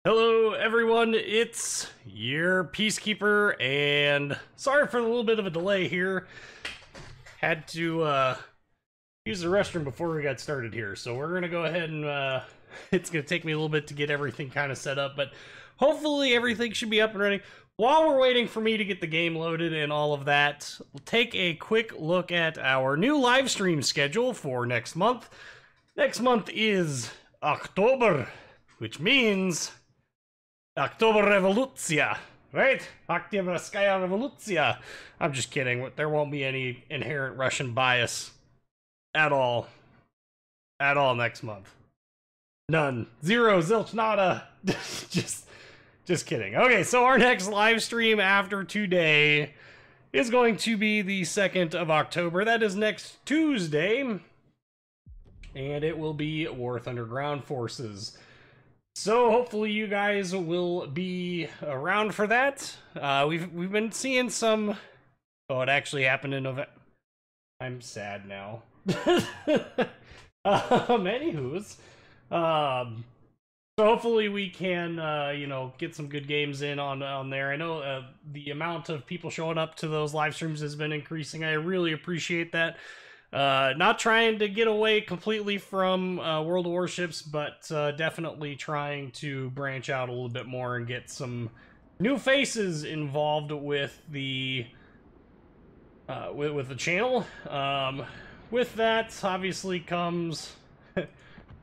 Hello everyone, it's UrPeaceKeeper, and sorry for a little bit of a delay here. Had to use the restroom before we got started here, so we're gonna go ahead and it's gonna take me a little bit to get everything kind of set up, but hopefully everything should be up and running. While we're waiting for me to get the game loaded and all of that, we'll take a quick look at our new live stream schedule for next month. Next month is October, which means October Revolucja, right? Oktyabrskaya Revolucja. I'm just kidding. There won't be any inherent Russian bias at all. At all next month. None. Zero. Zilch. Nada. just kidding. Okay, so our next live stream after today is going to be the 2nd of October. That is next Tuesday. And it will be War Thunder Ground Forces. So hopefully you guys will be around for that. We've been seeing some. Oh, it actually happened in November. I'm sad now. Anywho's, so hopefully we can get some good games in on there. I know the amount of people showing up to those live streams has been increasing. I really appreciate that. Not trying to get away completely from World of Warships, but definitely trying to branch out a little bit more and get some new faces involved with the with the channel. With that, obviously comes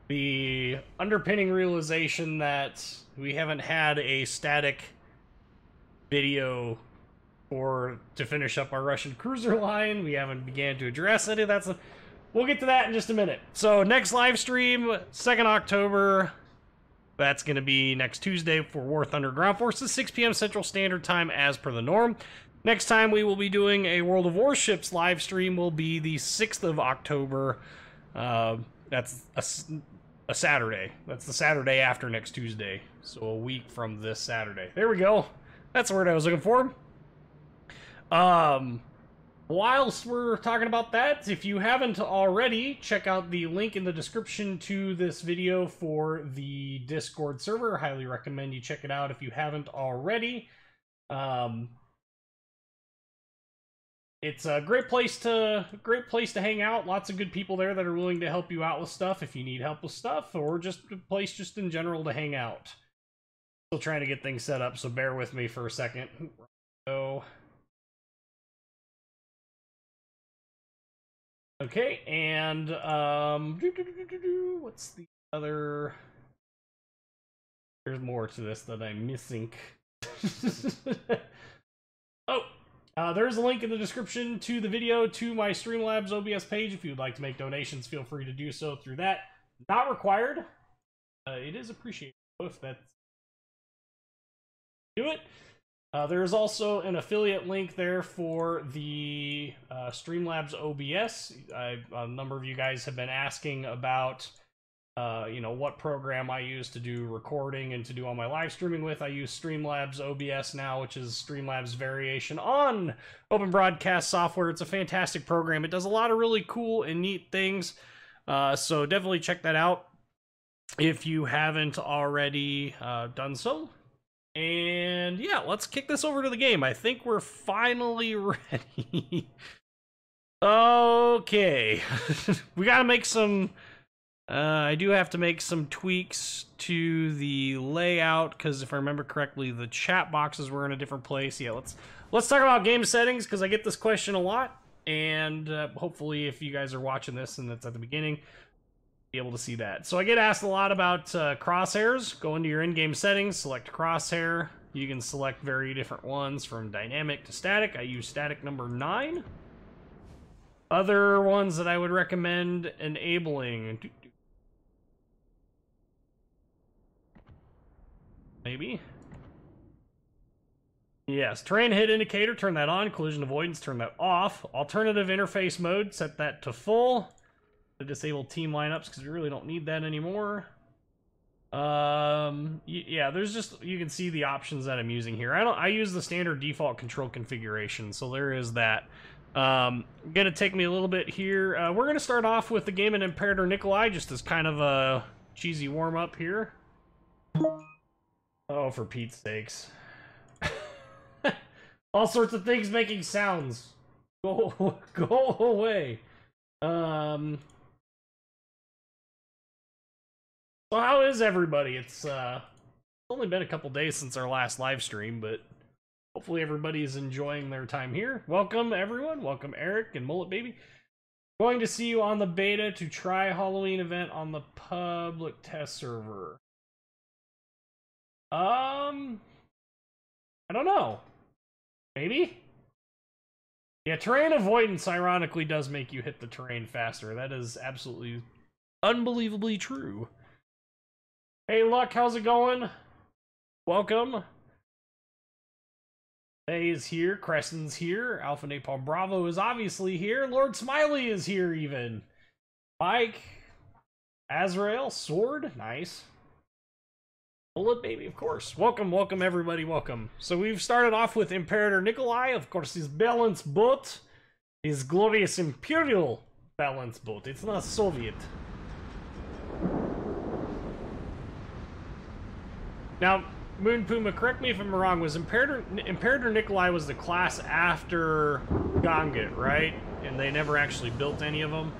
the underpinning realization that we haven't had a static video to finish up our Russian cruiser line. We haven't began to address any of that stuff. We'll get to that in just a minute. So next live stream, 2nd October. That's going to be next Tuesday for War Thunder Ground Forces, 6 p.m. Central Standard Time as per the norm. Next time we will be doing a World of Warships live stream will be the 6th of October. That's a Saturday. That's the Saturday after next Tuesday. So a week from this Saturday. There we go. That's the word I was looking for. Whilst we're talking about that, if you haven't already, check out the link in the description to this video for the Discord server. I highly recommend you check it out if you haven't already. It's a great place to hang out. Lots of good people there that are willing to help you out with stuff if you need help with stuff, or just a place just in general to hang out. Still trying to get things set up, so bear with me for a second. So okay, and what's the other? There's more to this that I'm missing. There's a link in the description to the video to my Streamlabs OBS page. If you'd like to make donations, feel free to do so through that. Not required. It is appreciated if that's do it. There's also an affiliate link there for the Streamlabs OBS. A number of you guys have been asking about, what program I use to do recording and to do all my live streaming with. I use Streamlabs OBS now, which is Streamlabs variation on Open Broadcast software. It's a fantastic program. It does a lot of really cool and neat things. So definitely check that out if you haven't already done so. And yeah, let's kick this over to the game. I think we're finally ready. Okay. We gotta make some I do have to make some tweaks to the layout, because if I remember correctly, the chat boxes were in a different place. Yeah, let's talk about game settings, because I get this question a lot, and hopefully if you guys are watching this and it's at the beginning, be able to see that. So I get asked a lot about crosshairs. Go into your in-game settings, select crosshair. You can select very different ones from dynamic to static. I use static number 9. Other ones that I would recommend enabling. Maybe. Yes, terrain hit indicator, turn that on. Collision avoidance, turn that off. Alternative interface mode, set that to full. To disable team lineups, because we really don't need that anymore. Yeah, there's just, you can see the options that I'm using here. I use the standard default control configuration, so there is that. Gonna take me a little bit here. We're gonna start off with the game in Imperator Nicolai, just as kind of a cheesy warm-up here. Oh, for Pete's sakes. All sorts of things making sounds. Go away. So how is everybody? It's only been a couple days since our last live stream, but hopefully everybody's enjoying their time here. Welcome everyone. Welcome Eric and Mullet Baby. Going to see you on the beta to try Halloween event on the public test server. I don't know. Maybe? Yeah, terrain avoidance ironically does make you hit the terrain faster. That is absolutely unbelievably true. Hey Luck, how's it going? Welcome. Hey is here, Crescen's here, Alpha Napalm Bravo is obviously here, Lord Smiley is here even. Mike, Azrael, Sword, nice. Bullet Baby, of course. Welcome, welcome everybody, welcome. So we've started off with Imperator Nicolai, of course his balance boat, his glorious Imperial balance boat. It's not Soviet. Now, Moon Puma, correct me if I'm wrong, was Imperator Nicolai was the class after Gonget, right? And they never actually built any of them?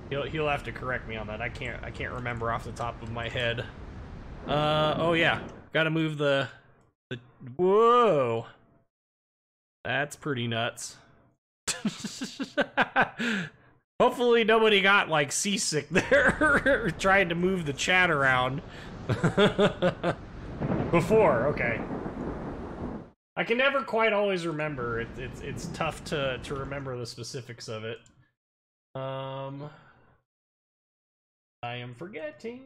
He'll have to correct me on that. I can't remember off the top of my head. Oh yeah, gotta move the whoa, that's pretty nuts. Hopefully nobody got like seasick there trying to move the chat around. Before, okay. I can never quite always remember. It's tough to remember the specifics of it. I am forgetting.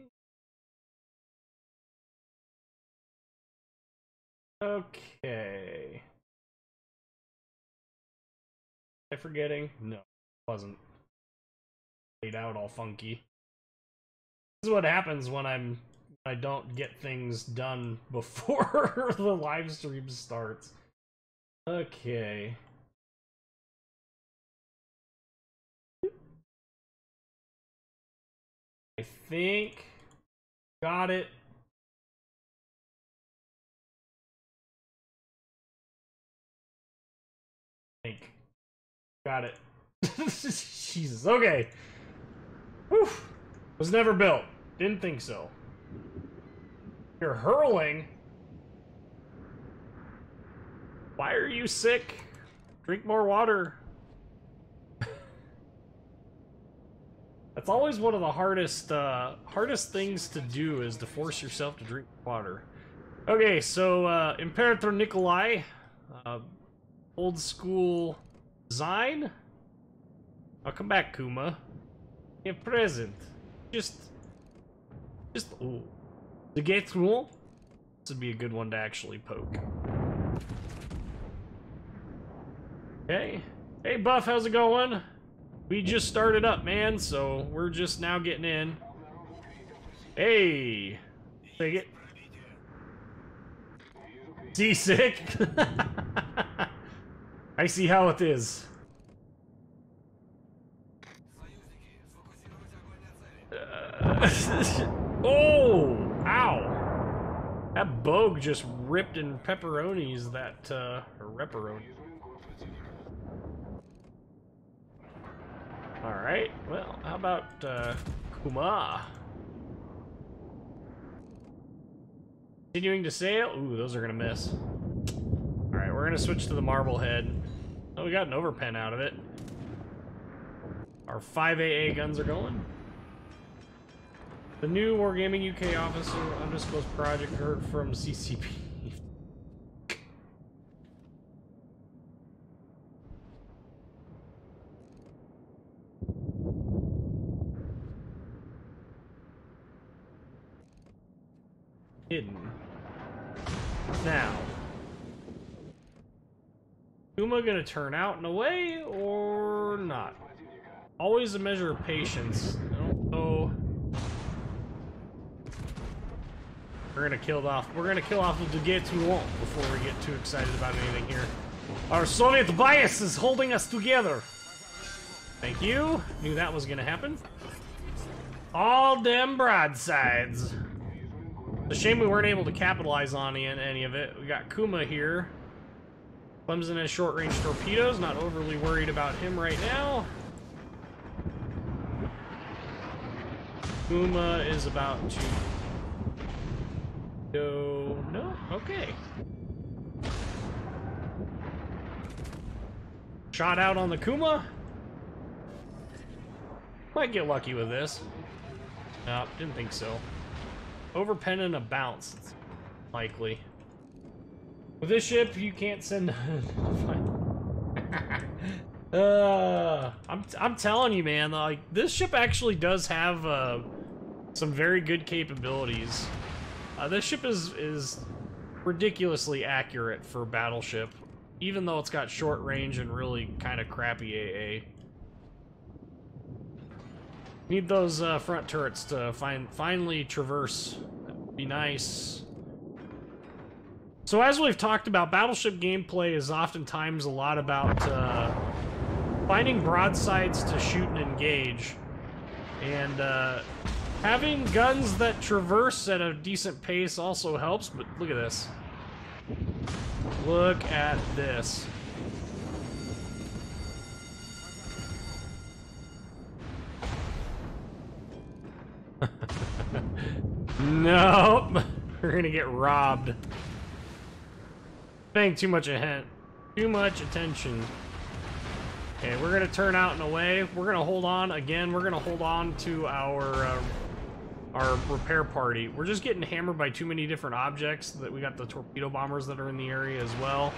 Okay. Am I forgetting? No, it wasn't. Laid out all funky. This is what happens when I don't get things done before the live stream starts. Okay. I think got it. Got it. Jesus, okay. Whew. Was never built. Didn't think so. You're hurling? Why are you sick? Drink more water. That's always one of the hardest things to do, is to force yourself to drink water. Okay, so Imperator Nicolai, old school design. I'll come back, Kuma. A present. Just ooh. The gate rule. This would be a good one to actually poke. Okay. Hey Buff, how's it going? We just started up, man, so we're just now getting in. Hey! Take it. Seasick? I see how it is. Oh! Ow! That bogue just ripped in pepperonis, that, or repperoni. Alright, well, how about, Kuma? Continuing to sail? Ooh, those are gonna miss. Alright, we're gonna switch to the Marblehead. Oh, we got an overpen out of it. Our 5AA guns are going. The new Wargaming UK officer, undisclosed project, heard from CCP. Hidden. Now. Kuma gonna turn out in a way or not? Always a measure of patience. I don't know. We're gonna kill off the Duguay Toulon before we get too excited about anything here. Our Soviet bias is holding us together. Thank you. Knew that was gonna happen. All them broadsides. It's a shame we weren't able to capitalize on any of it. We got Kuma here. Clemson has short-range torpedoes. Not overly worried about him right now. Kuma is about to go... No? Okay. Shot out on the Kuma. Might get lucky with this. No, didn't think so. Overpen and a bounce. It's likely. With this ship, you can't send... I'm telling you, man, like, this ship actually does have some very good capabilities. This ship is ridiculously accurate for a battleship, even though it's got short range and really kind of crappy AA. Need those front turrets to finally traverse. That'd be nice. So as we've talked about, battleship gameplay is oftentimes a lot about finding broadsides to shoot and engage. And having guns that traverse at a decent pace also helps, but look at this. Look at this. Nope. We're gonna get robbed. Paying too much attention. Okay, we're gonna turn out and away. We're gonna hold on again. We're gonna hold on to our repair party. We're just getting hammered by too many different objects. That we got the torpedo bombers that are in the area as well.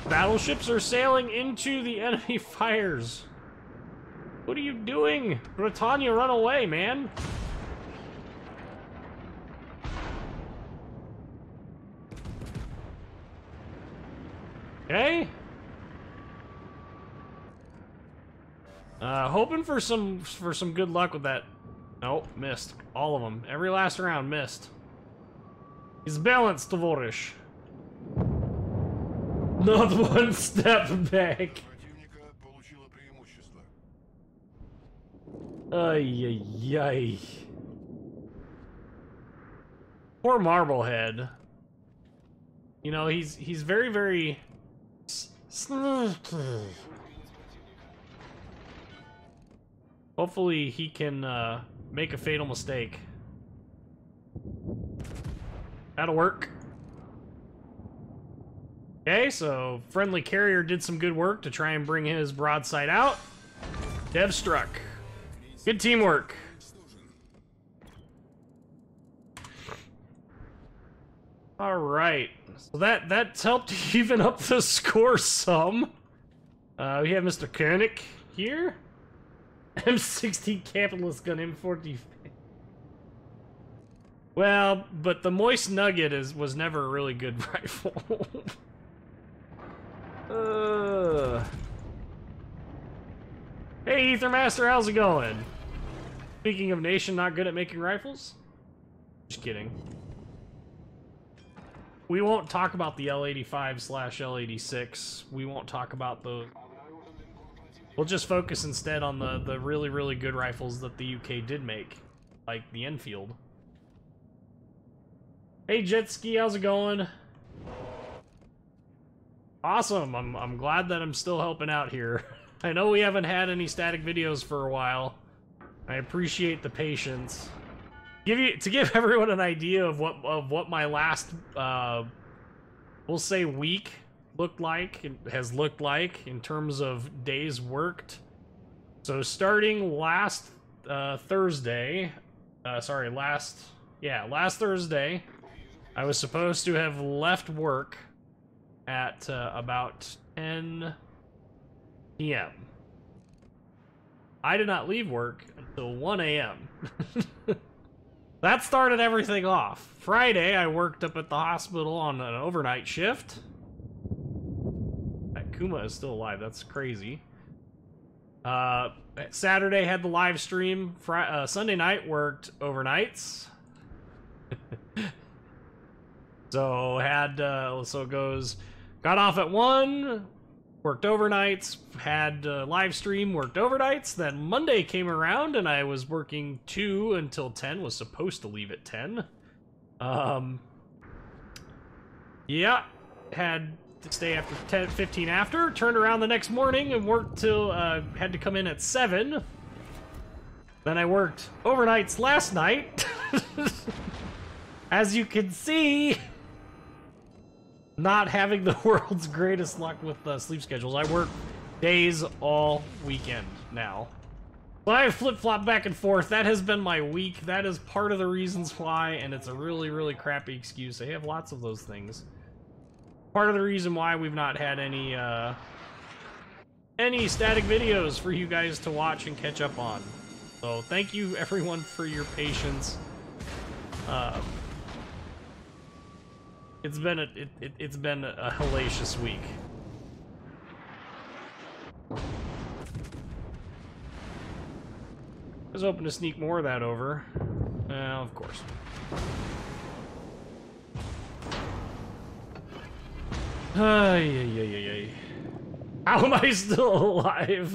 Battleships are sailing into the enemy fires. What are you doing? Britannia, run away, man. Okay. Hoping for some good luck with that. Nope, missed. All of them. Every last round missed. He's balanced, Tovarish. Not one step back. Ay, ay, ay. Poor Marblehead. You know, he's very, very sneaky. Hopefully he can make a fatal mistake. That'll work. Okay, so friendly carrier did some good work to try and bring his broadside out. Dev struck. Good teamwork. All right, so that's helped even up the score some. We have Mr. Koenig here. M60 capitalist gun, M40. Well, but the Moist Nugget was never a really good rifle. Hey, Ethermaster, how's it going? Speaking of nation not good at making rifles? Just kidding. We won't talk about the L85/L86. We won't talk about the... We'll just focus instead on the really, really good rifles that the UK did make. Like the Enfield. Hey, Jetski, how's it going? Awesome, I'm glad that I'm still helping out here. I know we haven't had any static videos for a while. I appreciate the patience. To give everyone an idea of what my last we'll say week looked like, has looked like in terms of days worked. So starting last Thursday, last Thursday, I was supposed to have left work at about 10 p.m. I did not leave work until 1 a.m. That started everything off. Friday, I worked up at the hospital on an overnight shift. That Kuma is still alive. That's crazy. Saturday, had the live stream. Sunday night, worked overnights. So so it goes, got off at 1, worked overnights, had live stream, worked overnights, then Monday came around and I was working 2 until 10, was supposed to leave at 10. Yeah, had to stay after 10:15 after, turned around the next morning and worked till, had to come in at 7. Then I worked overnights last night. As you can see, not having the world's greatest luck with sleep schedules. I work days all weekend now. But I flip-flop back and forth. That has been my week. That is part of the reasons why, and it's a really, really crappy excuse. I have lots of those things. Part of the reason why we've not had any static videos for you guys to watch and catch up on. So thank you, everyone, for your patience. It's been a hellacious week. I was hoping to sneak more of that over. Of course. Ay. How am I still alive?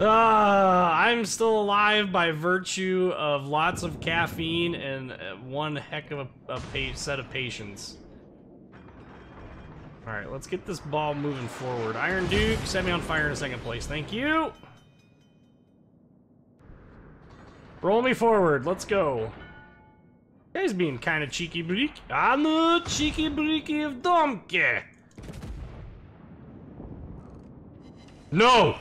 I'm still alive by virtue of lots of caffeine and one heck of a set of patience. Alright, let's get this ball moving forward. Iron Duke, set me on fire in second place. Thank you! Roll me forward, let's go. Guy's being kind of cheeky breek. I'm the cheeky breeky of donkey. No!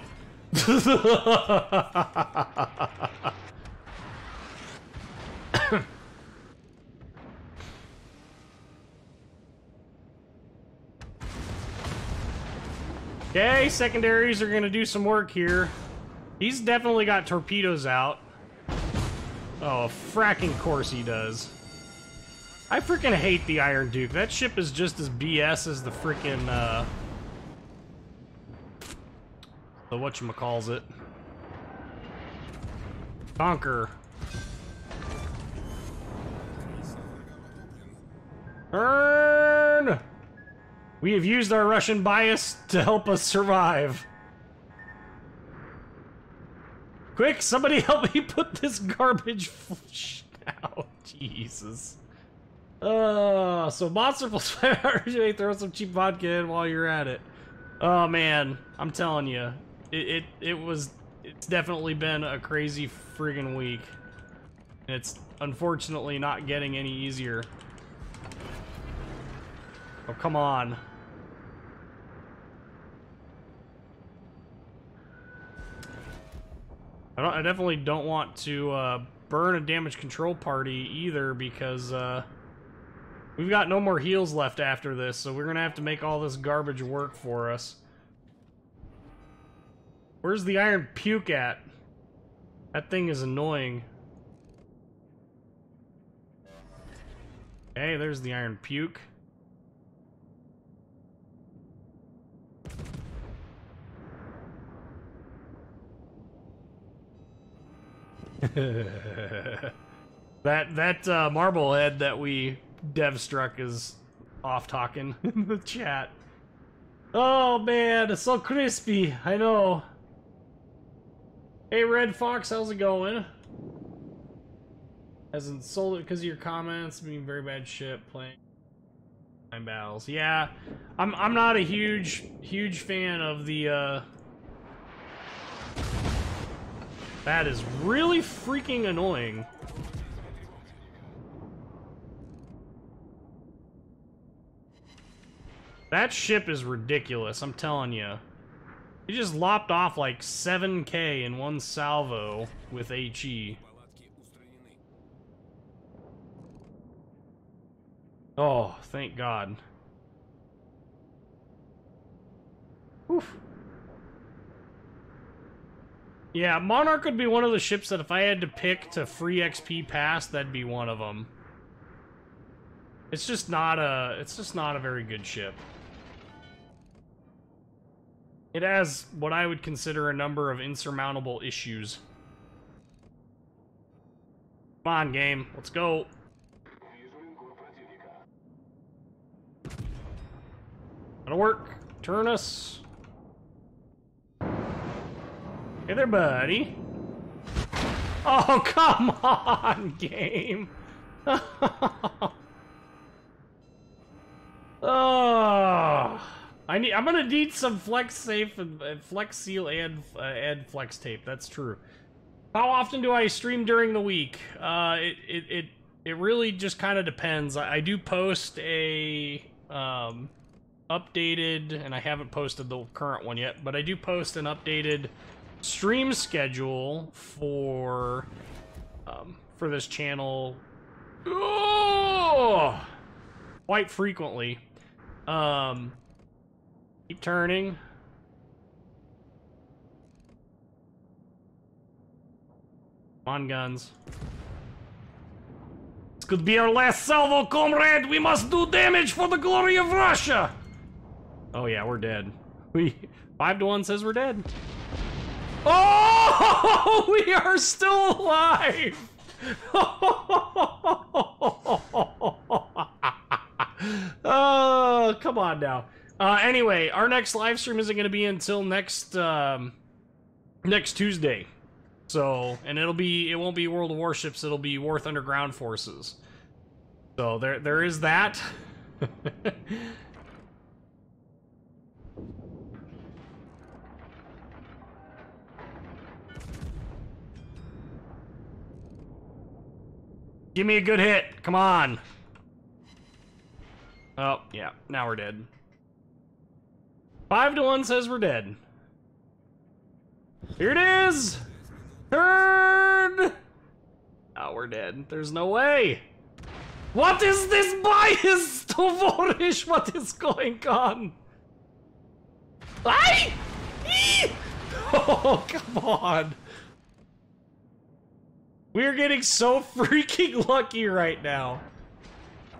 Okay, secondaries are gonna do some work here. He's definitely got torpedoes out. Oh, fracking course he does. I freaking hate the Iron Duke. That ship is just as BS as the freaking, the whatchamacallit. Conquer. Burn! We have used our Russian bias to help us survive. Quick, somebody help me put this garbage out. Jesus. So Monster plus 5 hours, throw some cheap vodka in while you're at it. Oh man, I'm telling you, it's definitely been a crazy friggin' week. It's unfortunately not getting any easier. Oh, come on. I definitely don't want to burn a damage control party either, because we've got no more heals left after this, so we're gonna have to make all this garbage work for us. Where's the Iron Puke at? That thing is annoying. Okay, there's the Iron Puke. that Marblehead that we dev struck is off talking in the chat. Oh man, it's so crispy. I know. Hey Red Fox, how's it going? Hasn't sold it because of your comments. Being very bad ship playing time battles. Yeah, I'm not a huge fan of the. That is really freaking annoying. That ship is ridiculous, I'm telling you. He just lopped off like 7K in one salvo with HE. Oh, thank God. Oof. Yeah, Monarch would be one of the ships that if I had to pick to free XP pass, that'd be one of them. It's just not a very good ship. It has what I would consider a number of insurmountable issues. Come on, game. Let's go. That'll work. Turn us. Hey there, buddy. Oh, come on, game. Oh, I'm gonna need some flex safe and flex seal and flex tape. That's true. How often do I stream during the week? It really just kind of depends. I do post a updated, and I haven't posted the current one yet, but I do post an updated stream schedule for this channel. Oh, quite frequently. Keep turning. Come on, guns. This could be our last salvo, comrade. We must do damage for the glory of Russia. Oh yeah, we're dead. 5-1 says we're dead. Oh, we are still alive. Oh, come on now. Anyway, our next live stream isn't going to be until next Tuesday. So, and it won't be World of Warships, it'll be War Thunder Ground Forces. So there is that. Give me a good hit. Come on. Oh, yeah. Now we're dead. 5-1 says we're dead. Here it is. Turn. Oh, we're dead. There's no way. What is this bias, Tovorish? What is going on? Aye! Oh, come on. We're getting so freaking lucky right now.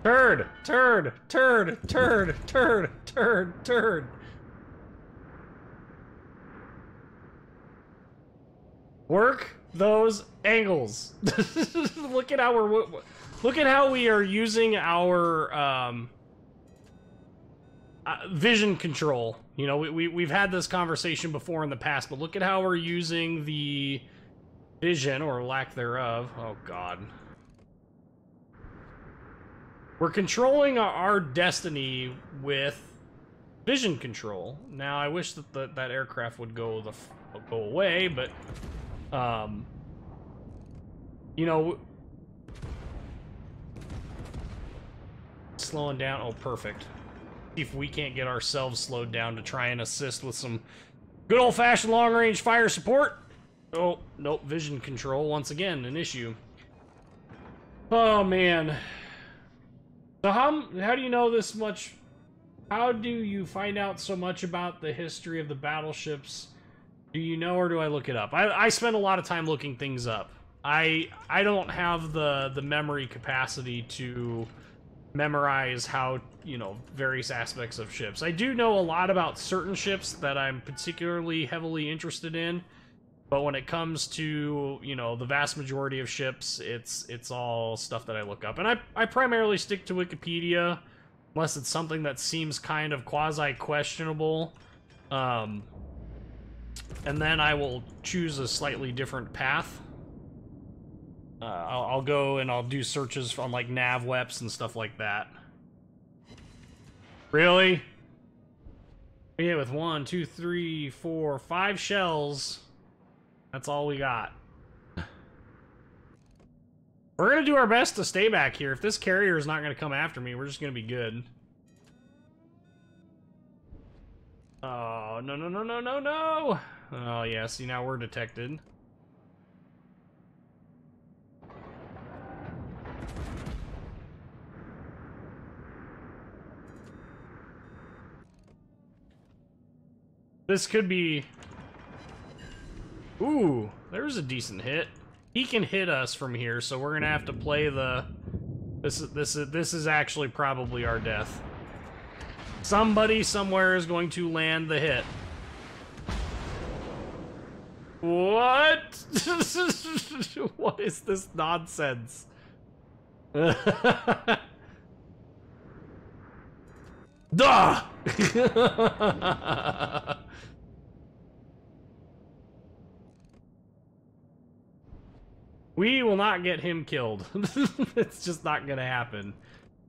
Turd, turd, turd, turd, turd, turd, turd. Work those angles. Look at how we are using our vision control. You know, we've had this conversation before in the past, but look at how we're using the vision, or lack thereof. Oh god. We're controlling our destiny with vision control. Now, I wish that that aircraft would go away, but you know, slowing down. Oh, perfect. See if we can't get ourselves slowed down to try and assist with some good old-fashioned long-range fire support. Oh, nope, vision control, once again, an issue. Oh, man. So how do you know this much? How do you find out so much about the history of the battleships? Do you know, or do I look it up? I spend a lot of time looking things up. I don't have the memory capacity to memorize how, you know, various aspects of ships. I do know a lot about certain ships that I'm particularly heavily interested in. But when it comes to, you know, the vast majority of ships, it's all stuff that I look up. And I primarily stick to Wikipedia, unless it's something that seems kind of quasi-questionable. And then I will choose a slightly different path. I'll go and I'll do searches on, like, NavWeps and stuff like that. Really? We hit with 1, 2, 3, 4, 5 shells. That's all we got. We're gonna do our best to stay back here. If this carrier is not gonna come after me, we're just gonna be good. Oh, no, no, no, no, no, no! Oh, yeah, see, now we're detected. This could be... Ooh, there's a decent hit. He can hit us from here, so we're gonna have to play the... This is actually probably our death. Somebody somewhere is going to land the hit. What? What is this nonsense? Duh! We will not get him killed. It's just not gonna happen.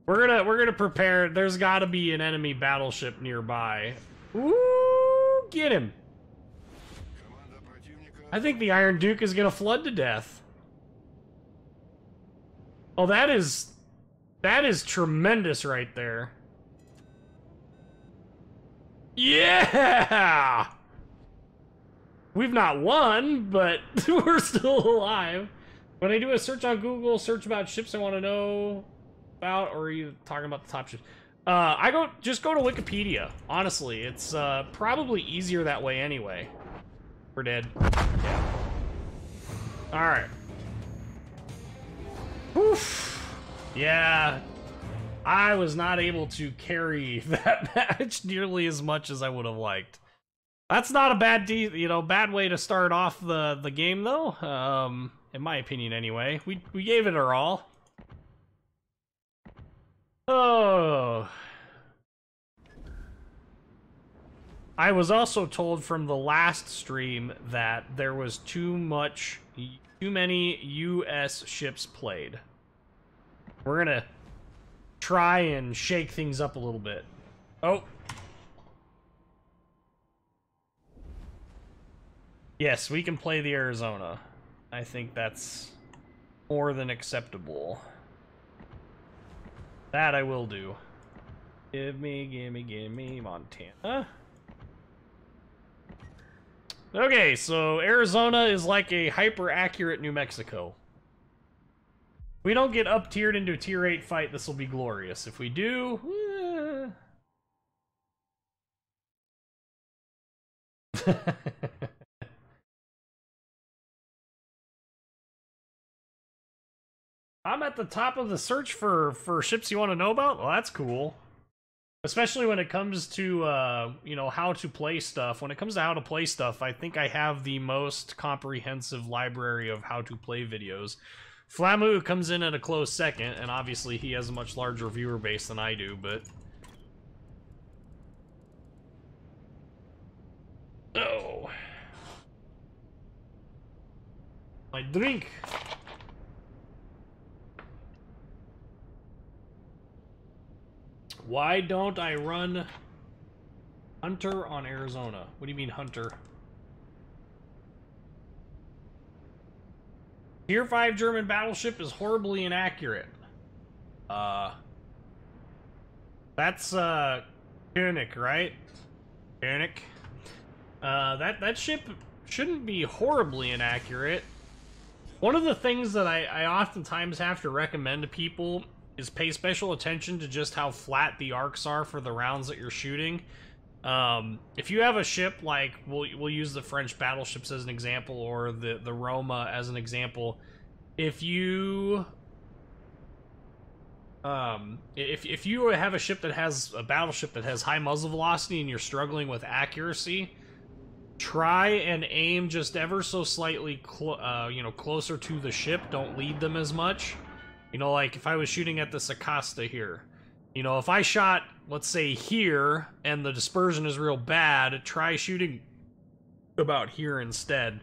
We're gonna prepare. There's gotta be an enemy battleship nearby. Ooh, get him. I think the Iron Duke is gonna flood to death. Oh, that is tremendous right there. Yeah! We've not won, but we're still alive. When I do a search on Google, search about ships I want to know about, or are you talking about the top ships? Just go to Wikipedia. Honestly, it's probably easier that way anyway. We're dead. Yeah. All right. Oof. Yeah. I was not able to carry that match nearly as much as I would have liked. That's not a bad bad way to start off the game though. In my opinion anyway. We gave it our all. Oh. I was also told from the last stream that there was too many US ships played. We're gonna try and shake things up a little bit. Oh. Yes, we can play the Arizona. I think that's more than acceptable. That I will do. Give me Montana. Okay, so Arizona is like a hyper-accurate New Mexico. We don't get up-tiered into a tier 8 fight, this will be glorious. If we do... I'm at the top of the search for ships you want to know about? Well, that's cool. Especially when it comes to, you know, how to play stuff. When it comes to how to play stuff, I think I have the most comprehensive library of how to play videos. Flamu comes in at a close second, and obviously he has a much larger viewer base than I do, but... Oh. My drink. Why don't I run Hunter on Arizona? What do you mean, Hunter? Tier 5 German battleship is horribly inaccurate. That's, König, right? König. That ship shouldn't be horribly inaccurate. One of the things that I oftentimes have to recommend to people is pay special attention to just how flat the arcs are for the rounds that you're shooting. If you have a ship like, we'll use the French battleships as an example, or the Roma as an example. If you if you have a ship that has a battleship that has high muzzle velocity and you're struggling with accuracy, try and aim just ever so slightly closer to the ship. Don't lead them as much. You know, like if I was shooting at this Acosta here, you know, if I shot, let's say here, and the dispersion is real bad, try shooting about here instead,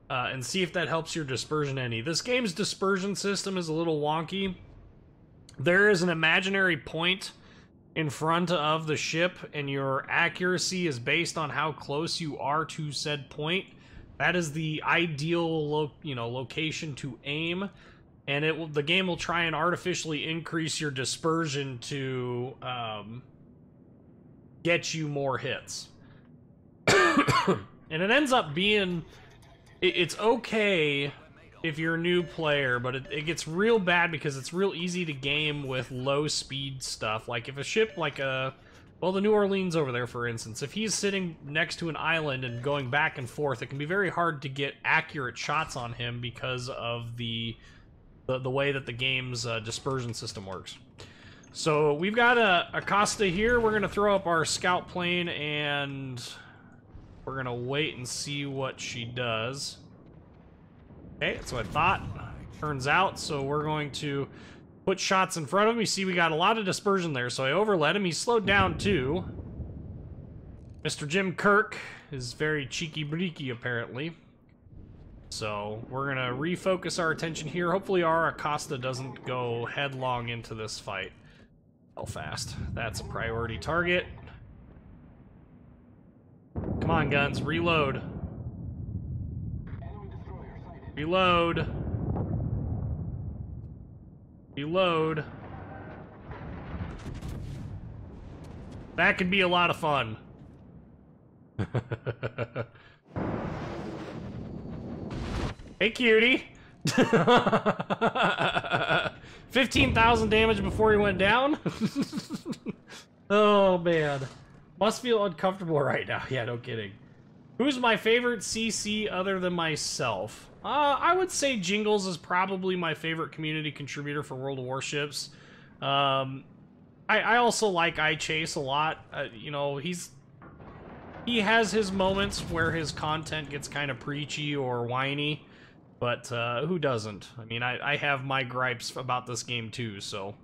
and see if that helps your dispersion any. This game's dispersion system is a little wonky. There is an imaginary point in front of the ship, and your accuracy is based on how close you are to said point. That is the ideal location to aim. And the game will try and artificially increase your dispersion to get you more hits. And it ends up being... It's okay if you're a new player, but it gets real bad because it's real easy to game with low speed stuff. Like if a ship like well, the New Orleans over there, for instance, if he's sitting next to an island and going back and forth, it can be very hard to get accurate shots on him because of the way that the game's dispersion system works. So we've got a Acosta here. We're gonna throw up our scout plane and we're gonna wait and see what she does. Okay, that's what I thought. Turns out, so we're going to put shots in front of him. You see we got a lot of dispersion there, so I overlet him. He's slowed down too. Mr. Jim Kirk is very cheeky-breeky apparently. So we're gonna refocus our attention here. Hopefully our Acosta doesn't go headlong into this fight. Belfast. That's a priority target. Come on, guns. Reload. Reload. Reload. That could be a lot of fun. Hey, cutie. 15,000 damage before he went down? Oh, man. Must feel uncomfortable right now. Yeah, no kidding. Who's my favorite CC other than myself? I would say Jingles is probably my favorite community contributor for World of Warships. I also like iChase a lot. You know, he has his moments where his content gets kind of preachy or whiny, but who doesn't? I mean, I have my gripes about this game too, so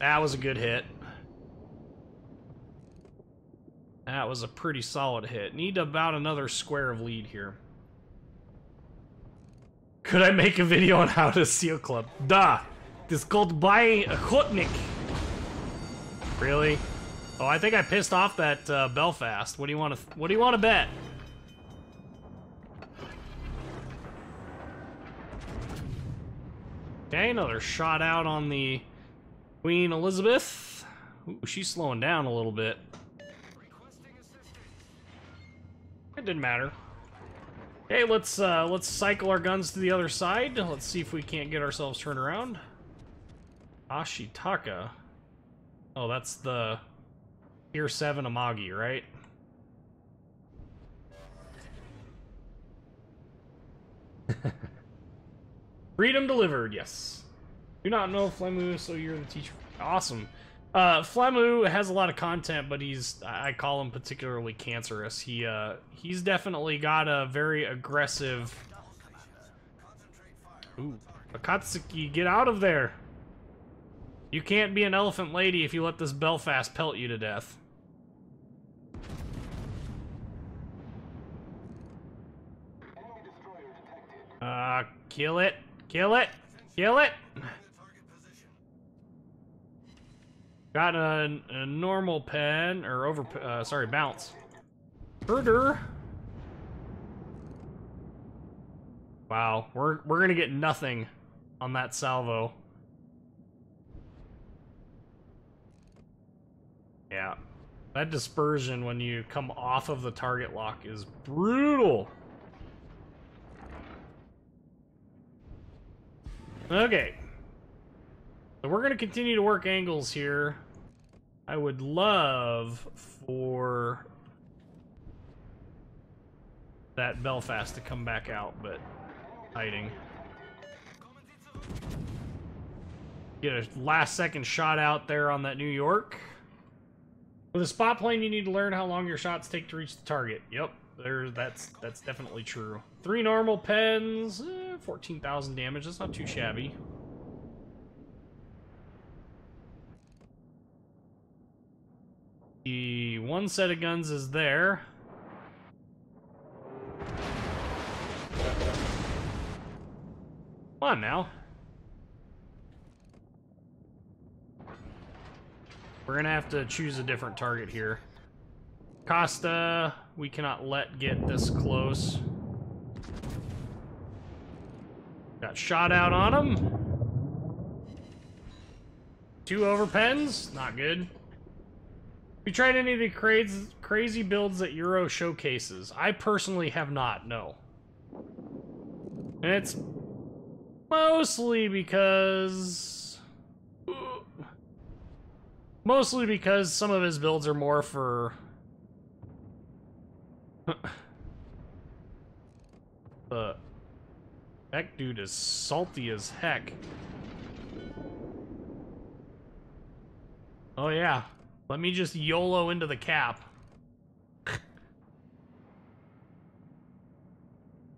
that was a good hit. That was a pretty solid hit. Need about another square of lead here. Could I make a video on how to seal club? Duh! This is called buy a Hutnik. Really? Oh, I think I pissed off that Belfast. What do you want to bet? Okay, another shot out on the Queen Elizabeth. Ooh, she's slowing down a little bit. It didn't matter. Okay, let's cycle our guns to the other side. Let's see if we can't get ourselves turned around. Ashitaka. Oh, that's the Tier 7 Amagi, right? Freedom delivered, yes. Do not know Flemu, so you're the teacher. Awesome. Flemu has a lot of content, but I call him particularly cancerous. He's definitely got a very aggressive... Ooh, Akatsuki, get out of there! You can't be an elephant lady if you let this Belfast pelt you to death. Kill it! Kill it! Kill it! Got a normal pen, or sorry, bounce. Herder. Wow, we're gonna get nothing on that salvo. Yeah, that dispersion when you come off of the target lock is brutal. Okay. So we're gonna continue to work angles here. I would love for that Belfast to come back out, but hiding. Get a last second shot out there on that New York. With a spot plane, you need to learn how long your shots take to reach the target. Yep, that's definitely true. 3 normal pens, 14,000 damage. That's not too shabby. The one set of guns is there. Come on now. We're gonna have to choose a different target here. Costa, we cannot let get this close. Got shot out on him. 2 overpens, not good. You tried any of the crazy builds that Euro showcases? I personally have not, no. And it's mostly because some of his builds are more for that dude is salty as heck. Oh yeah. Let me just YOLO into the cap.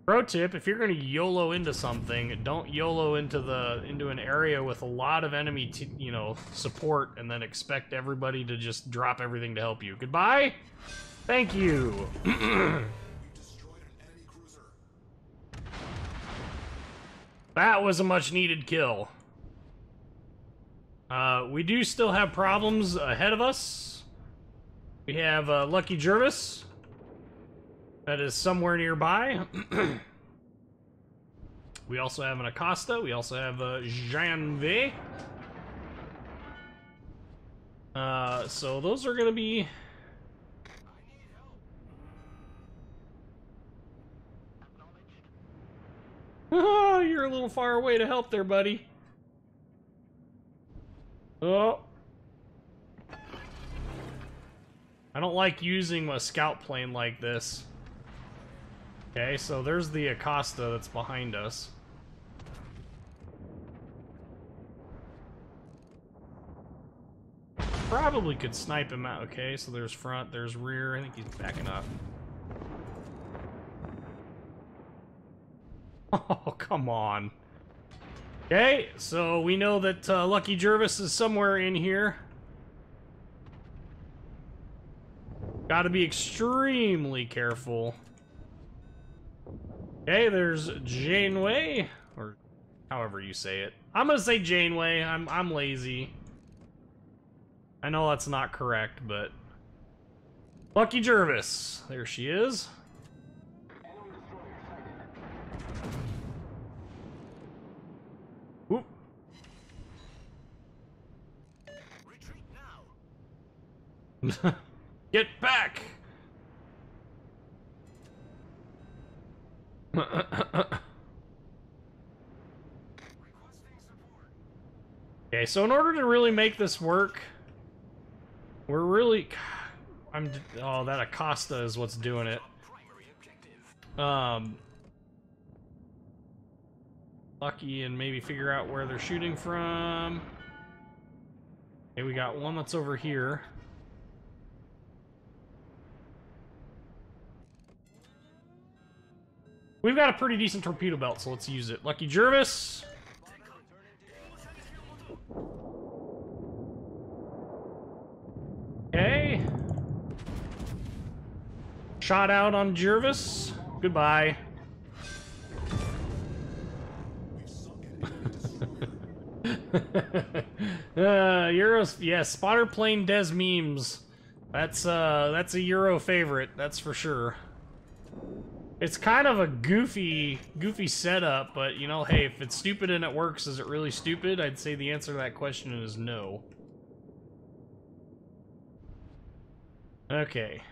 Pro tip, if you're gonna YOLO into something, don't YOLO into an area with a lot of enemy support and then expect everybody to just drop everything to help you. Goodbye? Thank you. That was a much needed kill. We do still have problems ahead of us. We have Lucky Jervis. That is somewhere nearby. We also have an Acosta. We also have Janve. So those are gonna be... Oh, you're a little far away to help there, buddy. Oh. I don't like using a scout plane like this. Okay, so there's the Acosta that's behind us. Probably could snipe him out. Okay, so there's front, there's rear. I think he's backing up. Oh, come on. Okay, so we know that Lucky Jervis is somewhere in here. Gotta be extremely careful. Okay, there's Janeway, or however you say it. I'm gonna say Janeway. I'm lazy. I know that's not correct, but Lucky Jervis. There she is. Oop. Retreat now. Get back. Okay, so in order to really make this work, we're really... Oh, that Acosta is what's doing it. Lucky and maybe figure out where they're shooting from. Okay, we got one that's over here. We've got a pretty decent torpedo belt, so let's use it. Lucky Jervis. Okay. Shot out on Jervis. Goodbye. Euros, yeah, spotter plane des memes. That's a Euro favorite, that's for sure. It's kind of a goofy setup, but you know, hey, if it's stupid and it works, is it really stupid? I'd say the answer to that question is no. Okay.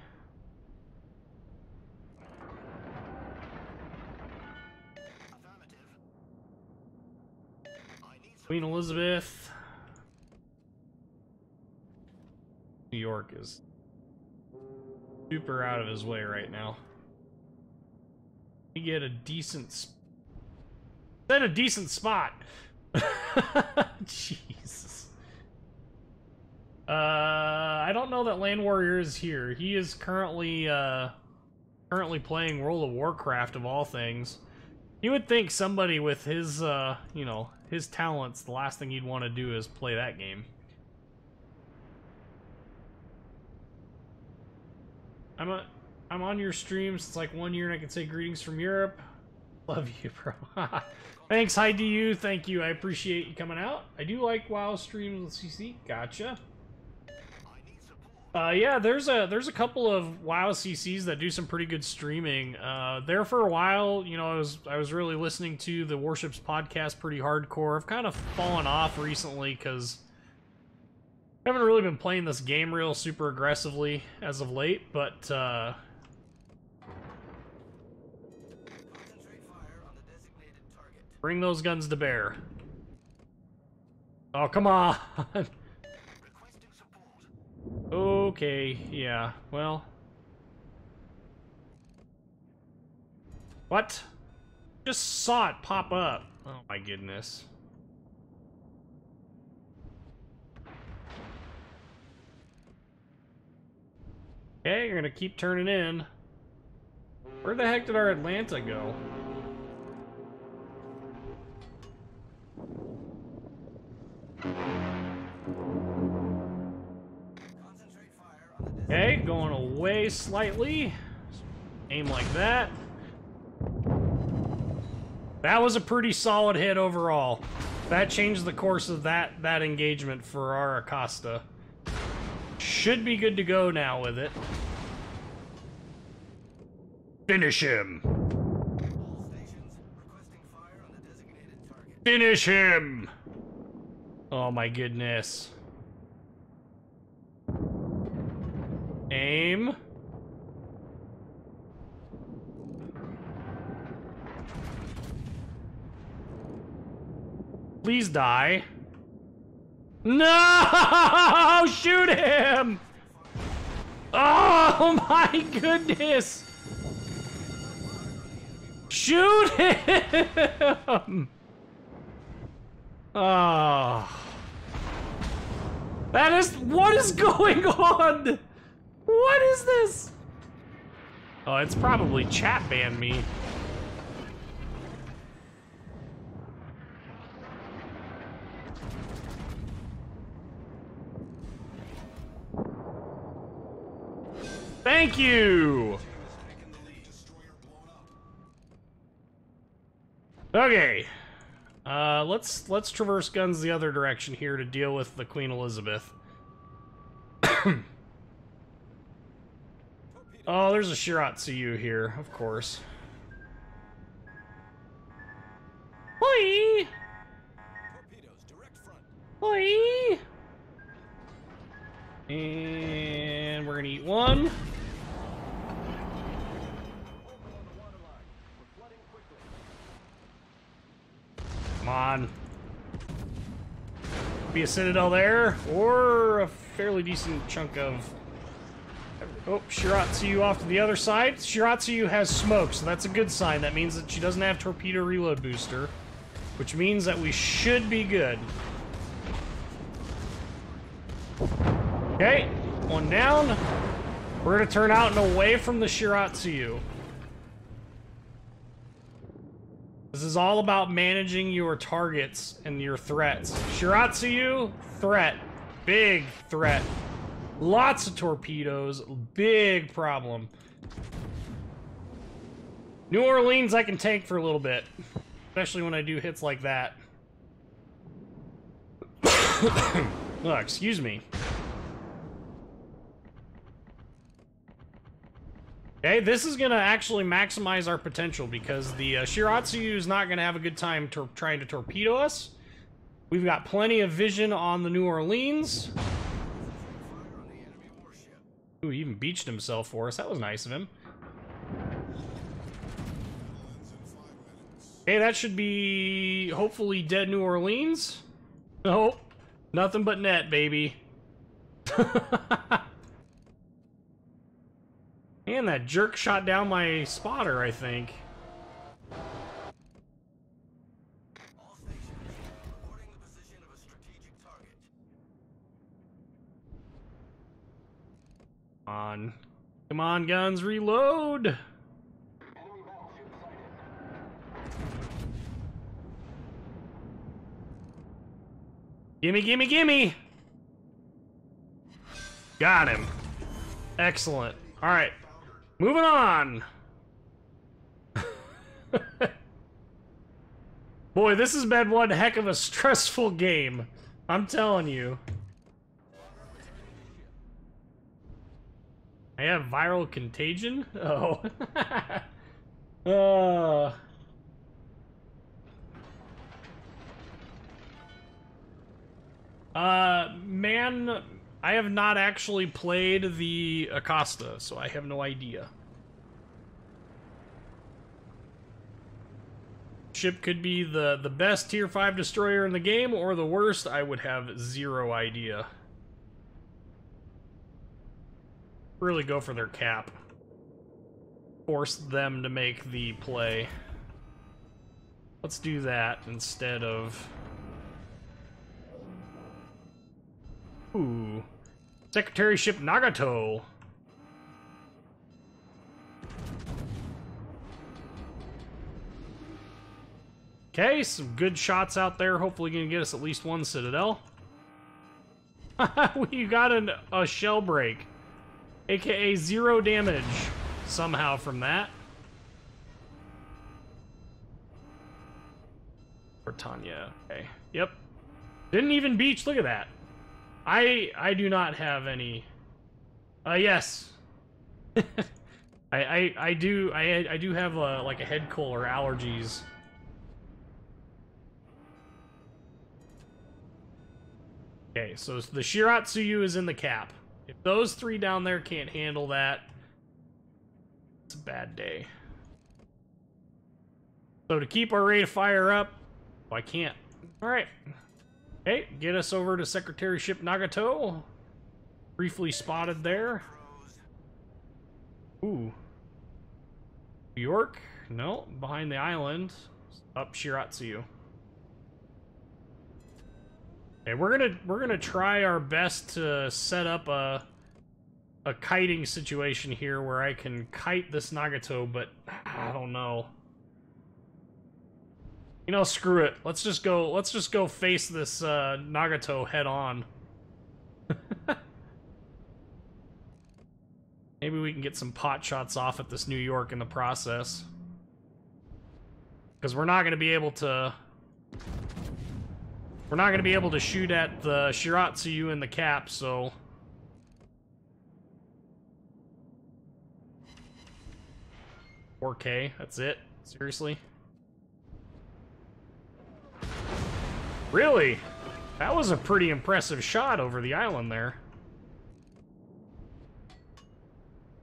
Queen Elizabeth. New York is super out of his way right now. We get a decent spot. Jesus. I don't know that Land Warrior is here. He is currently playing World of Warcraft of all things. You would think somebody with his you know, his talents, the last thing he'd want to do is play that game. I'm on your stream since like 1 year and I can say greetings from Europe. Love you, bro. Thanks, hi to you. Thank you. I appreciate you coming out. I do like WoW streams with CC. Gotcha. Yeah, there's a couple of WoW CCs that do some pretty good streaming. There for a while, you know, I was really listening to the Warships podcast pretty hardcore. I've kind of fallen off recently because I haven't really been playing this game real super aggressively as of late, but bring those guns to bear. Oh, come on. Okay, yeah, well. What? Just saw it pop up. Oh my goodness. Okay, you're gonna keep turning in. Where the heck did our Atlanta go? Okay, going away slightly. Aim like that. That was a pretty solid hit overall. That changed the course of that engagement for our Acosta. Should be good to go now with it. Finish him! All stations requesting fire on the designated target. Finish him! Oh my goodness. Aim. Please die. No! Shoot him! Oh my goodness! Shoot him! Oh. That is... What is going on? What is this? Oh, it's probably chat banned me. Thank you! Okay. Let's traverse guns the other direction here to deal with the Queen Elizabeth. Oh, there's a Shiratsu here, of course. Hoi! Torpedoes, direct front. Hoi! And we're gonna eat one. Come on. Be a Citadel there, or a fairly decent chunk of... Oh, Shiratsu off to the other side. Shiratsu has smoke, so that's a good sign. That means that she doesn't have torpedo reload booster, which means that we should be good. Okay, one down. We're gonna turn out and away from the Shiratsu. This is all about managing your targets and your threats. Shiratsu, threat. Big threat. Lots of torpedoes. Big problem. New Orleans I can take for a little bit. Especially when I do hits like that. Oh, excuse me. Okay, this is going to actually maximize our potential because the Shiratsu is not going to have a good time trying to torpedo us. We've got plenty of vision on the New Orleans. Fire on the enemy warship. Ooh, he even beached himself for us. That was nice of him. Okay, that should be hopefully dead New Orleans. Nope. Nothing but net, baby. And that jerk shot down my spotter, I think. All stations reporting the position of a strategic target. Come on. Come on, guns, reload! Enemy battleship sighted. Gimme, gimme, gimme! Got him. Excellent. Alright. Moving on! Boy, this has been one heck of a stressful game. I'm telling you. I have viral contagion? Oh. Man, I have not actually played the Acosta, so I have no idea. Ship could be the best tier 5 destroyer in the game, or the worst. I would have zero idea. Really go for their cap. Force them to make the play. Let's do that instead of... Ooh. Secretary Ship Nagato. Okay, some good shots out there. Hopefully gonna get us at least one Citadel. We got a shell break. AKA 0 damage somehow from that. Britannia. Okay. Yep. Didn't even beach. Look at that. I do not have any. Yes. I do have like a head cold or allergies. Okay, so the Shiratsuyu is in the cap. If those three down there can't handle that, it's a bad day. So to keep our rate of fire up, oh, I can't. All right. Okay, get us over to Secretary Ship Nagato. Briefly spotted there. Ooh. New York? No, behind the island. Up Shiratsuyu. Okay, we're gonna try our best to set up a kiting situation here where I can kite this Nagato, but I don't know. You know, screw it. Let's just go face this Nagato head on. Maybe we can get some pot shots off at this New York in the process. Because we're not going to be able to... We're not going to be able to shoot at the Shiratsuyu in the cap, so... $4K, that's it? Seriously? Really? That was a pretty impressive shot over the island there.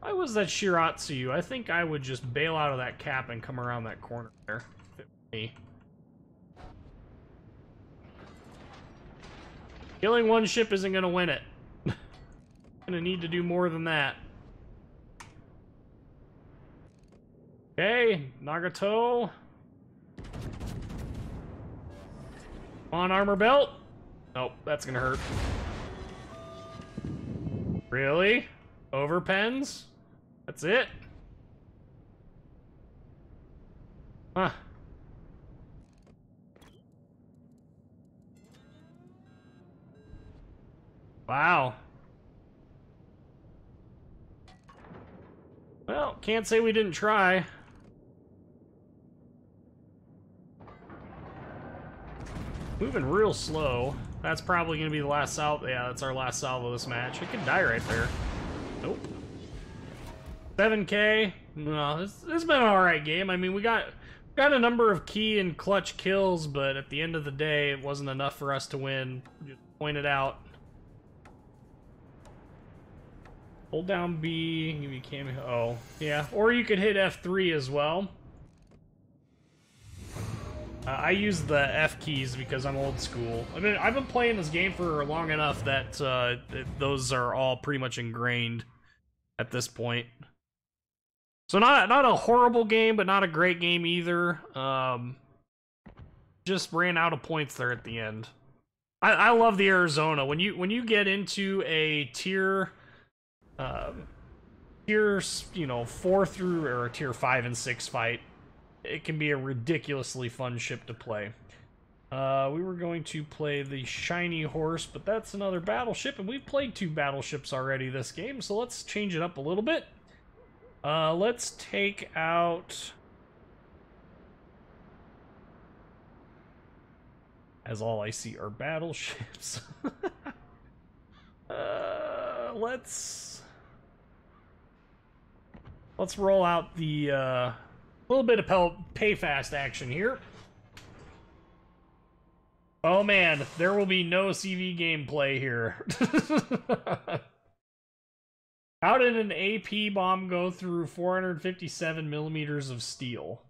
Why was that Shiratsuyu? I think I would just bail out of that cap and come around that corner there. If it were me. Killing one ship isn't gonna win it. Gonna need to do more than that. Okay, Nagato. On armor belt. Nope, that's gonna hurt. Really? Overpens? That's it? Huh. Wow. Well, can't say we didn't try. Moving real slow. That's probably going to be the last salvo. Yeah, that's our last salvo of this match. It could die right there. Nope. 7K. No, this has been an alright game. I mean, we got a number of key and clutch kills, but at the end of the day, it wasn't enough for us to win. Just point it out. Hold down B. You can't. Oh, yeah. Or you could hit F3 as well. I use the F keys because I'm old school. I mean, I've been playing this game for long enough that those are all pretty much ingrained at this point. So not a horrible game, but not a great game either. Just ran out of points there at the end. I love the Arizona. When you get into a tier, you know, 4 through or a tier 5 and 6 fight, it can be a ridiculously fun ship to play. We were going to play the Shiny Horse, but that's another battleship, and we've played 2 battleships already this game, so let's change it up a little bit. Let's take out... As all I see are battleships. Let's roll out the, little bit of pay fast action here. Oh man, there will be no CV gameplay here. How did an AP bomb go through 457 millimeters of steel?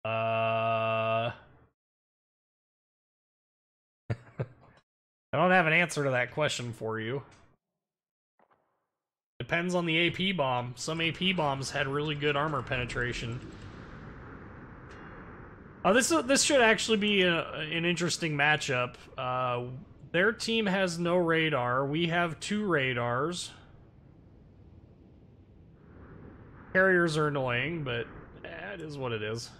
I don't have an answer to that question for you. Depends on the AP bomb. Some AP bombs had really good armor penetration. This should actually be an interesting matchup. Their team has no radar. We have 2 radars. Carriers are annoying, but it is what it is.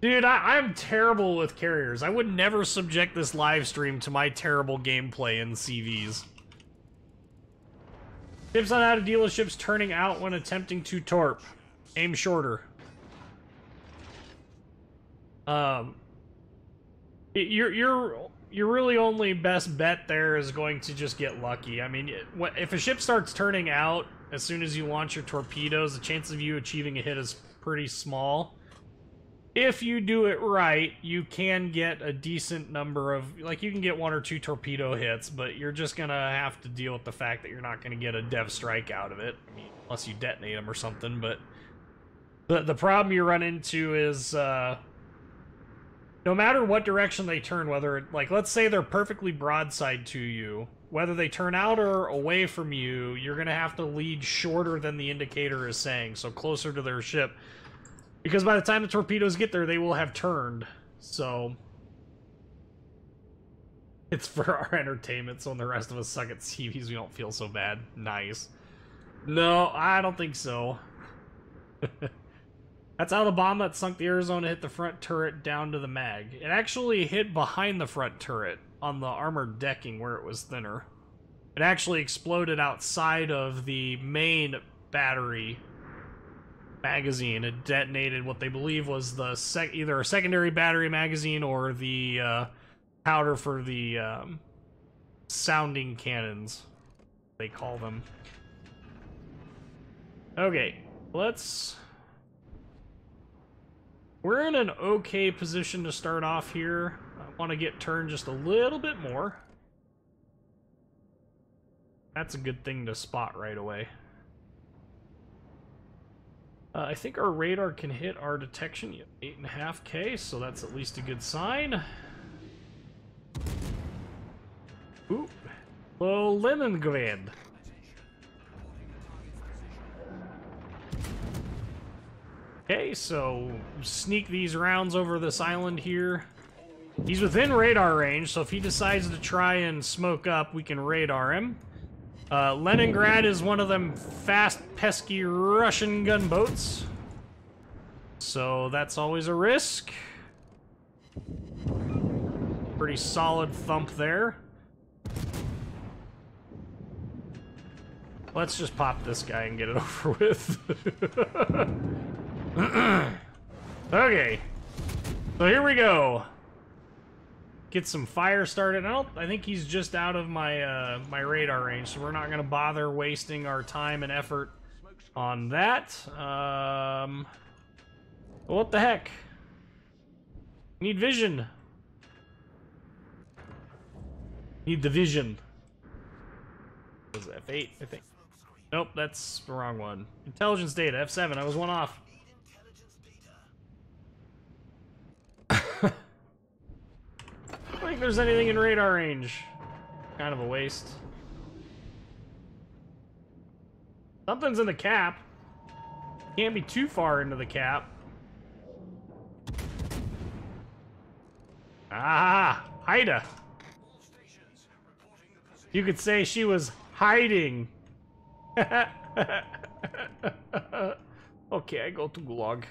Dude, I'm terrible with carriers. I would never subject this live stream to my terrible gameplay in CVs. Tips on how to deal with ships turning out when attempting to torp. Aim shorter. Your really only best bet there is going to just get lucky. I mean, if a ship starts turning out as soon as you launch your torpedoes, the chance of you achieving a hit is pretty small. If you do it right, you can get a decent number of, like, you can get 1 or 2 torpedo hits, but you're just gonna have to deal with the fact that you're not gonna get a dev strike out of it. I mean, unless you detonate them or something, but the problem you run into is, no matter what direction they turn, whether, like, let's say they're perfectly broadside to you, whether they turn out or away from you, you're gonna have to lead shorter than the indicator is saying, so closer to their ship. Because by the time the torpedoes get there, they will have turned. So it's for our entertainment, so when the rest of us suck at CVs, we don't feel so bad. Nice. No, I don't think so. That's how the bomb that sunk the Arizona hit the front turret down to the mag. It actually hit behind the front turret on the armored decking where it was thinner. It actually exploded outside of the main battery magazine. It detonated what they believe was the either a secondary battery magazine or the powder for the sounding cannons, they call them. Okay, we're in an okay position to start off here. I want to get turned just a little bit more. That's a good thing to spot right away. I think our radar can hit our detection at 8.5K, so that's at least a good sign. Ooh. Hello, Leningrad. Okay, so sneak these rounds over this island here. He's within radar range, so if he decides to try and smoke up, we can radar him. Leningrad is one of them fast, pesky Russian gunboats. So that's always a risk. Pretty solid thump there. Let's just pop this guy and get it over with. Okay. So here we go. Get some fire started. I think he's just out of my my radar range, so we're not going to bother wasting our time and effort on that. What the heck? Need vision. Need the vision. Was it F8, I think? Nope, that's the wrong one. Intelligence data, F7. I was one off. I don't think there's anything in radar range. Kind of a waste. Something's in the cap. Can't be too far into the cap. Ah, Haida. You could say she was hiding. Okay, I go to Gulag.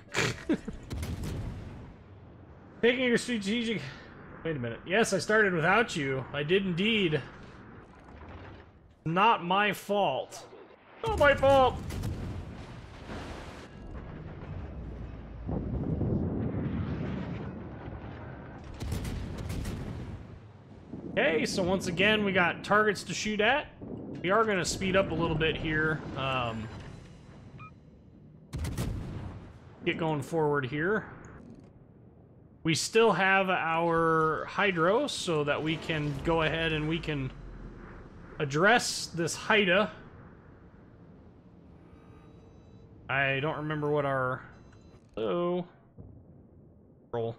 Taking your strategic... Wait a minute. Yes, I started without you. I did indeed. Not my fault. Not my fault! Okay, so once again, we got targets to shoot at. We are going to speed up a little bit here. Get going forward here. We still have our hydro, so that we can go ahead and we can address this Haida. I don't remember what our... Hello. Roll.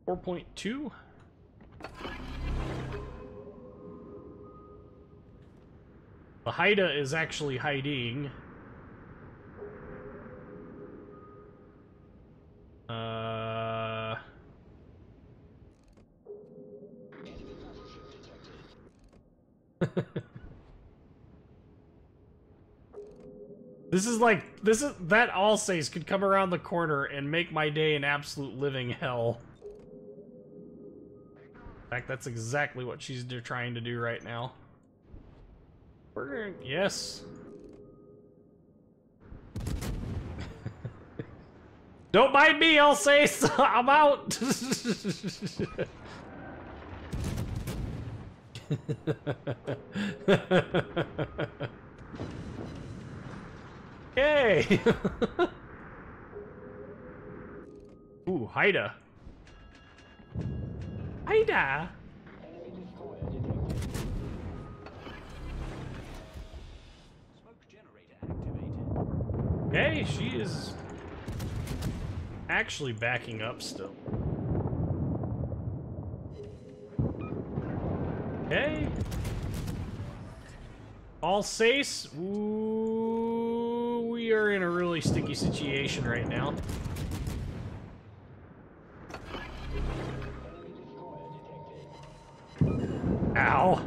4.2? The Haida is actually hiding. That Alsace could come around the corner and make my day an absolute living hell. In fact, that's exactly what she's trying to do right now. We're gonna... Yes. Don't mind me, I'll say so. I'm out. Yay! Ooh, Haida. Haida! Smoke generator activated. Okay, she is actually backing up still. Okay. Alsace. Ooh, we are in a really sticky situation right now. Ow.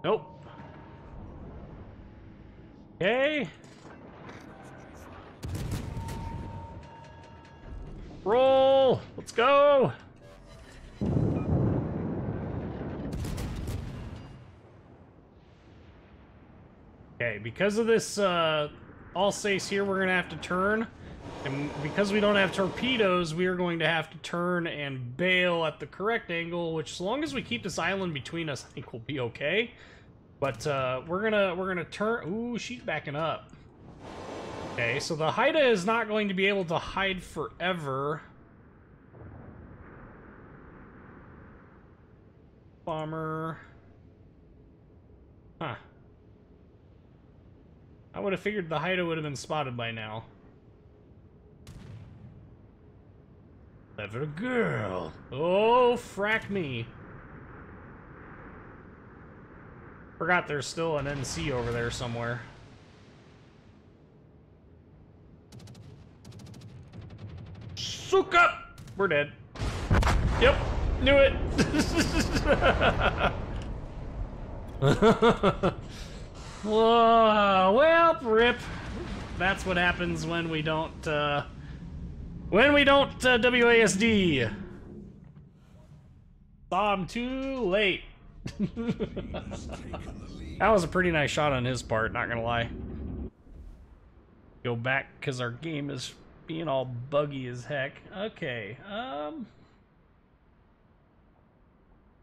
Nope. Okay. Roll! Let's go! Okay, because of this Alsace here, we're gonna have to turn. And because we don't have torpedoes, we are going to have to turn and bail at the correct angle, which as long as we keep this island between us, I think we'll be okay. But we're gonna turn. Ooh, she's backing up. Okay, so the Haida is not going to be able to hide forever. Bomber. Huh. I would have figured the Haida would have been spotted by now. Clever girl. Oh, frack me. Forgot there's still an NC over there somewhere. Soak up! We're dead. Yep, knew it. Well, rip. That's what happens when we don't, WASD. I'm too late. That was a pretty nice shot on his part, not gonna lie. Go back, because our game is being all buggy as heck. Okay,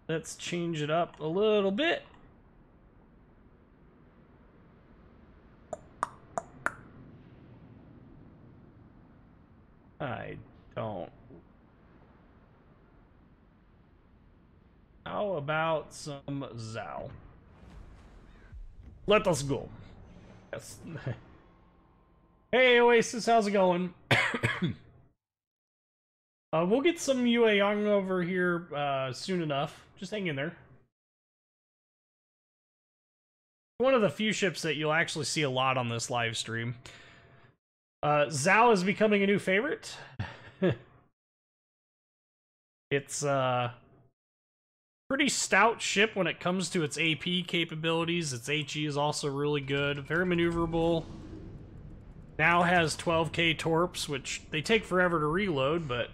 let's change it up a little bit. I don't. How about some Zao? Let us go. Yes. Hey Oasis, how's it going? We'll get some Yue Yang over here soon enough. Just hang in there. One of the few ships that you'll actually see a lot on this live stream. Zao is becoming a new favorite. It's pretty stout ship when it comes to its AP capabilities. Its HE is also really good, very maneuverable. Now has 12k torps, which they take forever to reload, but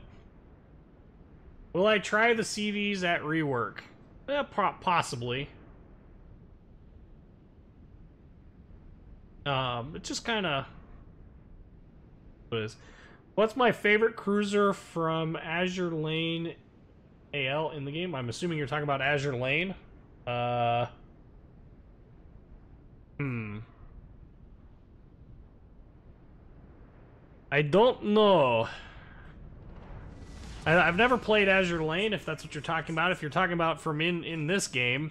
will I try the CVs at rework? Possibly. It just kind of... What's my favorite cruiser from Azure Lane AL in the game? I'm assuming you're talking about Azure Lane. I don't know. I've never played Azure Lane, if that's what you're talking about. If you're talking about from in this game.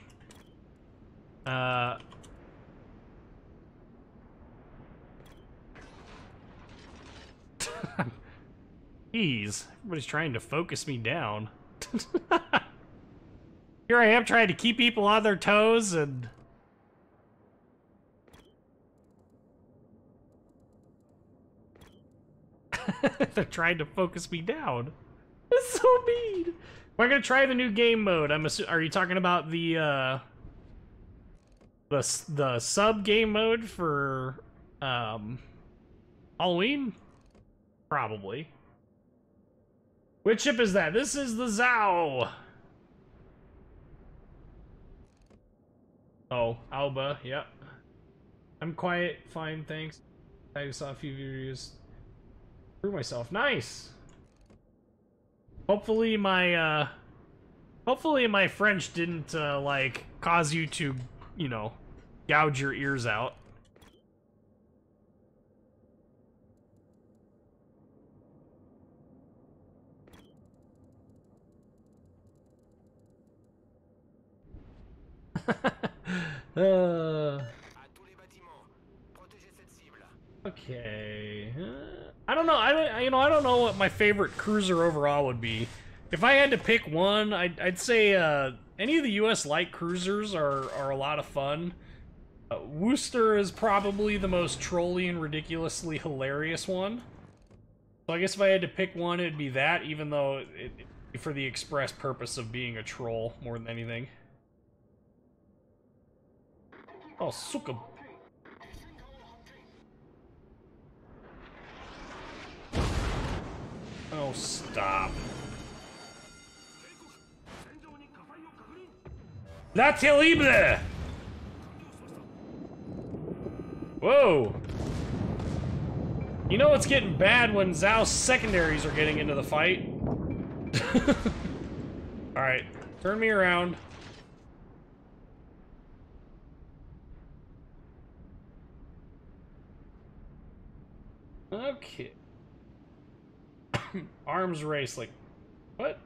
Jeez, everybody's trying to focus me down. Here I am trying to keep people on their toes and... They're trying to focus me down. That's so mean. We're gonna try the new game mode. Are you talking about the sub game mode for Halloween? Probably. Which ship is that? This is the Zhao. Oh, Alba, yep. I'm quiet, fine, thanks. I saw a few videos. Prove myself. Nice! Hopefully my French didn't, like, cause you to, you know, gouge your ears out. Okay. I don't know. I don't know what my favorite cruiser overall would be. If I had to pick one, I'd say any of the U.S. light cruisers are a lot of fun. Worcester is probably the most trolly and ridiculously hilarious one. So I guess if I had to pick one, it'd be that, even though for the express purpose of being a troll more than anything. Oh, suka. Oh, stop. La terrible! Whoa! You know it's getting bad when Zhao's secondaries are getting into the fight. Alright, turn me around. Okay. Arms race, like, what?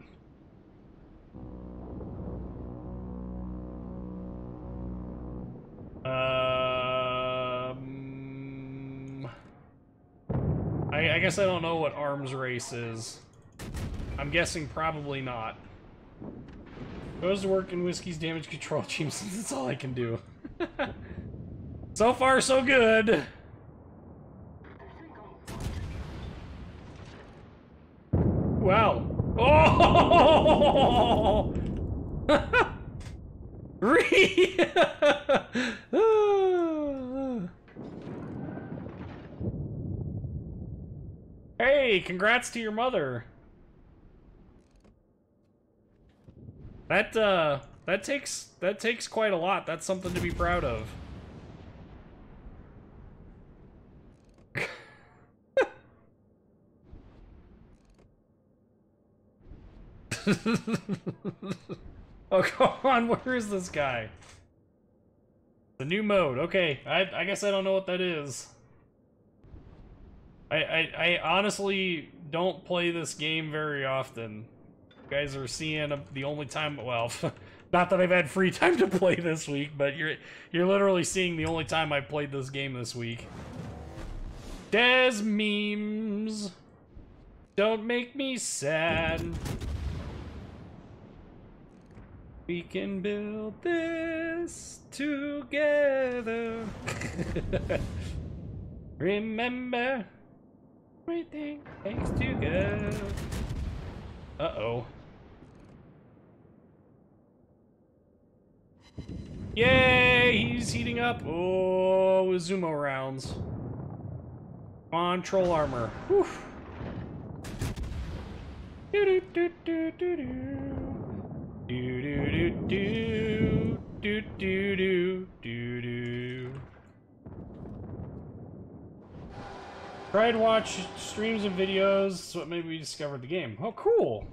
I guess I don't know what arms race is. I'm guessing probably not. Goes to work in Whiskey's damage control team since that's all I can do. So far, so good. Wow. Oh! Hey, congrats to your mother. That takes quite a lot. That's something to be proud of. Oh, come on, where is this guy? The new mode, okay. I guess I don't know what that is. I honestly don't play this game very often. You guys are seeing the only time, well, not that I've had free time to play this week, but you're literally seeing the only time I played this game this week. Des memes. Don't make me sad. We can build this together. Remember, everything takes to go. Uh-oh. Yay, he's heating up. Oh, Uzumo rounds. Come on, troll armor. Whew. Try to watch streams and videos, so it made me discover the game. Oh, cool!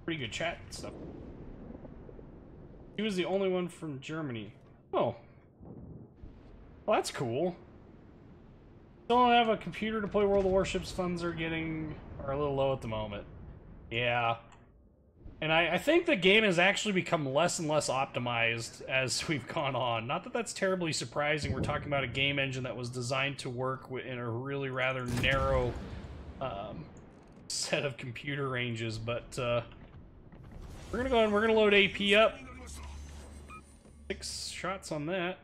Pretty good chat and stuff. He was the only one from Germany. Oh. Well, that's cool. Still don't have a computer to play World of Warships. Funds are a little low at the moment. Yeah. And I think the game has actually become less and less optimized as we've gone on. Not that that's terribly surprising. We're talking about a game engine that was designed to work in a really rather narrow set of computer ranges, but we're gonna go and we're gonna load AP up. 6 shots on that.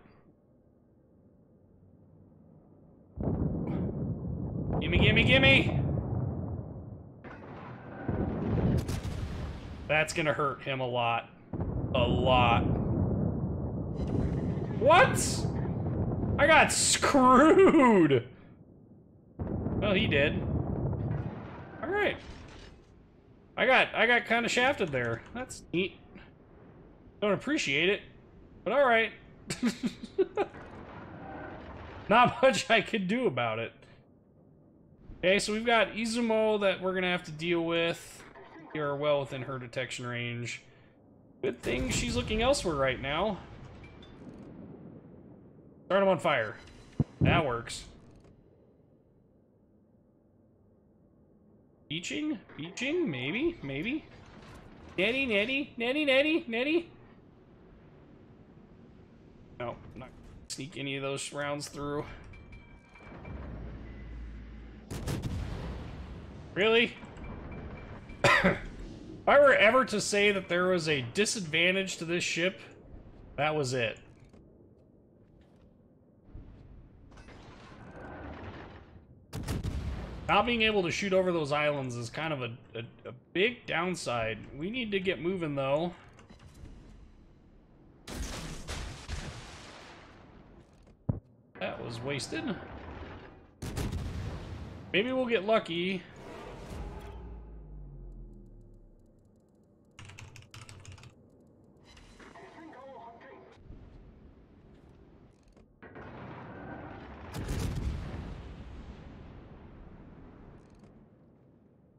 Gimme, gimme, gimme! That's gonna hurt him a lot. A lot. What? I got screwed! Well, he did. Alright. I got kind of shafted there. That's neat. Don't appreciate it, but alright. Not much I could do about it. Okay, so we've got Izumo that we're gonna have to deal with. We are well within her detection range. Good thing she's looking elsewhere right now. Start him on fire. That works. Beaching? Beaching? Maybe? Maybe? Netty, netty, netty, netty, netty. No, I'm not gonna sneak any of those rounds through. Really? If I were ever to say that there was a disadvantage to this ship, that was it. Not being able to shoot over those islands is kind of a big downside. We need to get moving, though. That was wasted. Maybe we'll get lucky.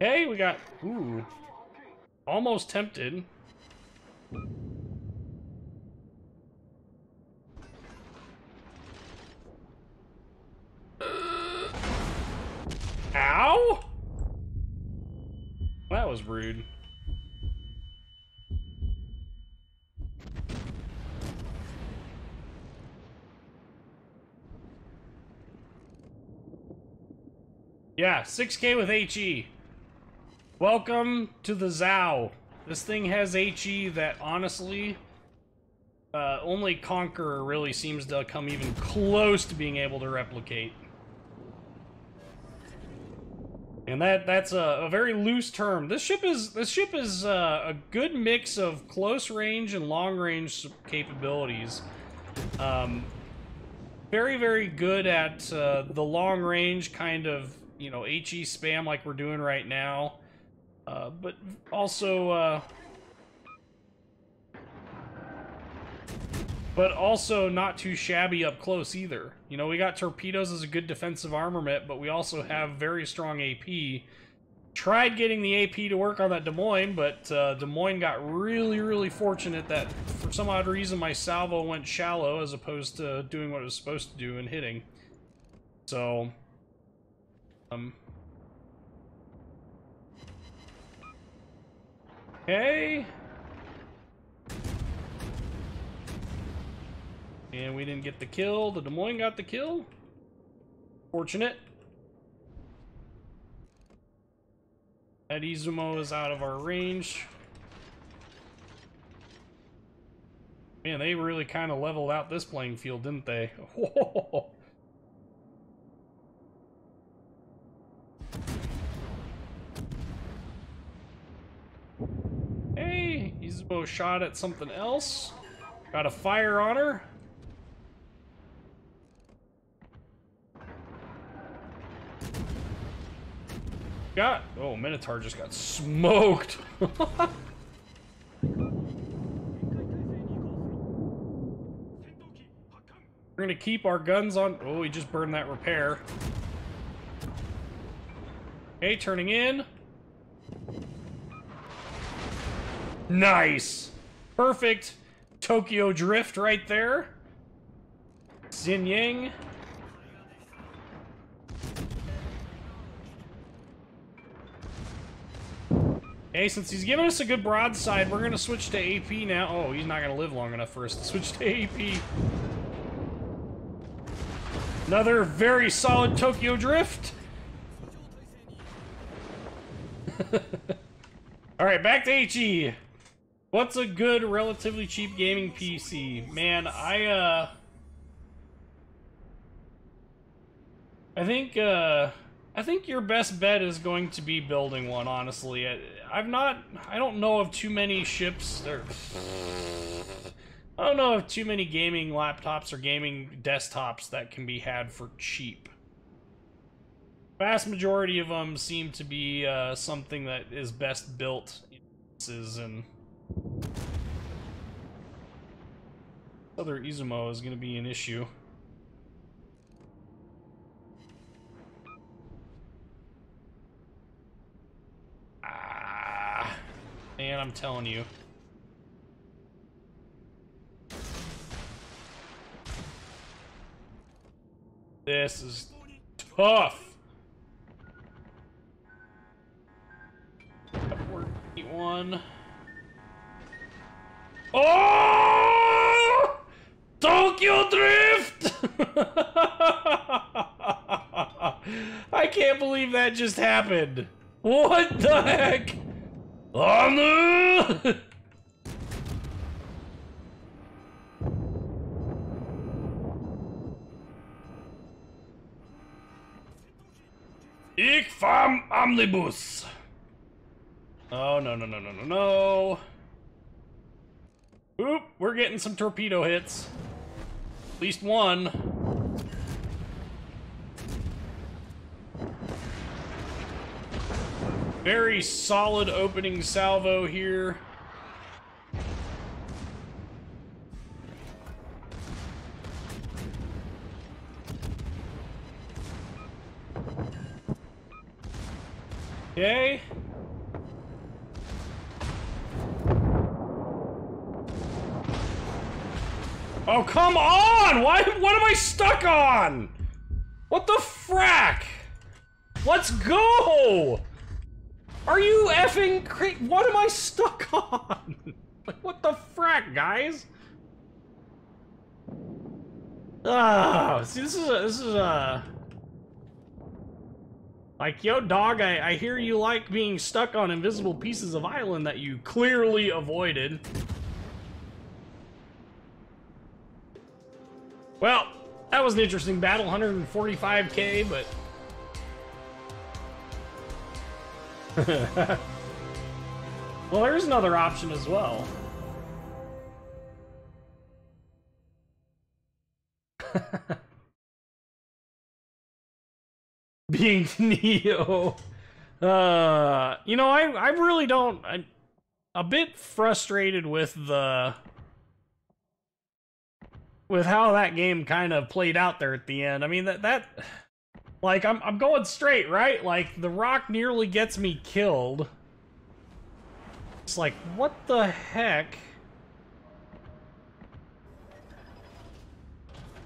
Hey, we got... Ooh. Almost tempted. Ow! That was rude. Yeah, 6K with HE. Welcome to the Zao. This thing has HE that, honestly, only Conqueror really seems to come even close to being able to replicate. And that's a very loose term. This ship is a good mix of close range and long range capabilities. Very, very good at the long range kind of, you know, HE spam like we're doing right now. But also not too shabby up close either. You know, we got torpedoes as a good defensive armament, but we also have very strong AP. Tried getting the AP to work on that Des Moines, but Des Moines got really, really fortunate that for some odd reason my salvo went shallow as opposed to doing what it was supposed to do and hitting. So, okay. And we didn't get the kill. The Des Moines got the kill. Fortunate. That Izumo is out of our range. Man, they really kind of leveled out this playing field, didn't they? Hey, Izumo shot at something else. Got a fire on her. Oh, Minotaur just got smoked. We're gonna keep our guns on. Oh, he just burned that repair. Okay, turning in. Nice. Perfect Tokyo drift right there. Xin Yang. Okay, since he's giving us a good broadside, we're gonna switch to AP now. Oh, he's not gonna live long enough for us to switch to AP. Another very solid Tokyo drift. Alright, back to HE. What's a good, relatively cheap gaming PC? Man, I think your best bet is going to be building one, honestly. I don't know of too many ships. I don't know of too many gaming laptops or gaming desktops that can be had for cheap. Vast majority of them seem to be something that is best built and other Izumo is going to be an issue. Man, I'm telling you. This is tough. 41. Oh! Tokyo Drift! I can't believe that just happened. What the heck? Oh no! Ich fahr Omnibus. Oh, no, no, no, no, no, no. Oop, we're getting some torpedo hits. At least one. Very solid opening salvo here. Okay. Oh, come on! What am I stuck on? What the frack? Let's go! Are you effing crazy? What am I stuck on? Like, what the frack, guys? Ah, see, this is a like, yo, dog, I hear you like being stuck on invisible pieces of island that you clearly avoided. Well, that was an interesting battle, 145k, but... well, there's another option as well. Being Neo. You know, I really don't... I'm a bit frustrated with the... with how that game kind of played out there at the end. I mean, that like, I'm going straight, right? Like, the rock nearly gets me killed. It's like, what the heck?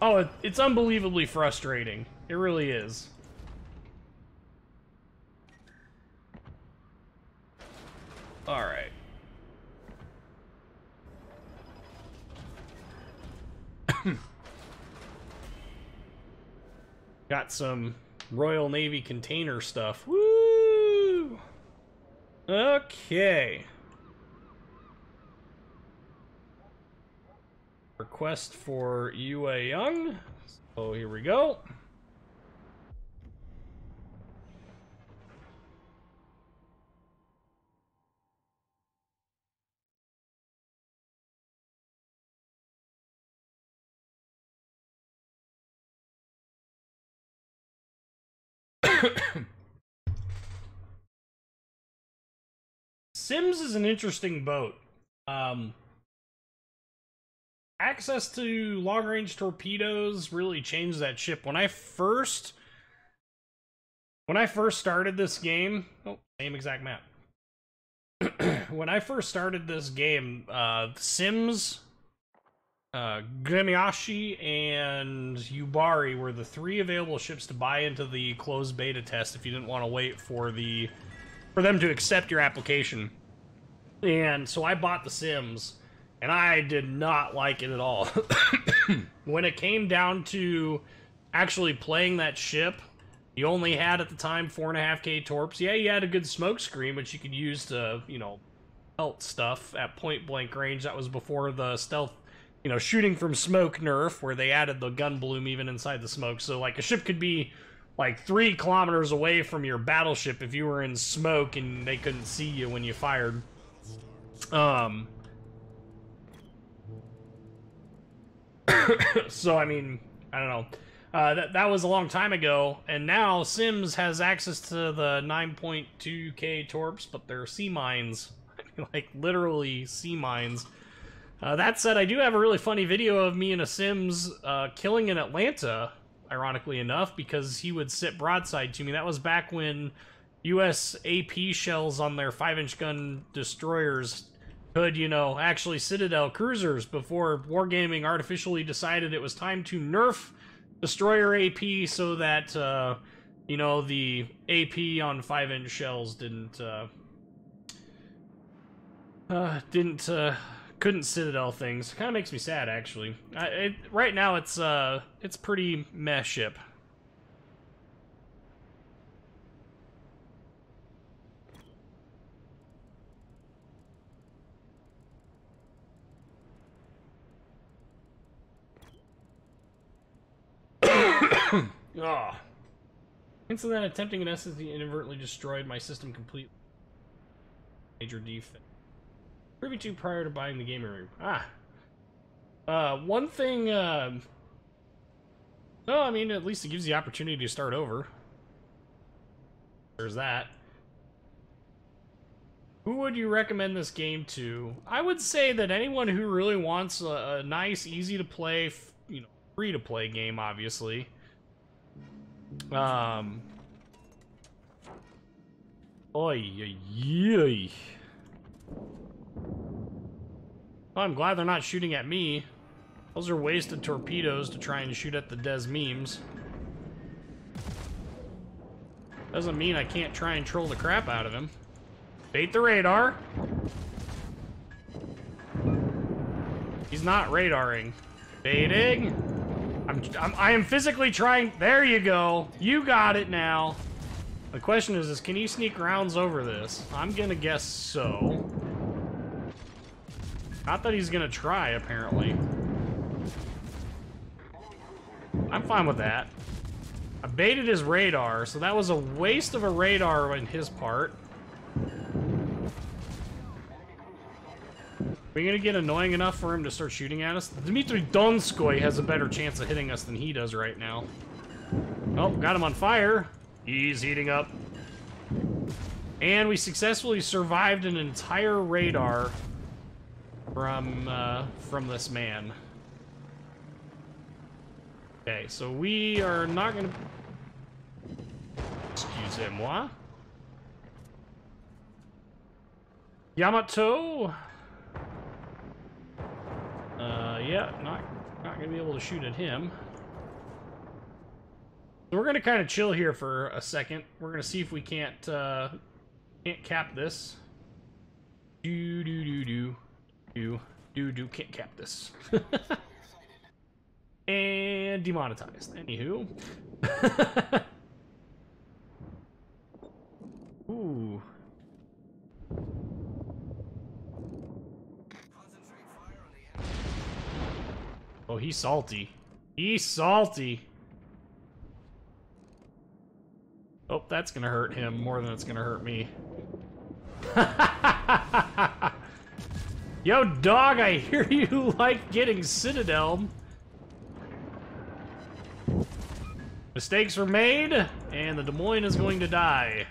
Oh, it's unbelievably frustrating. It really is. All right. Got some Royal Navy container stuff. Woo! Okay. Request for UA Young. So here we go. Sims is an interesting boat. Access to long-range torpedoes really changed that ship. When I first started this game, oh, same exact map. When I first started this game, Sims, Gremiashi, and Yubari were the three available ships to buy into the closed beta test if you didn't want to wait for them to accept your application. And so I bought the Sims, and I did not like it at all. When it came down to actually playing that ship, you only had at the time 4.5k torps. Yeah, you had a good smoke screen, which you could use to, you know, melt stuff at point blank range. That was before the stealth, you know, shooting from smoke nerf, where they added the gun bloom even inside the smoke. So, like, a ship could be like 3 kilometers away from your battleship if you were in smoke and they couldn't see you when you fired. So, I mean, I don't know. That was a long time ago, and now Sims has access to the 9.2K torps, but they're sea mines. Like, literally sea mines. That said, I do have a really funny video of me in a Sims killing an Atlanta, ironically enough, because he would sit broadside to me. That was back when US AP shells on their 5-inch gun destroyers could, you know, actually Citadel cruisers before Wargaming artificially decided it was time to nerf destroyer AP so that, you know, the AP on 5-inch shells couldn't Citadel things. Kind of makes me sad, actually. Right now, it's pretty meh ship. Oh. Instead of attempting an SSD inadvertently destroyed my system completely. Major defect. Privy to prior to buying the gaming room. One thing, no, I mean, at least it gives you the opportunity to start over. There's that. Who would you recommend this game to? I would say that anyone who really wants a nice, easy to play, you know, free to play game, obviously. Oy, oy, oy. Oh, I'm glad they're not shooting at me. Those are wasted torpedoes to try and shoot at the Des memes. Doesn't mean I can't try and troll the crap out of him. Bait the radar. He's not radaring. Baiting. I am physically trying. There you go. You got it now. The question is can he sneak rounds over this? I'm gonna guess so. Not that he's gonna try, apparently. I'm fine with that. I baited his radar, so that was a waste of a radar on his part. Are we gonna get annoying enough for him to start shooting at us? Dmitry Donskoy has a better chance of hitting us than he does right now. Oh, got him on fire. He's heating up. And we successfully survived an entire radar from this man. Okay, so we are not gonna... Excusez-moi. Yamato! Yeah, not gonna be able to shoot at him. So we're gonna kind of chill here for a second. We're gonna see if we can't cap this. Can't cap this. And demonetized. Anywho. Ooh. Oh, he's salty. He's salty. Oh, that's gonna hurt him more than it's gonna hurt me. Yo, dog, I hear you like getting Citadel. Mistakes were made, and the Des Moines is going to die.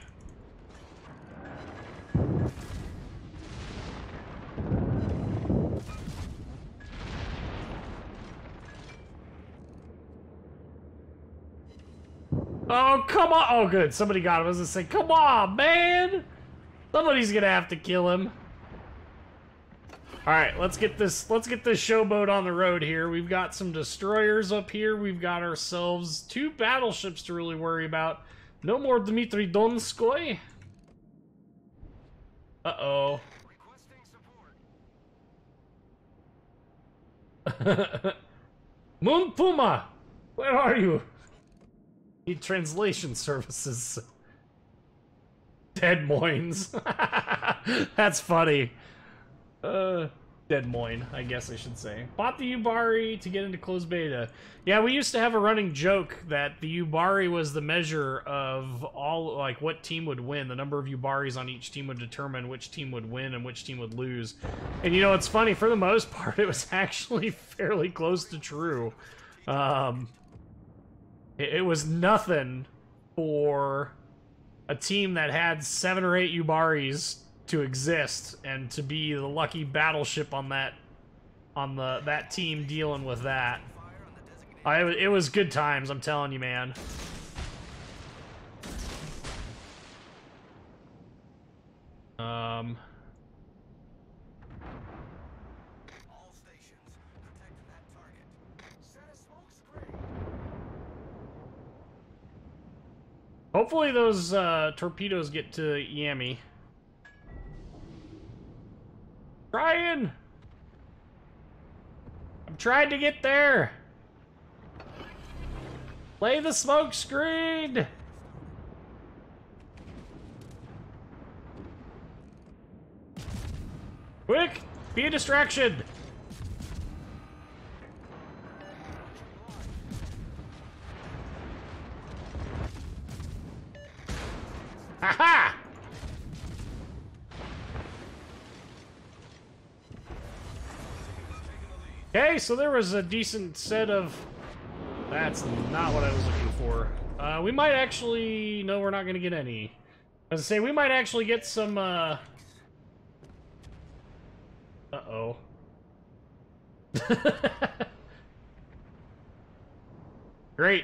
Oh, come on. Oh, good. Somebody got him. I was gonna say, come on, man. Somebody's gonna have to kill him. All right, let's get this showboat on the road here. We've got some destroyers up here. We've got ourselves 2 battleships to really worry about. No more Dmitry Donskoy. Uh-oh. Moon Puma, where are you? Need translation services. Dead Moines. That's funny. Des Des Moines, I guess I should say. Bought the Yubari to get into closed beta. Yeah, we used to have a running joke that the Yubari was the measure of all, like, what team would win. The number of Yubaris on each team would determine which team would win and which team would lose. And you know, it's funny, for the most part, it was actually fairly close to true. It was nothing for a team that had 7 or 8 Yubaris to exist and to be the lucky battleship on that team dealing with that. It was good times, I'm telling you, man. All stations, protect that target. Set a smoke screen. Hopefully those torpedoes get to Yami. I'm trying to get there. Lay the smoke screen. Quick, be a distraction. Aha! Okay, so there was a decent set of... That's not what I was looking for. We might actually... No, we're not going to get any. As I say, we might actually get some, Uh-oh. Great.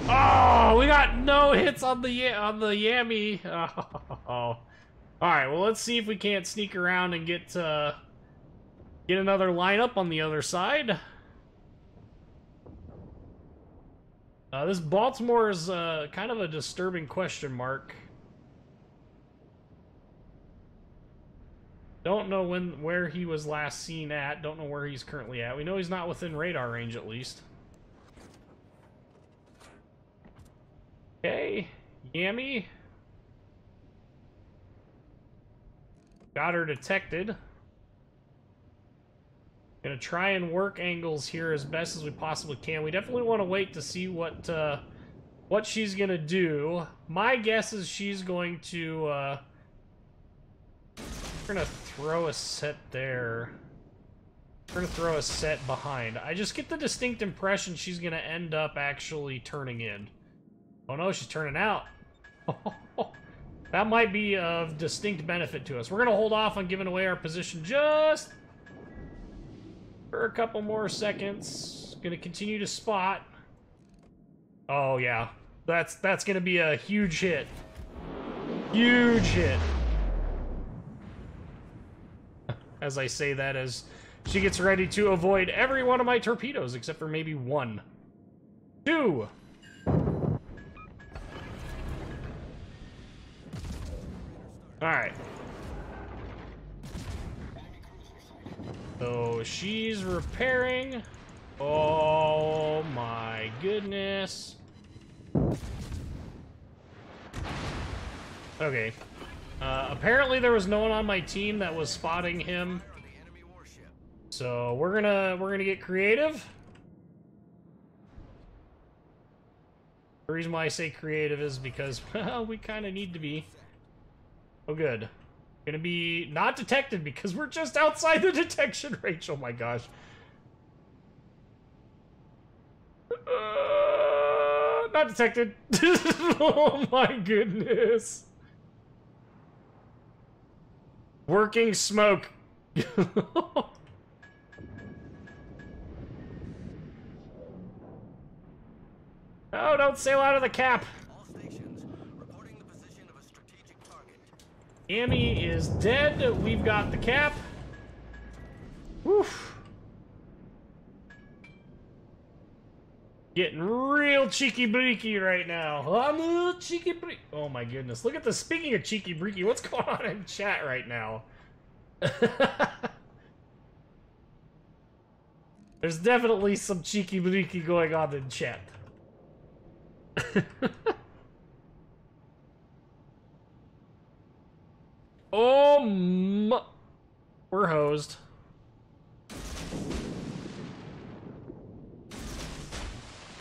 Oh, we got no hits on the Yami. Oh. Alright, well, let's see if we can't sneak around and get another lineup on the other side. This Baltimore is kind of a disturbing question mark. Don't know where he was last seen at. Don't know where he's currently at. We know he's not within radar range, at least. Okay, Yami. Got her detected. Gonna try and work angles here as best as we possibly can. We definitely want to wait to see what she's gonna do. My guess is she's going to we're gonna throw a set there. We're gonna throw a set behind. I just get the distinct impression she's gonna end up actually turning in. Oh no, she's turning out. That might be of distinct benefit to us. We're gonna hold off on giving away our position just for a couple more seconds. Gonna continue to spot. Oh yeah, that's gonna be a huge hit. Huge hit. As I say that, as she gets ready to avoid every one of my torpedoes, except for maybe 1. 2. Alright. So she's repairing. Oh my goodness. Okay. Apparently there was no one on my team that was spotting him. So we're gonna get creative. The reason why I say creative is because, well, we kind of need to be. Oh, good. Gonna be not detected because we're just outside the detection range. Oh my gosh. Not detected. Oh my goodness. Working smoke. Oh, don't sail out of the cap. All stations, reporting the position of a strategic target. Amy is dead. We've got the cap. Woof. Getting real cheeky-breaky right now. I'm a cheeky-breaky. Oh my goodness. Look at the, speaking of cheeky-breaky, what's going on in chat right now? There's definitely some cheeky-breaky going on in chat. Oh my. we're hosed.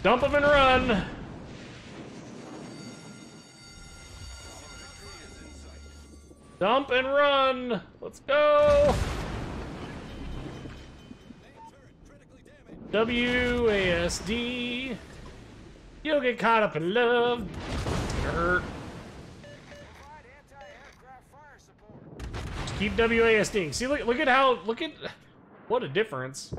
Dump him and run. Dump and run. Let's go. WASD. You'll get caught up in love. It's gonna hurt. Just keep WASDing. See, look at how, what a difference.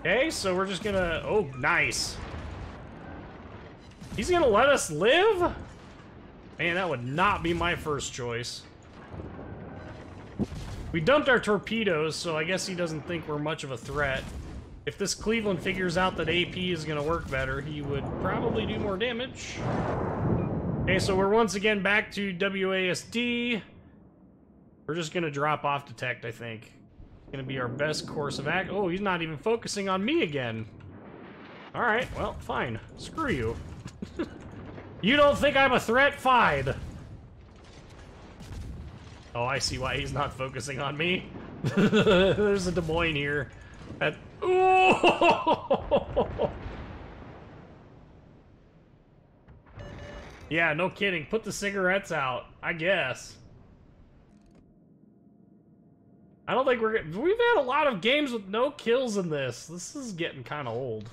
Okay, so we're just gonna, oh, nice. He's gonna let us live? Man, that would not be my first choice. We dumped our torpedoes, so I guess he doesn't think we're much of a threat. If this Cleveland figures out that AP is gonna work better, he would probably do more damage. Okay, so we're once again back to WASD. We're just gonna drop off detect, I think. Gonna be our best course of act. Oh, he's not even focusing on me again. Alright, well, fine. Screw you. You don't think I'm a threat? Fine. Oh, I see why he's not focusing on me. There's a Des Moines here. Ooh! Yeah, no kidding. Put the cigarettes out, I guess. I don't think we've had a lot of games with no kills in this. This is getting kind of old.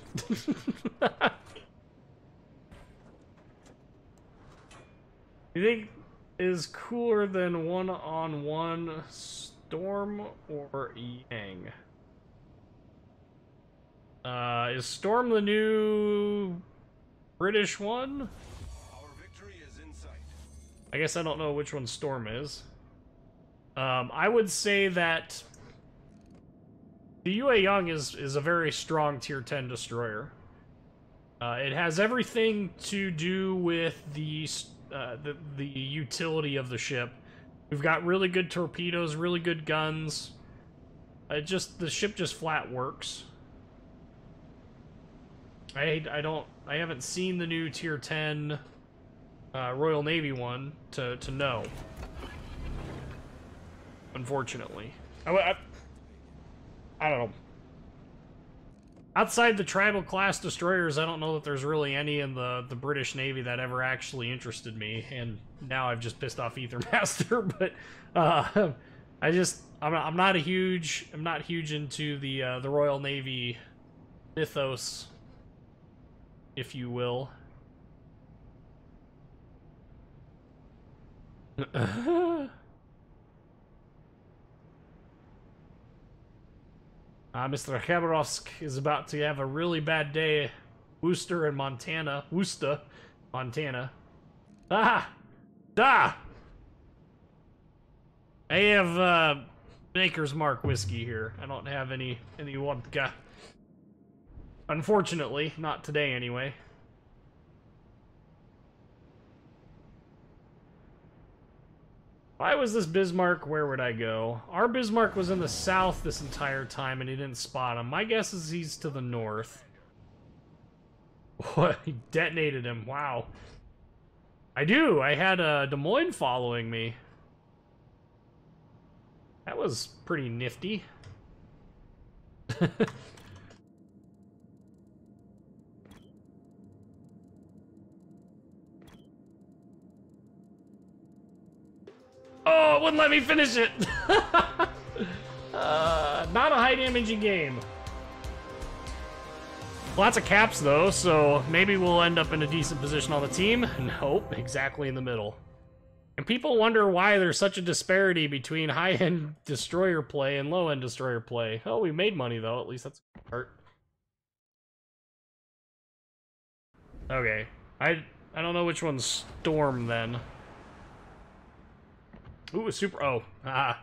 You think is cooler than one-on-one Storm or Yang? Is Storm the new British one? Our victory is in sight. I guess I don't know which one Storm is. I would say that the UA Young is a very strong tier 10 destroyer. It has everything to do with the utility of the ship. We've got really good torpedoes, really good guns. The ship just flat works. I haven't seen the new tier 10 Royal Navy one to know. Unfortunately. I don't know. Outside the tribal class destroyers, I don't know that there's really any in the British Navy that ever actually interested me, and now I've just pissed off Ethermaster, but I'm not huge into the Royal Navy mythos, if you will. Mr. Khabarovsk is about to have a really bad day. Worcester, Montana. Ah! Da! I have, Maker's Mark whiskey here. I don't have any vodka. Unfortunately, not today anyway. If I was this Bismarck, where would I go? Our Bismarck was in the south this entire time and he didn't spot him. My guess is he's to the north. What? He detonated him. Wow. I do. I had Des Moines following me. That was pretty nifty. Oh, it wouldn't let me finish it! Not a high damaging game. Lots of caps though, so maybe we'll end up in a decent position on the team. Nope, exactly in the middle. And people wonder why there's such a disparity between high-end destroyer play and low-end destroyer play. Oh, we made money though, at least that's a good part. Okay, I don't know which one's Storm then. Ooh, super. Oh,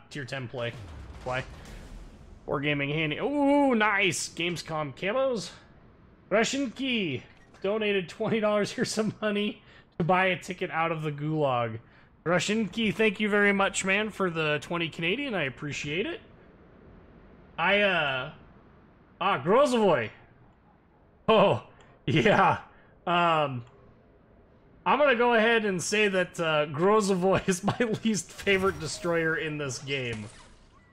tier 10 play. Why? Wargaming handy. Ooh, nice. Gamescom camos. Russian Key donated $20. Here's some money to buy a ticket out of the gulag. Russian Key, thank you very much, man, for the 20 Canadian. I appreciate it. Grozovoy. Oh, yeah. I'm gonna go ahead and say that Grozovoy is my least favorite destroyer in this game.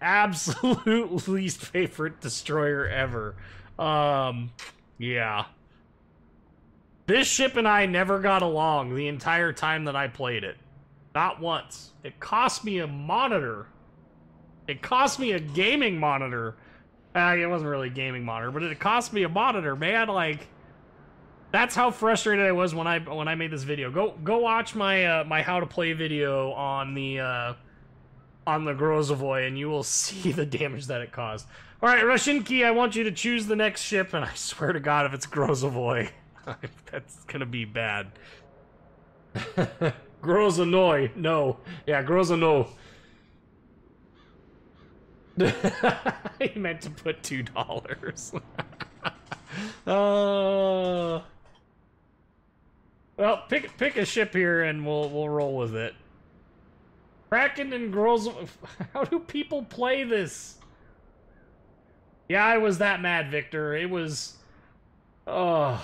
Absolute least favorite destroyer ever. Yeah. This ship and I never got along the entire time that I played it. Not once. It cost me a monitor. It cost me a gaming monitor. It wasn't really a gaming monitor, but it cost me a monitor, man. Like, that's how frustrated I was when I made this video. Go watch my my how to play video on the Grozovoy, and you will see the damage that it caused. All right, Rushinki, I want you to choose the next ship, and I swear to God, if it's Grozovoy, that's gonna be bad. Grozanoi, no. Yeah, Grozano. He meant to put $2. Well, pick a ship here, and we'll roll with it. Kraken and Grozovoy. How do people play this? Yeah, I was that mad, Victor. It was... Oh...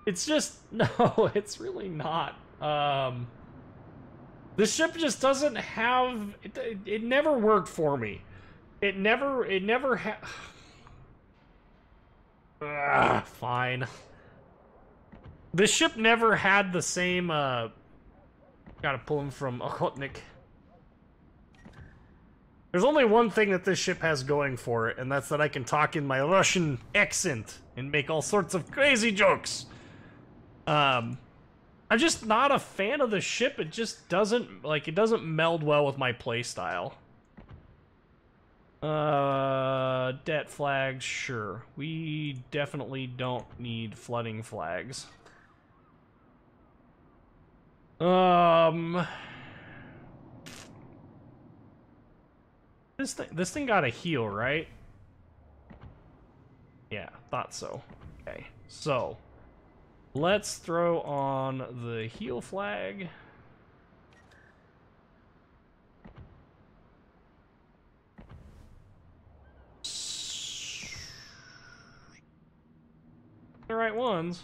It's just... No, it's really not. This ship just doesn't have... It never worked for me. It never fine. This ship never had the same, Gotta pull him from Ochotnik. There's only one thing that this ship has going for it, and that's that I can talk in my Russian accent and make all sorts of crazy jokes. I'm just not a fan of the ship. It just doesn't, like, it doesn't meld well with my playstyle. Det flags, sure. We definitely don't need flooding flags. This thing got a heal, right? Yeah, thought so. Okay, so let's throw on the heal flag. The right ones.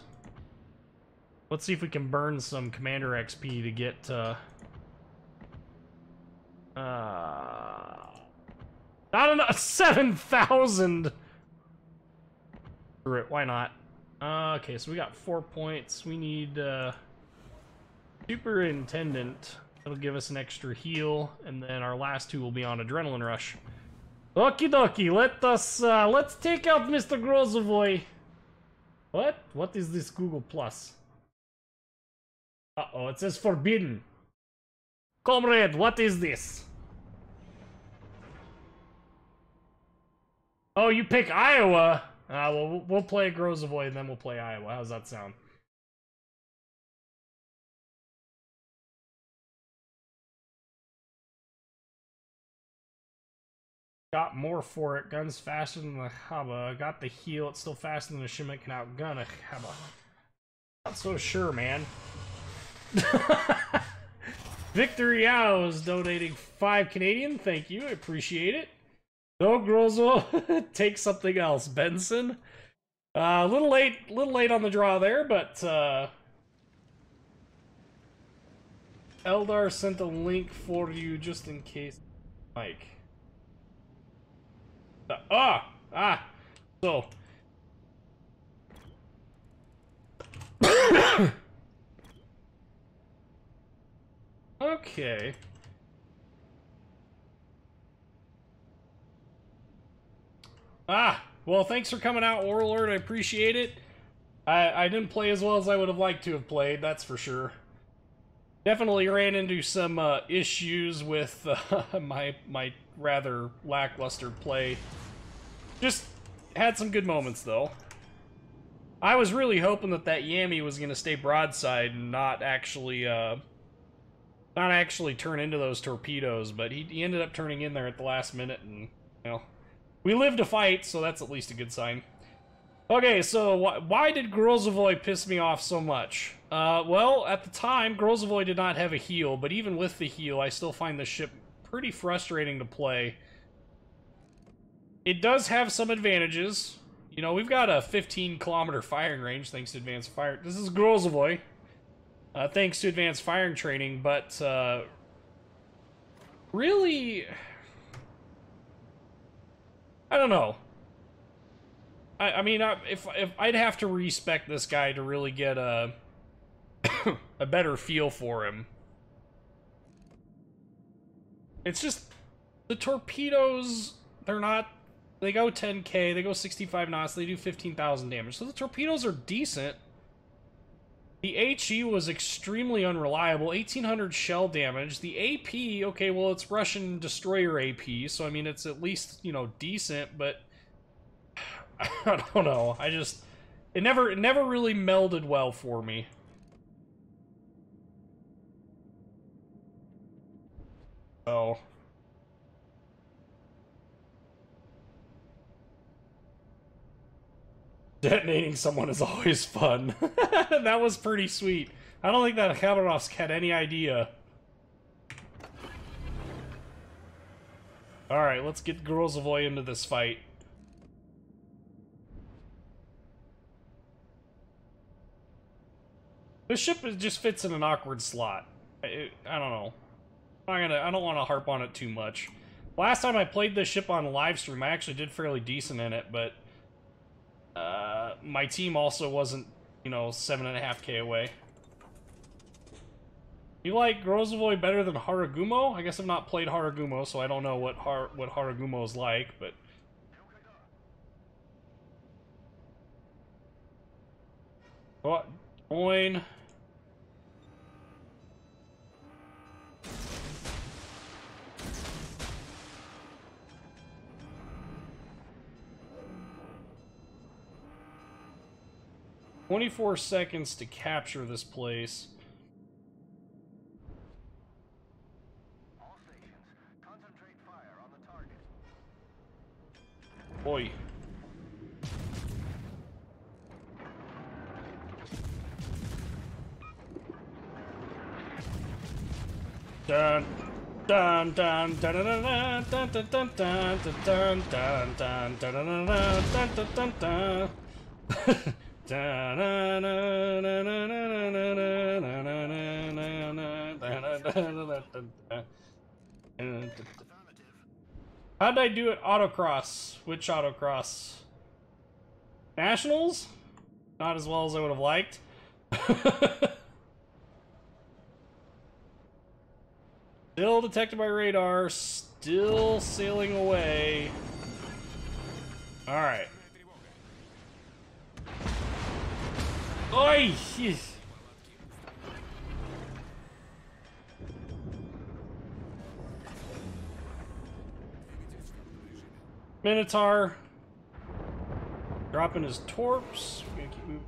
Let's see if we can burn some Commander XP to get, not enough, 7,000! Screw it, why not? Okay, so we got 4 points. We need, Superintendent. That'll give us an extra heal, and then our last two will be on Adrenaline Rush. Okie dokie, let's take out Mr. Grozovoy. What? What is this Google Plus? Uh-oh, it says forbidden. Comrade, what is this? Oh, you pick Iowa? Well, we'll play Grozovoy and then we'll play Iowa. How's that sound? Got more for it. Guns faster than the Haba. Got the heal. It's still faster than the Shimmick can outgun a Haba. Not so sure, man. Victor Yao is donating 5 Canadian. Thank you. I appreciate it. No, Grozo. Take something else. Benson. A little late on the draw there, but Eldar sent a link for you just in case. Mike. So. Okay. Well, thanks for coming out, Warlord. I appreciate it. I didn't play as well as I would have liked to have played, that's for sure. Definitely ran into some issues with my rather lackluster play. Just had some good moments, though. I was really hoping that Yami was going to stay broadside and not actually turn into those torpedoes, but he ended up turning in there at the last minute, and, well, we lived to fight, so that's at least a good sign. Okay, so why did Grozovoy piss me off so much? Well, at the time, Grozovoy did not have a heal, but even with the heal, I still find the ship pretty frustrating to play. It does have some advantages. You know, we've got a 15-kilometer firing range thanks to advanced fire. This is Grozovoy. Thanks to advanced firing training, but really, I don't know. I mean, if I'd have to respect this guy to really get a a better feel for him. It's just the torpedoes. They're not. They go 10K. They go 65 knots. They do 15,000 damage. So the torpedoes are decent. The HE was extremely unreliable. 1,800 shell damage. The AP. Okay, well it's Russian destroyer AP. So I mean it's at least, you know, decent, but. I don't know. It never really melded well for me. So detonating someone is always fun. That was pretty sweet. I don't think that Khabarovsk had any idea. Alright, let's get Grozovoy into this fight. This ship just fits in an awkward slot. I don't know. I don't want to harp on it too much. Last time I played this ship on Livestream, I actually did fairly decent in it, but my team also wasn't, you know, 7.5K away. You like Grozovoy better than Haragumo? I guess I've not played Haragumo, so I don't know what Haragumo is like, but... What? Coin. "24 seconds to capture this place." All stations, concentrate fire on the target. Boy. Dun dun dun dun dun dun dun dun dun dun dun dun dun dun dun dun. How did I do it? Autocross. Which autocross? Nationals? Not as well as I would have liked. Still detected by radar. Still sailing away. Alright. Oi! Minotaur. Dropping his torps. We're gonna keep moving.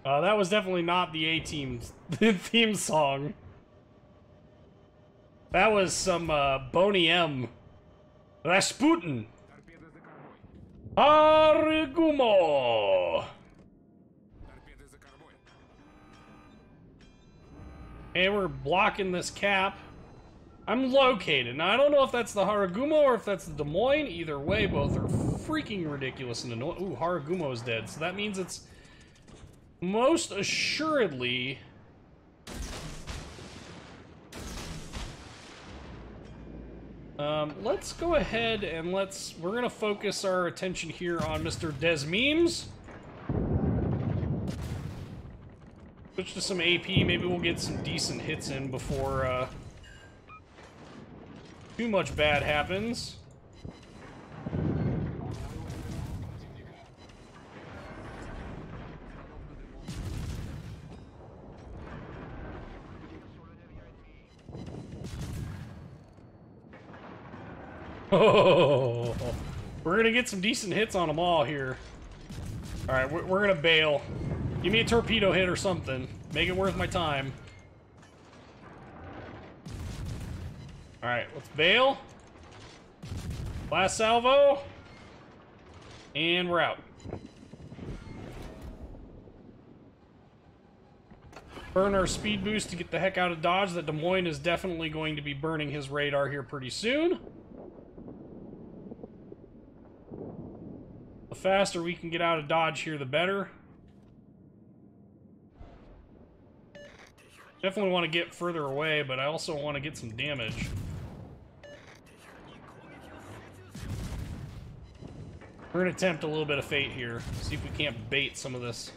That was definitely not the A-Team theme song. That was some Boney M. Rasputin. Haragumo. And we're blocking this cap. I'm located. Now, I don't know if that's the Haragumo or if that's the Des Moines. Either way, both are freaking ridiculous and annoying. Ooh, Haragumo is dead. So that means it's most assuredly... let's go ahead and we're gonna focus our attention here on Mr. Des Memes. Switch to some AP, maybe we'll get some decent hits in before, too much bad happens. Oh, we're gonna get some decent hits on them all here. All right, we're gonna bail. Give me a torpedo hit or something. Make it worth my time. All right, let's bail. Last salvo. And we're out. Burn our speed boost to get the heck out of Dodge. That Des Moines is definitely going to be burning his radar here pretty soon. The faster we can get out of Dodge here, the better. Definitely want to get further away, but I also want to get some damage. We're going to attempt a little bit of fate here. See if we can't bait some of this.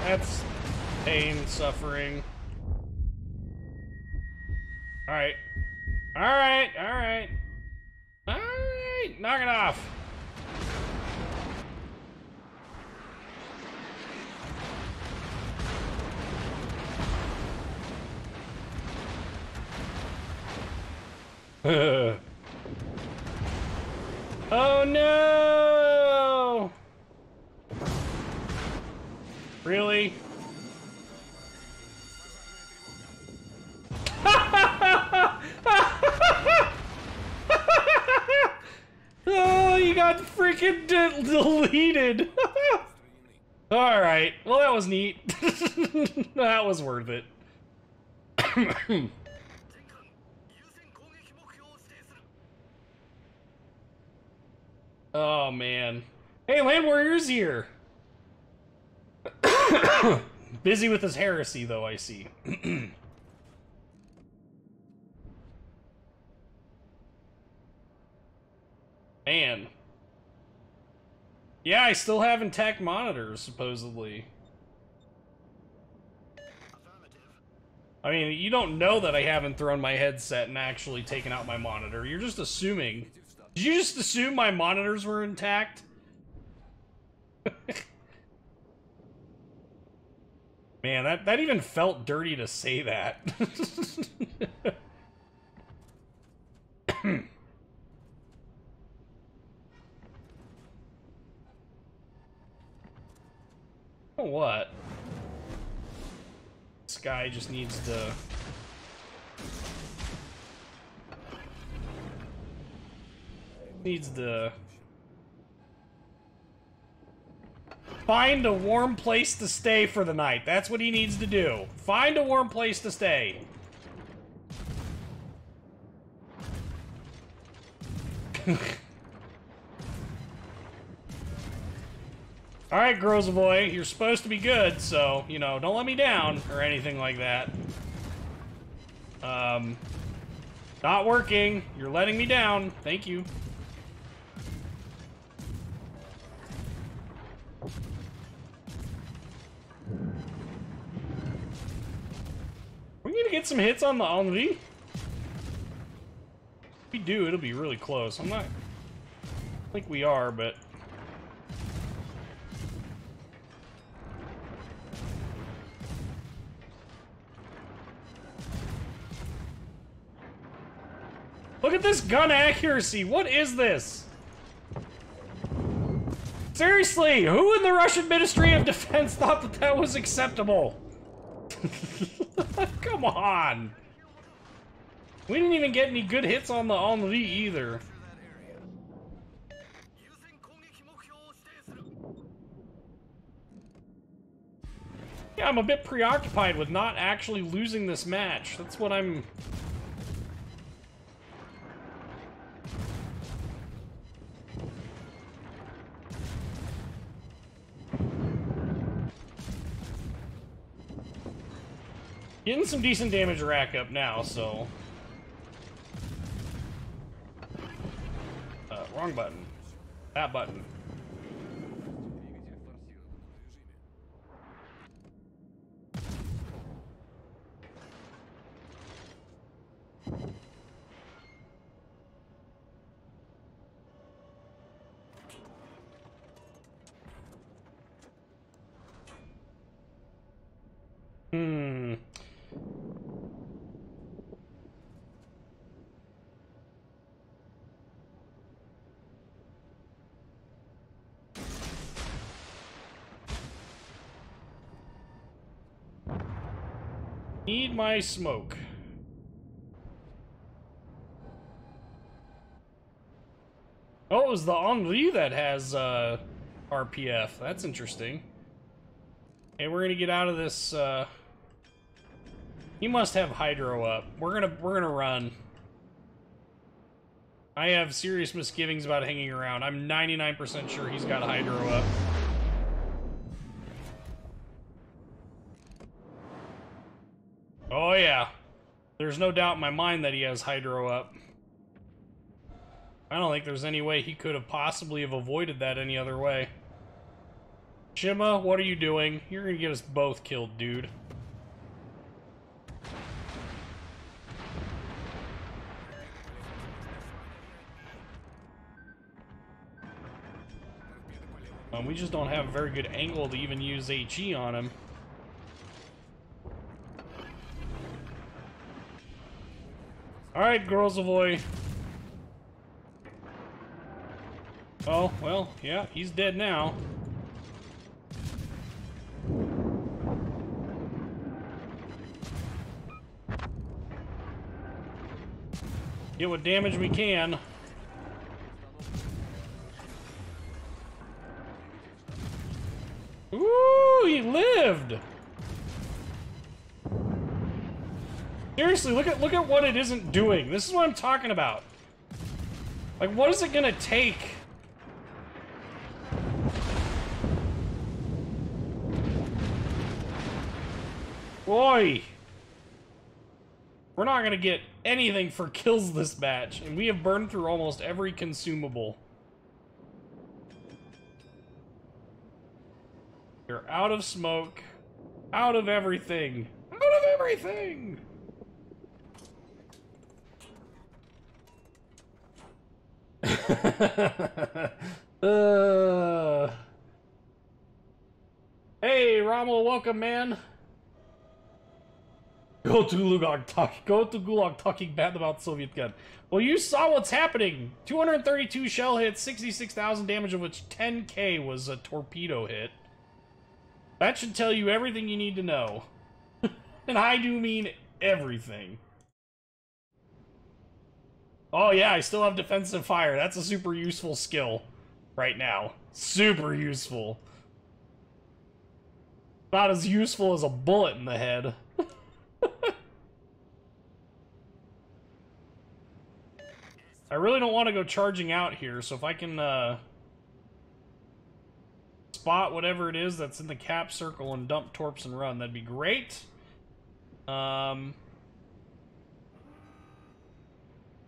That's pain, suffering. Alright. Alright, alright. Alright, knock it off. Oh no! Really? Oh, you got freaking deleted. Alright, well that was neat. That was worth it. Oh man. Hey, Land Warrior's here! Busy with his heresy, though, I see. Man. Yeah, I still have intact monitors, supposedly. I mean, you don't know that I haven't thrown my headset and actually taken out my monitor. You're just assuming. Did you just assume my monitors were intact? Man, that even felt dirty to say that. Oh, what? This guy just needs to... find a warm place to stay for the night. That's what he needs to do. Find a warm place to stay. Alright, Grozavoy, you're supposed to be good, so, you know, don't let me down, or anything like that. Not working. You're letting me down. Thank you. We're gonna get some hits on the Henri. If we do, it'll be really close. I think we are, but... Look at this gun accuracy! What is this? Seriously, who in the Russian Ministry of Defense thought that that was acceptable? Come on! We didn't even get any good hits on the Henri either. Yeah, I'm a bit preoccupied with not actually losing this match. That's what I'm... Getting some decent damage rack up now, so... wrong button. That button. Need my smoke. Oh, it was the Ongli that has RPF. That's interesting. Okay, we're gonna get out of this. He must have hydro up. We're gonna run. I have serious misgivings about hanging around. I'm 99% sure he's got hydro up. Oh yeah. There's no doubt in my mind that he has hydro up. I don't think there's any way he could have possibly have avoided that any other way. Shima, what are you doing? You're gonna get us both killed, dude. We just don't have a very good angle to even use HE on him. Alright, Grozavoy. Oh, well, yeah, he's dead now. Get what damage we can. Ooh, he lived! Seriously, look at what it isn't doing. This is what I'm talking about. Like, what is it gonna take? Boy! We're not gonna get anything for kills this match, and we have burned through almost every consumable. You're out of smoke, out of everything, out of everything! Hey, Rommel, welcome, man. Go to Gulag talking bad about Soviet gun. Well, you saw what's happening. 232 shell hits, 66,000 damage, of which 10k was a torpedo hit. That should tell you everything you need to know. And I do mean everything. Oh yeah, I still have defensive fire. That's a super useful skill right now. Super useful. Not as useful as a bullet in the head. I really don't want to go charging out here, so if I can spot whatever it is that's in the cap circle and dump torps and run, that'd be great.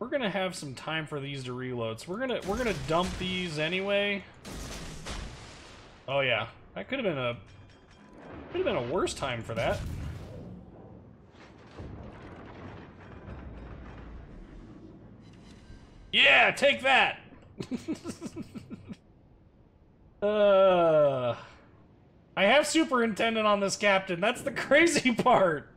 We're gonna have some time for these to reload, so we're gonna dump these anyway. Oh yeah, that could have been a worse time for that. Yeah, take that! I have superintendent on this captain. That's the crazy part.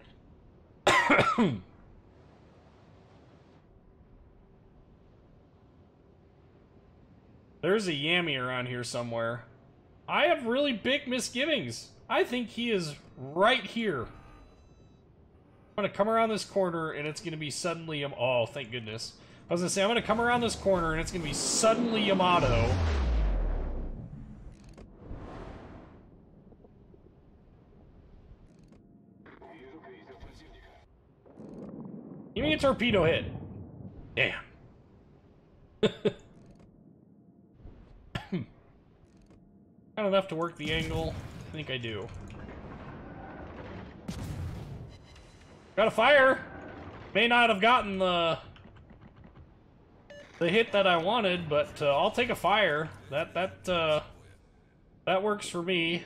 There's a Yammy around here somewhere. I have really big misgivings. I think he is right here. I'm gonna come around this corner and it's gonna be suddenly oh, thank goodness. I was gonna say, I'm gonna come around this corner and it's gonna be suddenly Yamato. Give me a torpedo hit. Damn. Got enough to work the angle? I think I do. Got a fire! May not have gotten the hit that I wanted, but I'll take a fire. That works for me.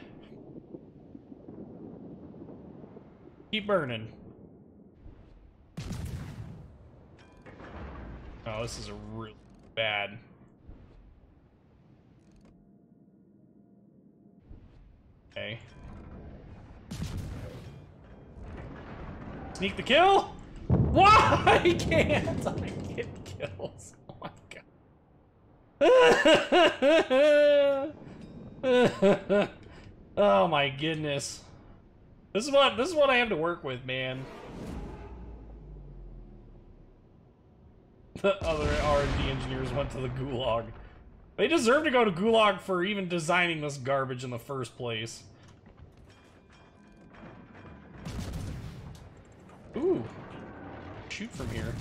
Keep burning. Oh, this is a really bad. Okay. Sneak the kill? Why? I can't! I get kills. Oh my god. Oh my goodness. This is what I have to work with, man. The other R&D engineers went to the gulag. They deserve to go to gulag for even designing this garbage in the first place. Ooh. Shoot from here.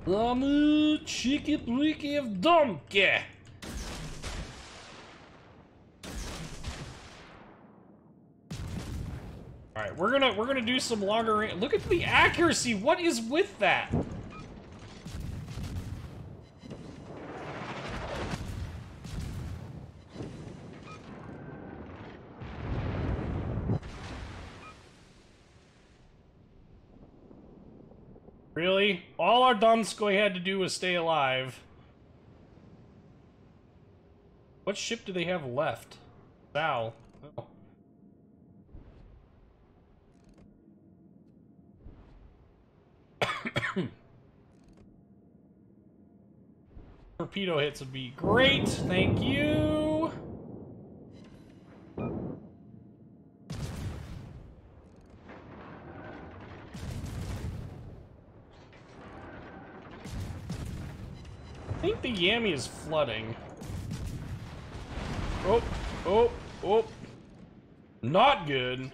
I'm a cheeky bleaky of donkey. Alright, we're gonna do some longer range. Look at the accuracy. What is with that? Really? All our Donskoy had to do was stay alive. What ship do they have left? Sal. Oh. Torpedo hits would be great. Thank you. I think the Yami is flooding. Oh, oh, oh. Not good.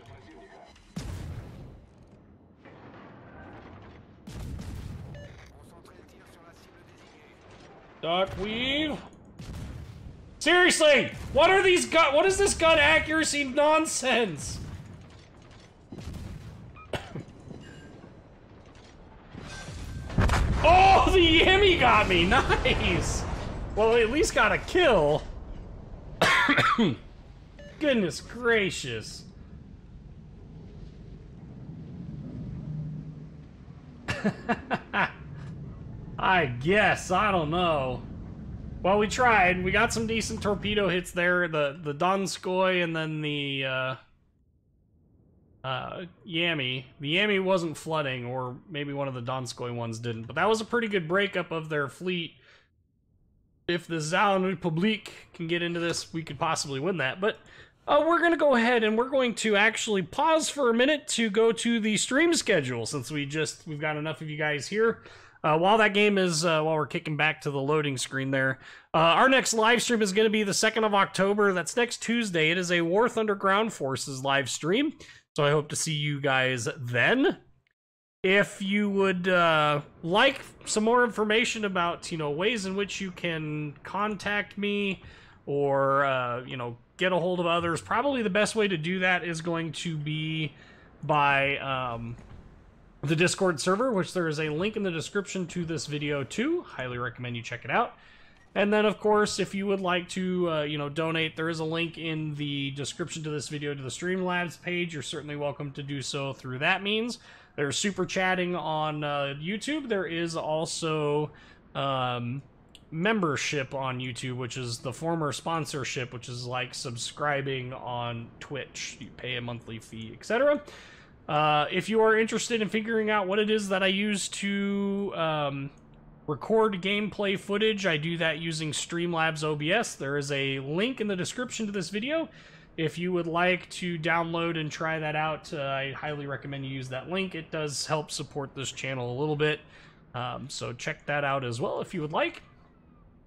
Duckweave. Seriously, what are these gun? What is this gun accuracy nonsense? Oh, the Yami got me. Nice. Well, at least got a kill. Goodness gracious. I guess, I don't know. Well, we tried. We got some decent torpedo hits there. The Donskoy and then the Yami. The Yami wasn't flooding, or maybe one of the Donskoy ones didn't. But that was a pretty good breakup of their fleet. If the Zaun Republik can get into this, we could possibly win that. But we're going to go ahead and we're going to actually pause for a minute to go to the stream schedule, since we've got enough of you guys here. While that game is, while we're kicking back to the loading screen there, our next live stream is going to be the 2nd of October. That's next Tuesday. It is a War Thunder Ground Forces live stream. So I hope to see you guys then. If you would like some more information about, ways in which you can contact me or, get a hold of others, probably the best way to do that is going to be by the Discord server, which there is a link in the description to this video too. Highly recommend you check it out. And then, of course, if you would like to, donate, there is a link in the description to this video to the Streamlabs page. You're certainly welcome to do so through that means. There's super chatting on YouTube. There is also membership on YouTube, which is the former sponsorship, which is like subscribing on Twitch. You pay a monthly fee, etc. If you are interested in figuring out what it is that I use to record gameplay footage, I do that using Streamlabs OBS. There is a link in the description to this video. If you would like to download and try that out, I highly recommend you use that link. It does help support this channel a little bit. So check that out as well if you would like.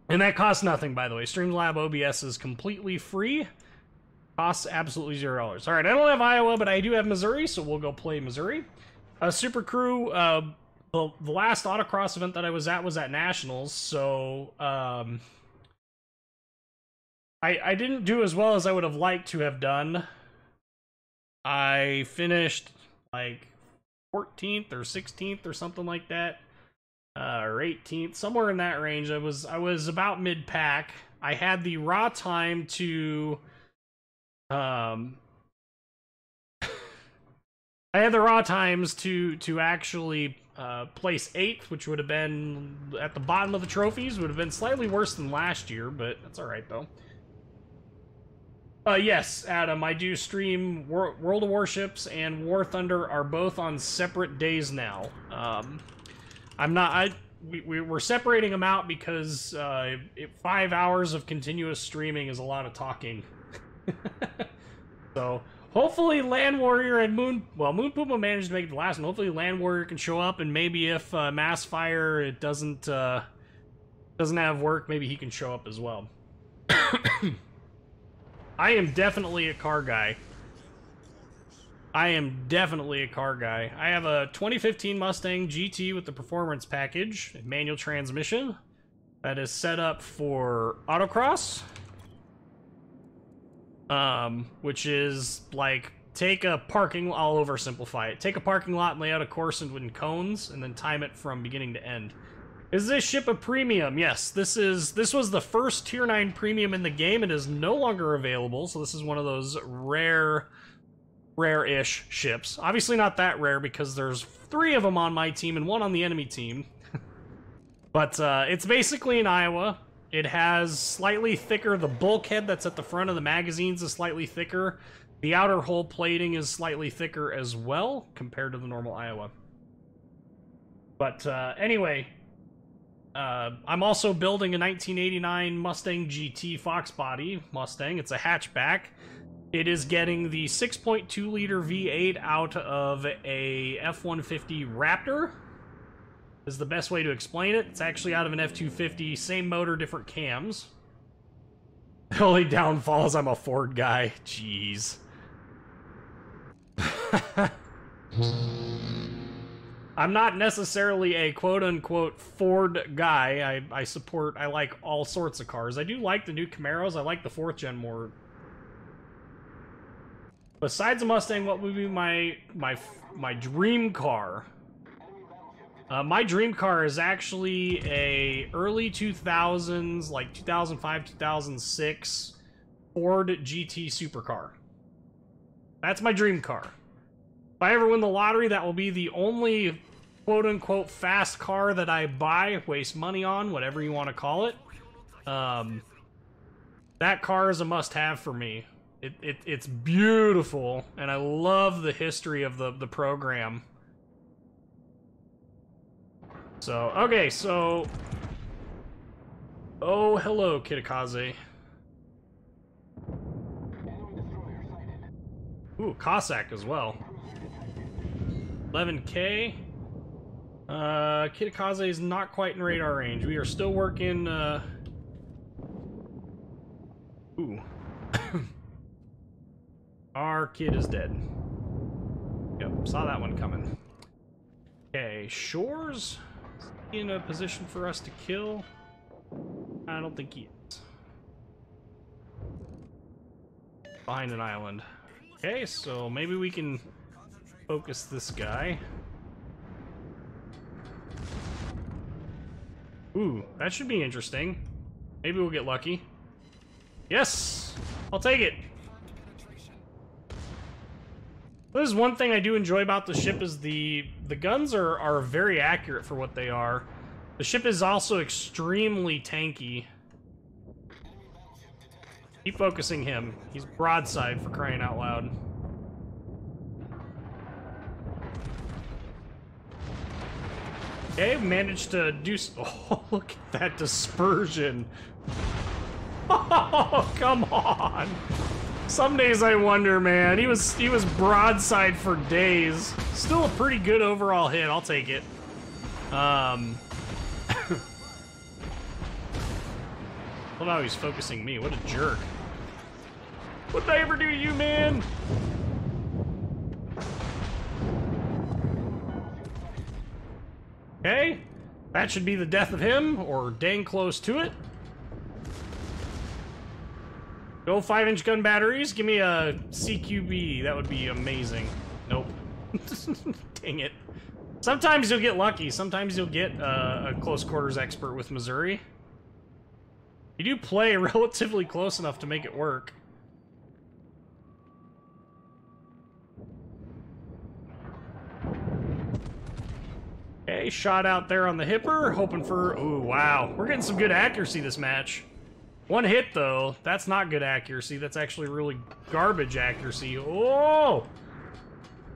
And that costs nothing, by the way. Streamlabs OBS is completely free. Costs absolutely $0. All right, I don't have Iowa, but I do have Missouri, so we'll go play Missouri. Super Crew, the last autocross event that I was at Nationals, so I didn't do as well as I would have liked to have done. I finished like 14th or 16th or something like that, or 18th, somewhere in that range. I was about mid-pack. I had the raw time to I had the raw times to actually place 8th, which would have been at the bottom of the trophies. Would have been slightly worse than last year, but that's all right though. Yes, Adam, I do stream World of Warships and War Thunder are both on separate days now. We're separating them out because 5 hours of continuous streaming is a lot of talking. So Hopefully Land Warrior and Moon Puma managed to make it the last one. Hopefully Land Warrior can show up, and maybe if Mass Fire it doesn't have work, maybe he can show up as well. I am definitely a car guy. I have a 2015 Mustang GT with the performance package, manual transmission, that is set up for autocross. Which is like, I'll oversimplify it. Take a parking lot and lay out a course in cones, and then time it from beginning to end. Is this ship a premium? Yes, this was the first Tier 9 premium in the game. It is no longer available, so this is one of those rare-ish ships. Obviously not that rare, because there's 3 of them on my team and 1 on the enemy team. But, it's basically in Iowa. It has slightly thicker, the bulkhead that's at the front of the magazines is slightly thicker. The outer hull plating is slightly thicker as well, compared to the normal Iowa. But, anyway, I'm also building a 1989 Mustang GT Fox body Mustang. It's a hatchback. It is getting the 6.2-liter V8 out of a F-150 Raptor, is the best way to explain it. It's actually out of an F-250, same motor, different cams. The only downfall is I'm a Ford guy. Jeez. I'm not necessarily a quote-unquote Ford guy. I like all sorts of cars. I do like the new Camaros. I like the 4th gen more. Besides a Mustang, what would be my dream car? My dream car is actually a early 2000s, like 2005, 2006 Ford GT supercar. That's my dream car. If I ever win the lottery, that will be the only quote-unquote fast car that I buy, waste money on, whatever you want to call it. That car is a must-have for me. It's beautiful, and I love the history of the program. So, okay, so... Oh, hello, Kitakaze. Ooh, Cossack as well. 11K. Kitakaze is not quite in radar range. We are still working, Ooh. Our kid is dead. Yep, saw that one coming. Okay, Shores? Is he in a position for us to kill? I don't think he is. Behind an island. Okay, so maybe we can focus this guy. Ooh, that should be interesting. Maybe we'll get lucky. Yes! I'll take it! This is one thing I do enjoy about the ship is the guns are very accurate for what they are. The ship is also extremely tanky. Keep focusing him. He's broadside, for crying out loud. Okay, managed to do... Oh, look at that dispersion. Oh, come on. Some days I wonder, man. He was broadside for days. Still a pretty good overall hit. I'll take it. Well, now he's focusing me. What a jerk. What did I ever do to you, man? Okay. That should be the death of him, or dang close to it. Go 5-inch gun batteries. Give me a CQB. That would be amazing. Nope. Dang it. Sometimes you'll get lucky. Sometimes you'll get a close quarters expert with Missouri. You do play relatively close enough to make it work. Okay, shot out there on the hipper, hoping for... Ooh, wow. We're getting some good accuracy this match. One hit, though. That's not good accuracy. That's actually really garbage accuracy. Oh!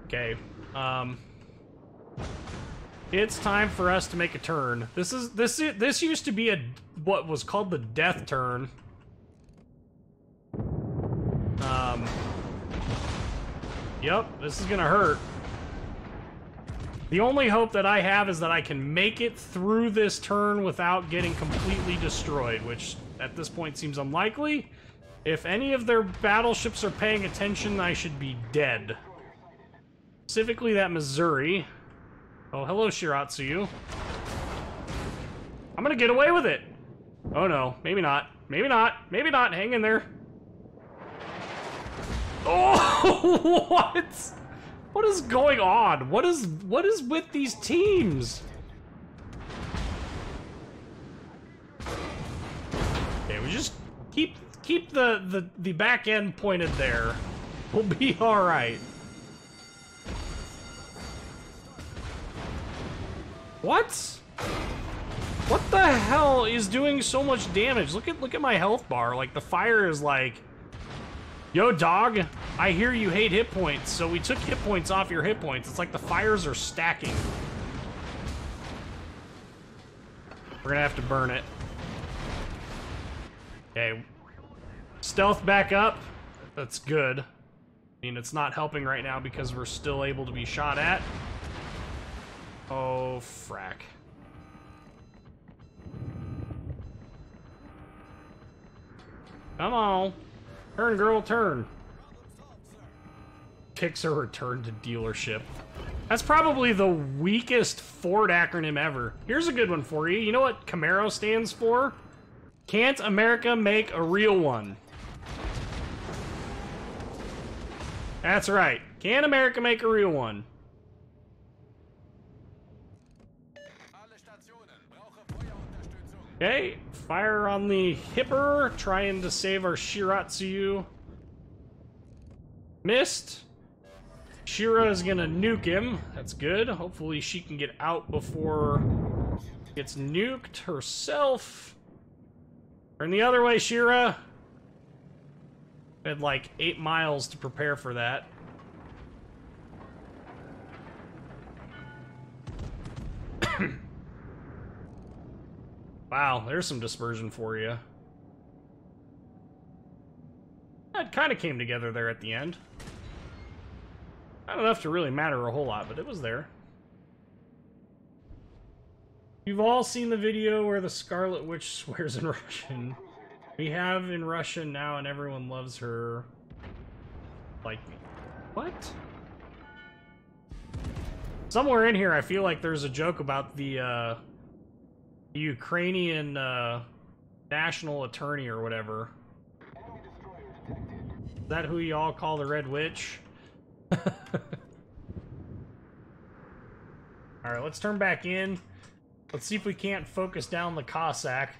Okay. It's time for us to make a turn. This used to be what was called the death turn. Yep, this is gonna hurt. The only hope that I have is that I can make it through this turn without getting completely destroyed, which at this point seems unlikely. If any of their battleships are paying attention, I should be dead. Specifically that Missouri. Oh, hello, Shiratsuyu. I'm gonna get away with it. Oh no, maybe not. Maybe not. Maybe not. Hang in there. Oh, what? What is going on? What is with these teams? Okay, we just keep the back end pointed there. We'll be all right. What? What the hell is doing so much damage? Look at my health bar. Like the fire is like, yo dog, I hear you hate hit points, so we took hit points off your hit points. It's like the fires are stacking. We're gonna have to burn it. Okay. Stealth back up. That's good. I mean, it's not helping right now because we're still able to be shot at. Oh, frack. Come on. Turn, girl, turn. Picks a return to dealership. That's probably the weakest Ford acronym ever. Here's a good one for you. You know what Camaro stands for? Can't America make a real one? That's right. Can America make a real one? Okay, fire on the Hipper, trying to save our Shiratsuyu. Missed. Shira is gonna nuke him. That's good. Hopefully she can get out before she gets nuked herself. Turn the other way, Shira. We had like 8 miles to prepare for that. Wow, there's some dispersion for you. That kind of came together there at the end. Not enough to really matter a whole lot, but it was there. You've all seen the video where the Scarlet Witch swears in Russian. We have in Russian now, and everyone loves her. Like me. What? Somewhere in here, I feel like there's a joke about the Ukrainian national attorney or whatever. Is that who you all call the Red Witch? Alright, let's turn back in. Let's see if we can't focus down the Cossack.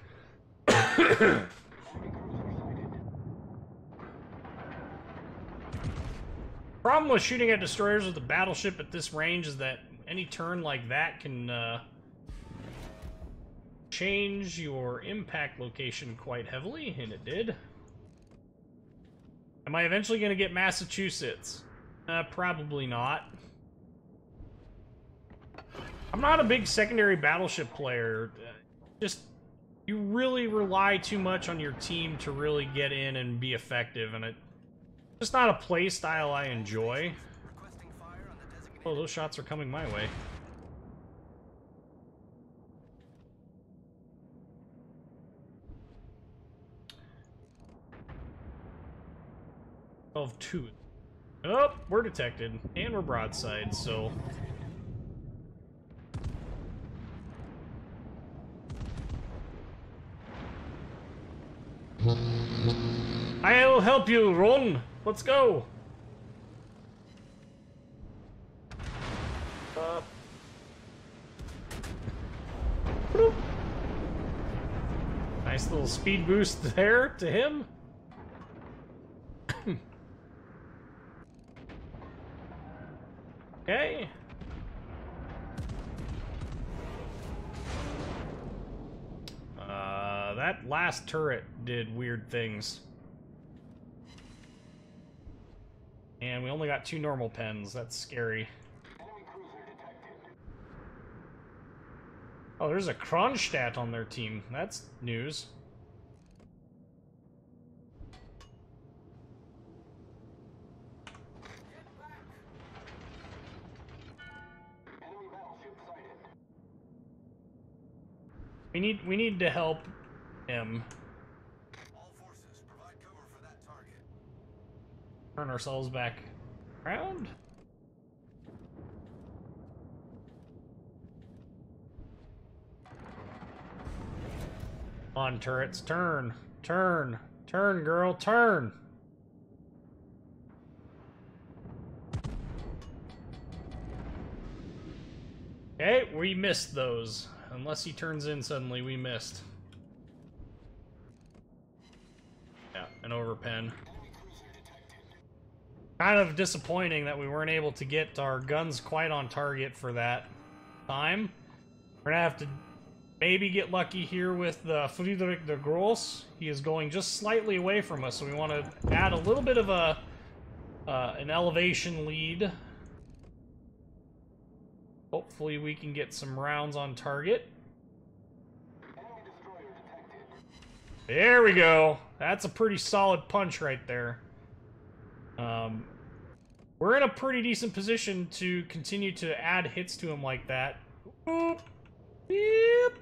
Problem with shooting at destroyers with a battleship at this range is that any turn like that can change your impact location quite heavily, and it did. Am I eventually going to get Massachusetts? Probably not. I'm not a big secondary battleship player. Just, you really rely too much on your team to really get in and be effective, and it's just not a play style I enjoy. Oh, those shots are coming my way. Of 2. Oh, we're detected, and we're broadside, so... I'll help you, Ron! Let's go! Nice little speed boost there to him. Okay. That last turret did weird things. And we only got 2 normal pens. That's scary. Oh, there's a Kronstadt on their team. That's news. We need to help him. All forces, provide cover for that target. Turn ourselves back around. Come on, turrets, turn, turn, turn, girl, turn. Okay, we missed those. Unless he turns in suddenly, we missed. Yeah, an overpen. Kind of disappointing that we weren't able to get our guns quite on target for that time. We're gonna have to maybe get lucky here with the Friedrich der Gross. He is going just slightly away from us, so we want to add a little bit of a an elevation lead. Hopefully we can get some rounds on target. There we go. That's a pretty solid punch right there. We're in a pretty decent position to continue to add hits to him like that. Boop. Beep.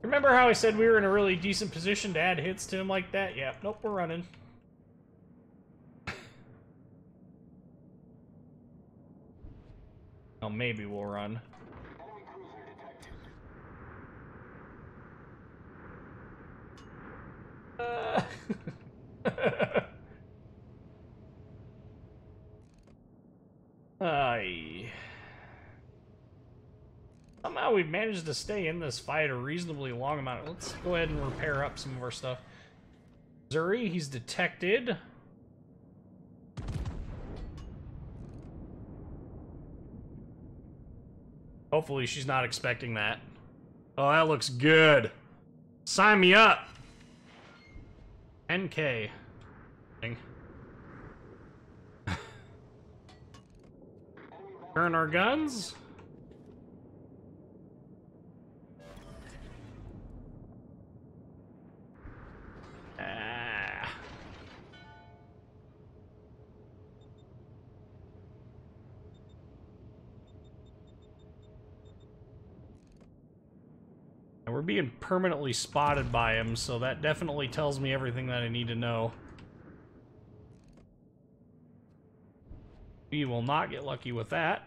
Remember how I said we were in a really decent position to add hits to him like that? Yeah, nope, we're running. Oh, maybe we'll run. Somehow we've managed to stay in this fight a reasonably long amount. Let's go ahead and repair up some of our stuff. Zuri, he's detected. Hopefully she's not expecting that. Oh, that looks good. Sign me up. 10K. Turn our guns. And we're being permanently spotted by him, so that definitely tells me everything that I need to know. We will not get lucky with that.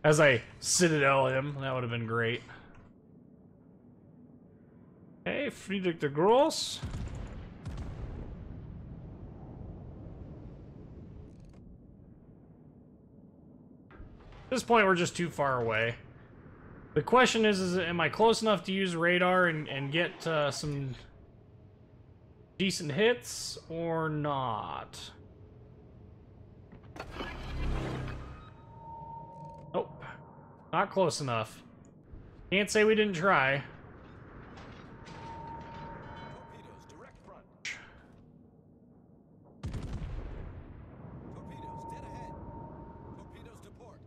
As I citadel him, that would have been great. Okay, Friedrich der Gross. At this point, we're just too far away. The question is am I close enough to use radar and get some decent hits or not? Nope. Not close enough. Can't say we didn't try. Torpedoes, direct front. Torpedoes, dead ahead. Torpedoes to port.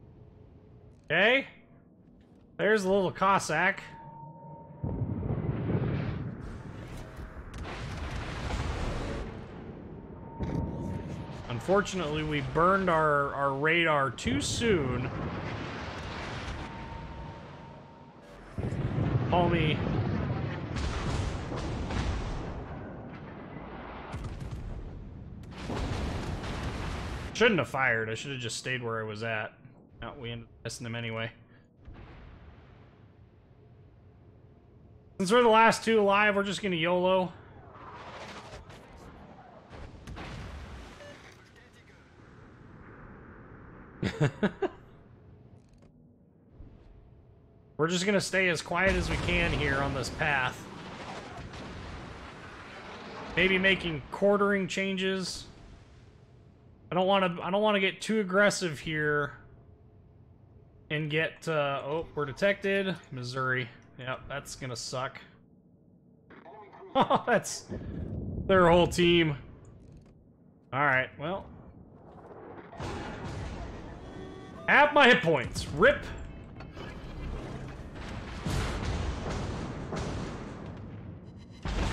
Okay. There's a little Cossack. Unfortunately, we burned our radar too soon. Homie. Shouldn't have fired. I should have just stayed where I was at. No, we ended up missing him anyway. Since we're the last two alive, we're just gonna YOLO. We're just gonna stay as quiet as we can here on this path. Maybe making quartering changes. I don't want to get too aggressive here and get oh, we're detected. Missouri. Yep, that's gonna suck. Oh, that's their whole team. Alright, well. Half my hit points. Rip.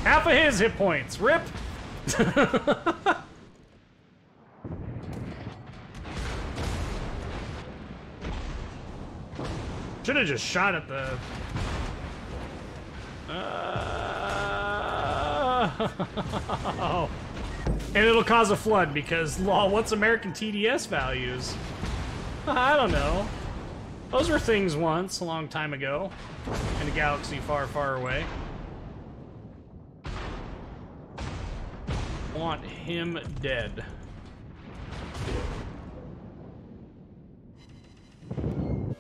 Half of his hit points. Rip. Should have just shot at the... And it'll cause a flood because, law, what's American TDS values? I don't know. Those were things once, a long time ago, in a galaxy far, far away. Want him dead. Problem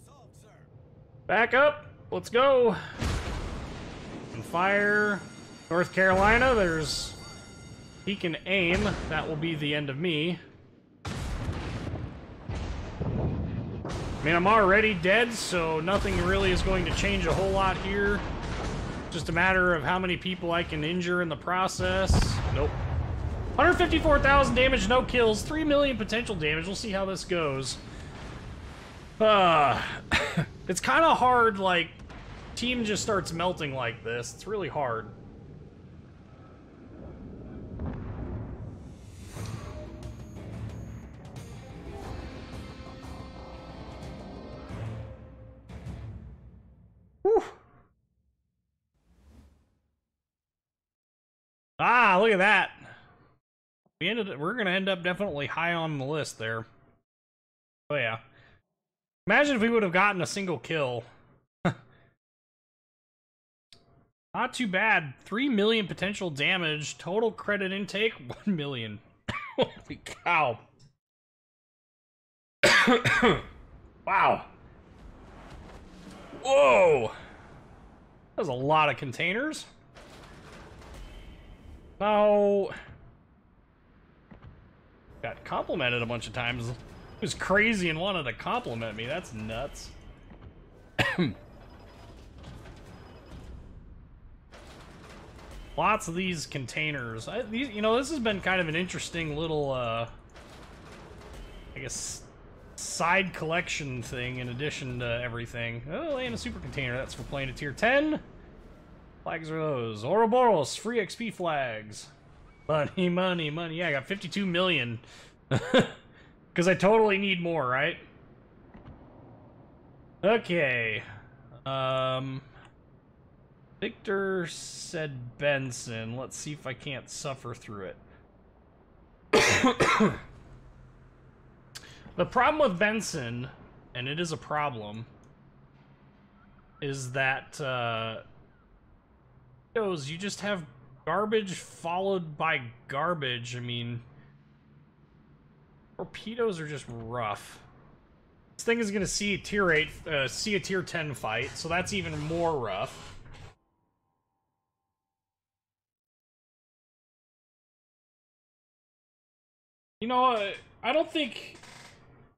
solved, sir. Back up. Let's go. And fire. North Carolina, there's... He can aim. That will be the end of me. I mean, I'm already dead, so nothing really is going to change a whole lot here. Just a matter of how many people I can injure in the process. Nope. 154,000 damage, no kills, 3 million potential damage. We'll see how this goes. It's kind of hard, like, team just starts melting like this. It's really hard. Whew. Ah, look at that. We're gonna end up definitely high on the list there. Oh yeah. Imagine if we would have gotten a single kill. Not too bad. 3 million potential damage. Total credit intake, 1 million. Holy cow. Wow. Whoa. That was a lot of containers. No. Got complimented a bunch of times. He was crazy and wanted to compliment me. That's nuts. Lots of these containers. You know, this has been kind of an interesting little, I guess, side collection thing in addition to everything. Oh, and a super container. That's for playing a tier 10. Flags are those. Ouroboros, free XP flags. Money, money, money. Yeah, I got 52 million. Because I totally need more, right? Okay. Victor said Benson. Let's see if I can't suffer through it. The problem with Benson, and it is a problem, is that you just have garbage followed by garbage. I mean, torpedoes are just rough. This thing is gonna see a tier 8, see a tier 10 fight, so that's even more rough. You know, I don't think...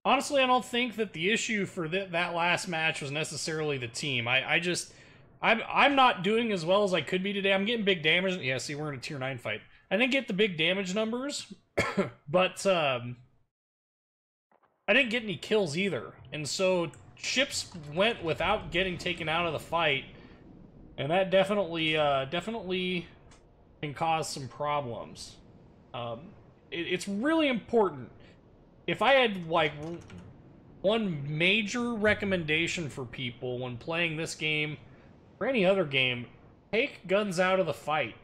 Honestly, I don't think that the issue for that last match was necessarily the team. I'm not doing as well as I could be today. I'm getting big damage. Yeah, see, we're in a tier 9 fight. I didn't get the big damage numbers, but I didn't get any kills either. And so ships went without getting taken out of the fight, and that definitely can cause some problems. It's really important. If I had, like, one major recommendation for people when playing this game, or any other game, take guns out of the fight.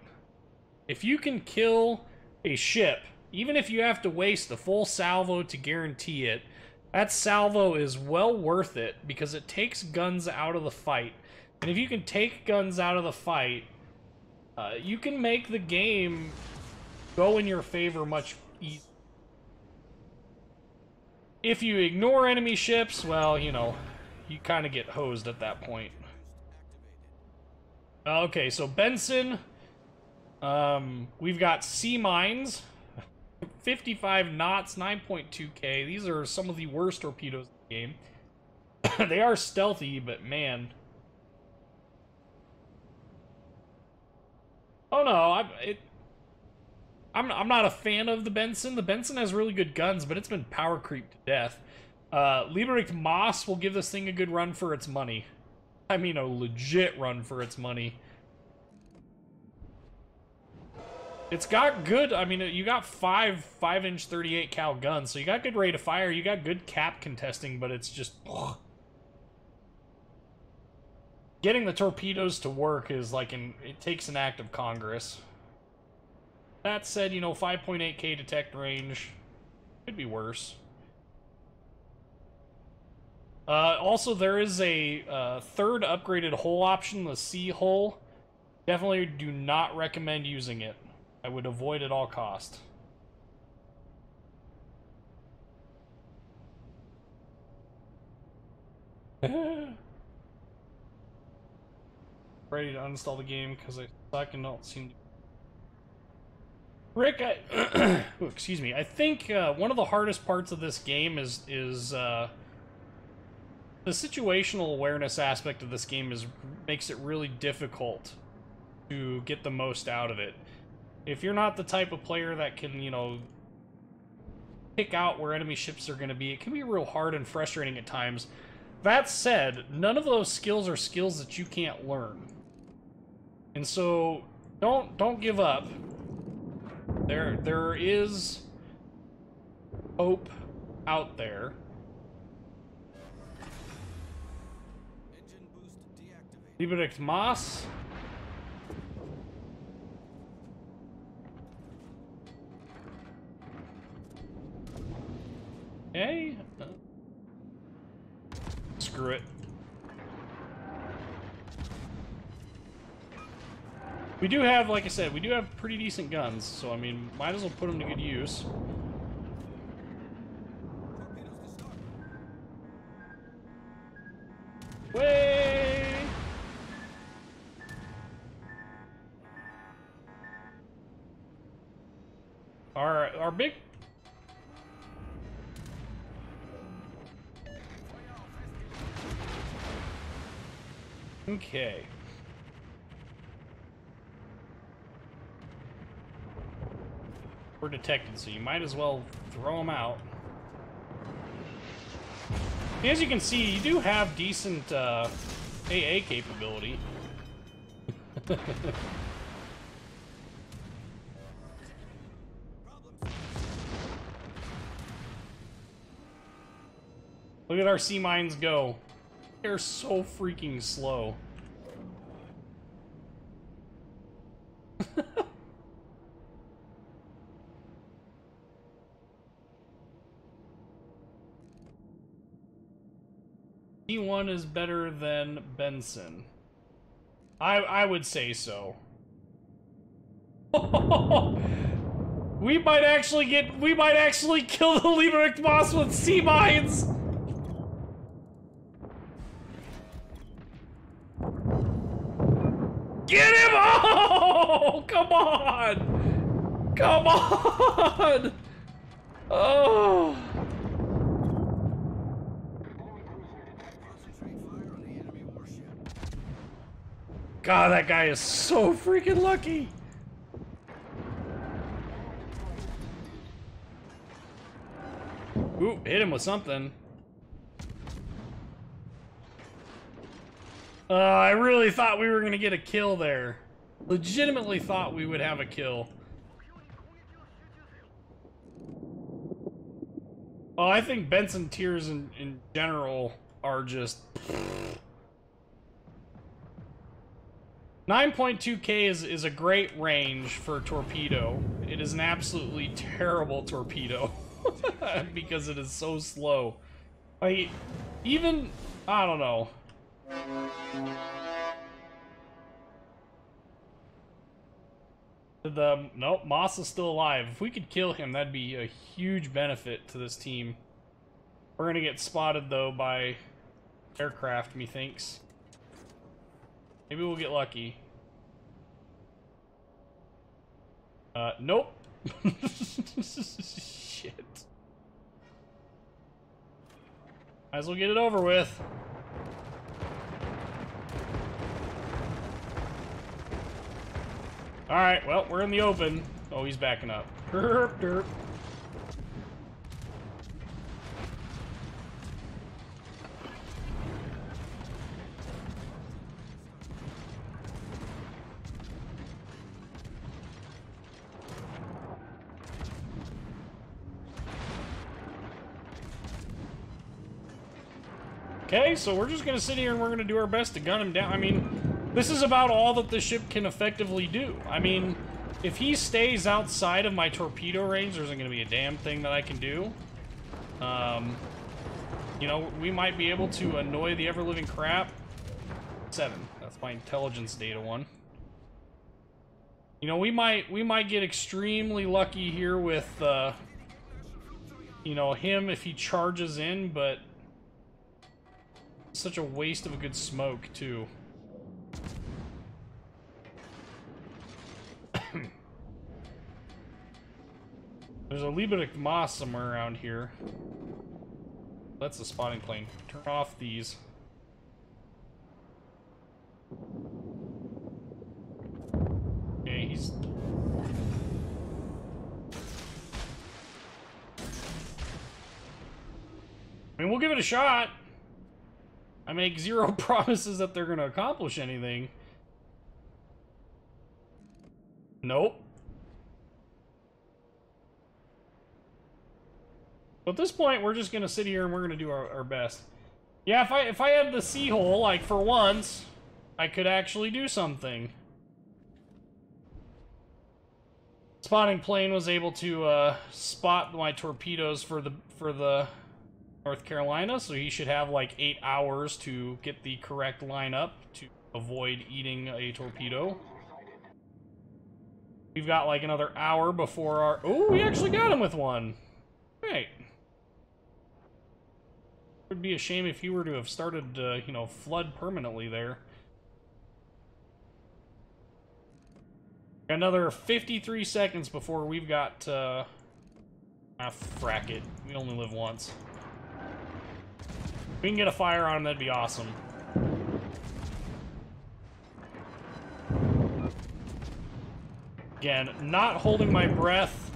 If you can kill a ship, even if you have to waste a full salvo to guarantee it, that salvo is well worth it, because it takes guns out of the fight. And if you can take guns out of the fight, you can make the game go in your favor much easier. If you ignore enemy ships, well, you know, you kind of get hosed at that point. Okay, so Benson, we've got sea mines, 55 knots, 9.2k. These are some of the worst torpedoes in the game. They are stealthy, but man. Oh no, I'm not a fan of the Benson. The Benson has really good guns, but it's been power creep to death. Liebrecht Moss will give this thing a good run for its money. I mean, a legit run for its money. It's got good, I mean, you got 5-inch 38 cal guns, so you got good rate of fire, you got good cap contesting, but it's just... ugh. Getting the torpedoes to work is like it takes an act of Congress. That said, you know, 5.8k detect range could be worse. Also, there is a third upgraded hull option, the C hull. Definitely do not recommend using it. I would avoid at all cost. Ready to uninstall the game because I suck and don't seem to... Rick, oh, excuse me. I think one of the hardest parts of this game is the situational awareness aspect of this game makes it really difficult to get the most out of it. If you're not the type of player that can, you know, pick out where enemy ships are going to be, it can be real hard and frustrating at times. That said, none of those skills are skills that you can't learn. And so, don't give up. There is hope out there. Engine boost deactivated. Libericht Moss. Okay. Screw it. We do have, like I said, we do have pretty decent guns, so I mean, might as well put them to good use. Torpedoes to start. Way! Our big... Okay. We're detected, so you might as well throw them out. As you can see, you do have decent AA capability. Look at our sea mines go. They're so freaking slow. E1 is better than Benson. I would say so. We might actually kill the Libericht boss with sea mines. Get him! Oh, come on! Come on! Oh! Concentrate fire on the enemy warship. God, that guy is so freaking lucky! Ooh, hit him with something. I really thought we were gonna get a kill there. Legitimately thought we would have a kill. Oh, I think Benson tiers in general are just... 9.2k is a great range for a torpedo. It is an absolutely terrible torpedo. Because it is so slow. I don't know. Nope, Moss is still alive. If we could kill him, that'd be a huge benefit to this team. We're gonna get spotted though by aircraft, methinks. Maybe we'll get lucky. Nope. Shit. Might as well get it over with. Alright, well, we're in the open. Oh, he's backing up. Derp, derp. Okay, so we're just gonna sit here and we're gonna do our best to gun him down. I mean, this is about all that the ship can effectively do. I mean, if he stays outside of my torpedo range, there isn't gonna be a damn thing that I can do. You know, we might be able to annoy the ever-living crap. 7. That's my intelligence data one. You know, we might get extremely lucky here with, you know, him if he charges in, but such a waste of a good smoke, too. There's a Liebig Moss somewhere around here. That's the spotting plane. Turn off these. Okay, he's... I mean, we'll give it a shot. I make zero promises that they're gonna accomplish anything. Nope. At this point, we're just gonna sit here and we're gonna do our best. Yeah, if I had the sea hole, like, for once, I could actually do something. Spotting plane was able to spot my torpedoes for the North Carolina, so he should have like 8 hours to get the correct lineup to avoid eating a torpedo. We've got like another hour before our... Oh, we actually got him with one. Right. It would be a shame if he were to have started, you know, flood permanently there. Another 53 seconds before we've got, frack it. We only live once. If we can get a fire on him, that'd be awesome. Again, not holding my breath.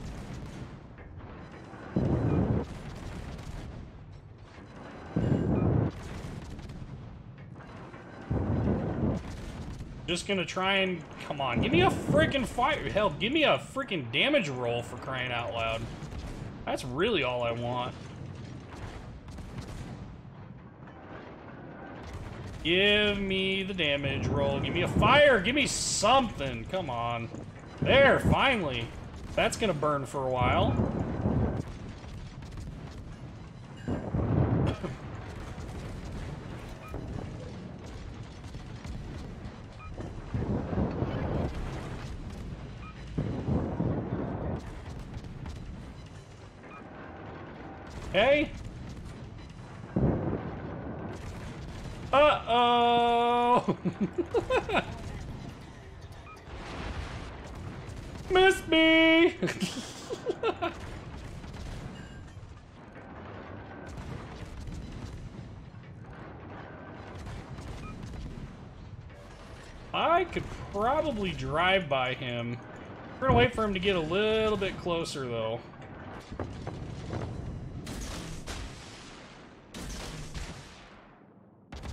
Just gonna try and... Come on, give me a freaking fire. Hell, give me a freaking damage roll for crying out loud. That's really all I want. Give me the damage roll. Give me a fire. Give me something. Come on. There, finally. That's gonna burn for a while. Okay. Uh-oh. Missed me. I could probably drive by him. We're gonna wait for him to get a little bit closer, though.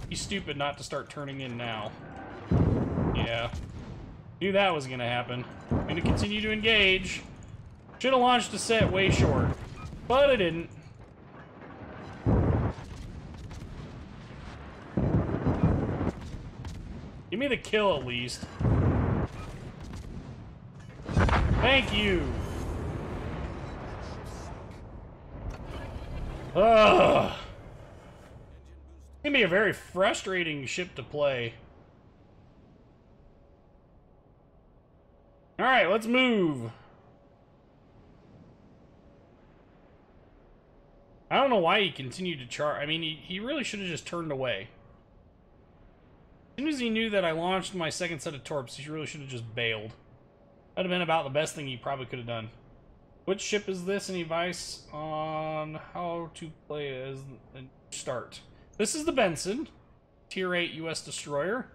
He's stupid not to start turning in now. Yeah. Knew that was gonna happen. I'm gonna continue to engage. Should have launched a set way short, but I didn't. Give me the kill at least. Thank you. Ugh. It's gonna be a very frustrating ship to play. Alright, let's move. I don't know why he continued to charge. I mean, he really should have just turned away. As soon as he knew that I launched my second set of torps, he really should have just bailed. That'd have been about the best thing he probably could have done. Which ship is this? Any advice on how to play as a start? This is the Benson, Tier 8 U.S. destroyer.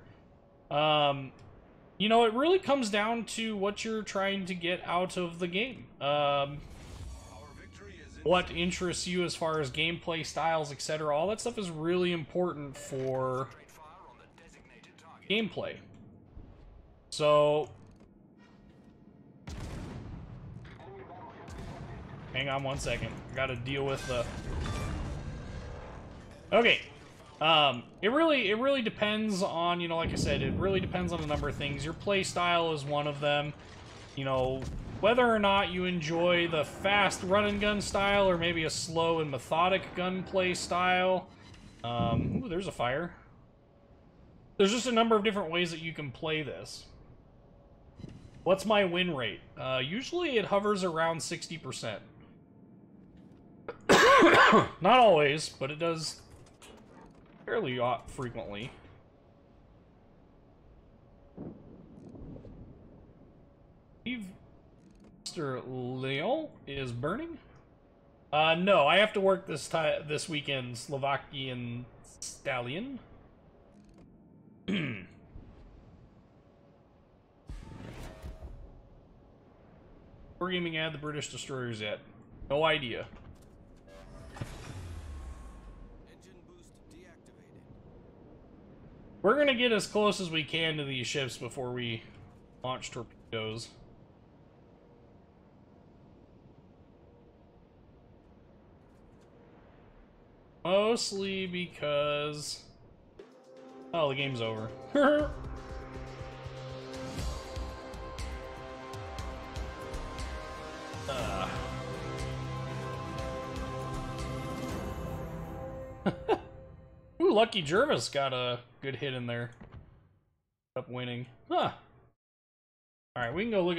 You know, it really comes down to what you're trying to get out of the game. What interests you as far as gameplay styles, etc. All that stuff is really important for gameplay. So, hang on one second. I gotta deal with the... Okay. It really depends on, you know, like I said, it really depends on a number of things. Your play style is one of them. You know, whether or not you enjoy the fast run and gun style or maybe a slow and methodic gunplay style. Ooh, there's a fire. There's just a number of different ways that you can play this. What's my win rate? Usually it hovers around 60%. Not always, but it does fairly frequently. Mr. Leon is burning? No, I have to work this weekend, Slovakian Stallion. Wargaming add the British destroyers yet? No idea. Engine boost deactivated. We're gonna get as close as we can to these ships before we launch torpedoes. Mostly because... oh, the game's over. Ooh, Lucky Jervis got a good hit in there. Up winning. Huh. All right, we can go look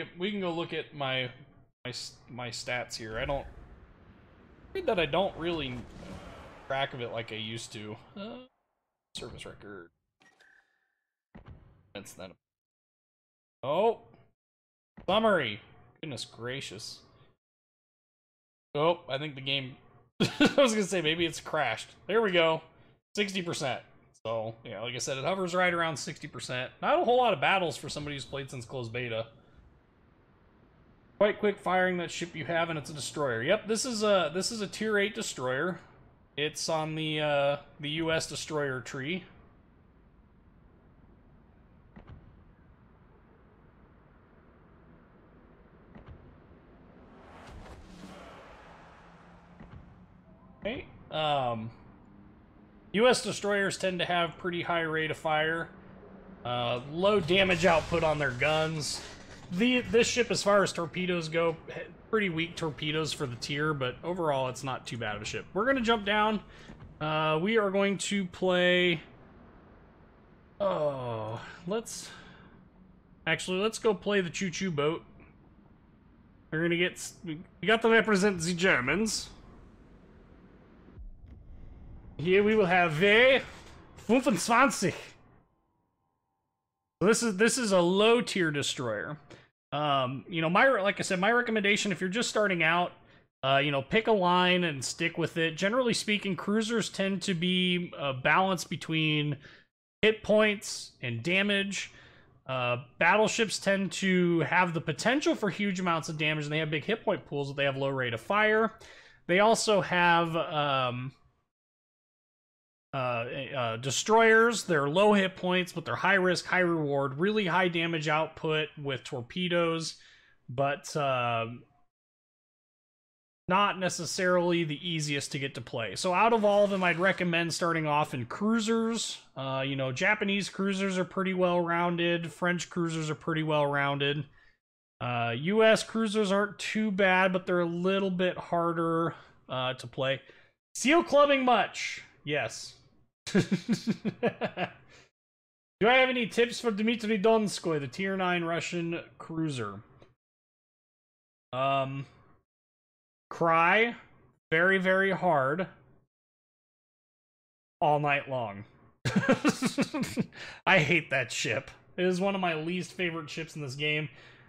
at my stats here. I don't really track of it like I used to. Service record. That's that. Oh, summary. Goodness gracious. Oh, I think the game. I was gonna say maybe it's crashed. There we go. 60%. So, yeah, like I said, it hovers right around 60%. Not a whole lot of battles for somebody who's played since closed beta. Quite quick firing that ship you have, and it's a destroyer. Yep, this is a tier 8 destroyer. It's on the US destroyer tree. Okay. US destroyers tend to have pretty high rate of fire, low damage output on their guns. This ship, as far as torpedoes go, pretty weak torpedoes for the tier, but overall it's not too bad of a ship. We're gonna jump down. We are going to play... oh, let's go play the choo-choo boat. We're gonna get... we got to represent the Germans. Here we will have V25. So this is a low tier destroyer. You know, like I said, my recommendation, if you're just starting out, you know, pick a line and stick with it. Generally speaking, cruisers tend to be a balance between hit points and damage. Battleships tend to have the potential for huge amounts of damage, and they have big hit point pools, but they have low rate of fire. They also have destroyers. They're low hit points, but they're high risk, high reward, really high damage output with torpedoes, but not necessarily the easiest to get to play. So out of all of them, I'd recommend starting off in cruisers. You know, Japanese cruisers are pretty well rounded. French cruisers are pretty well rounded. US cruisers aren't too bad, but they're a little bit harder to play. Seal clubbing much? Yes. Do I have any tips for Dmitry Donskoy, the tier 9 Russian cruiser? Cry very, very hard all night long. I hate that ship. It is one of my least favorite ships in this game,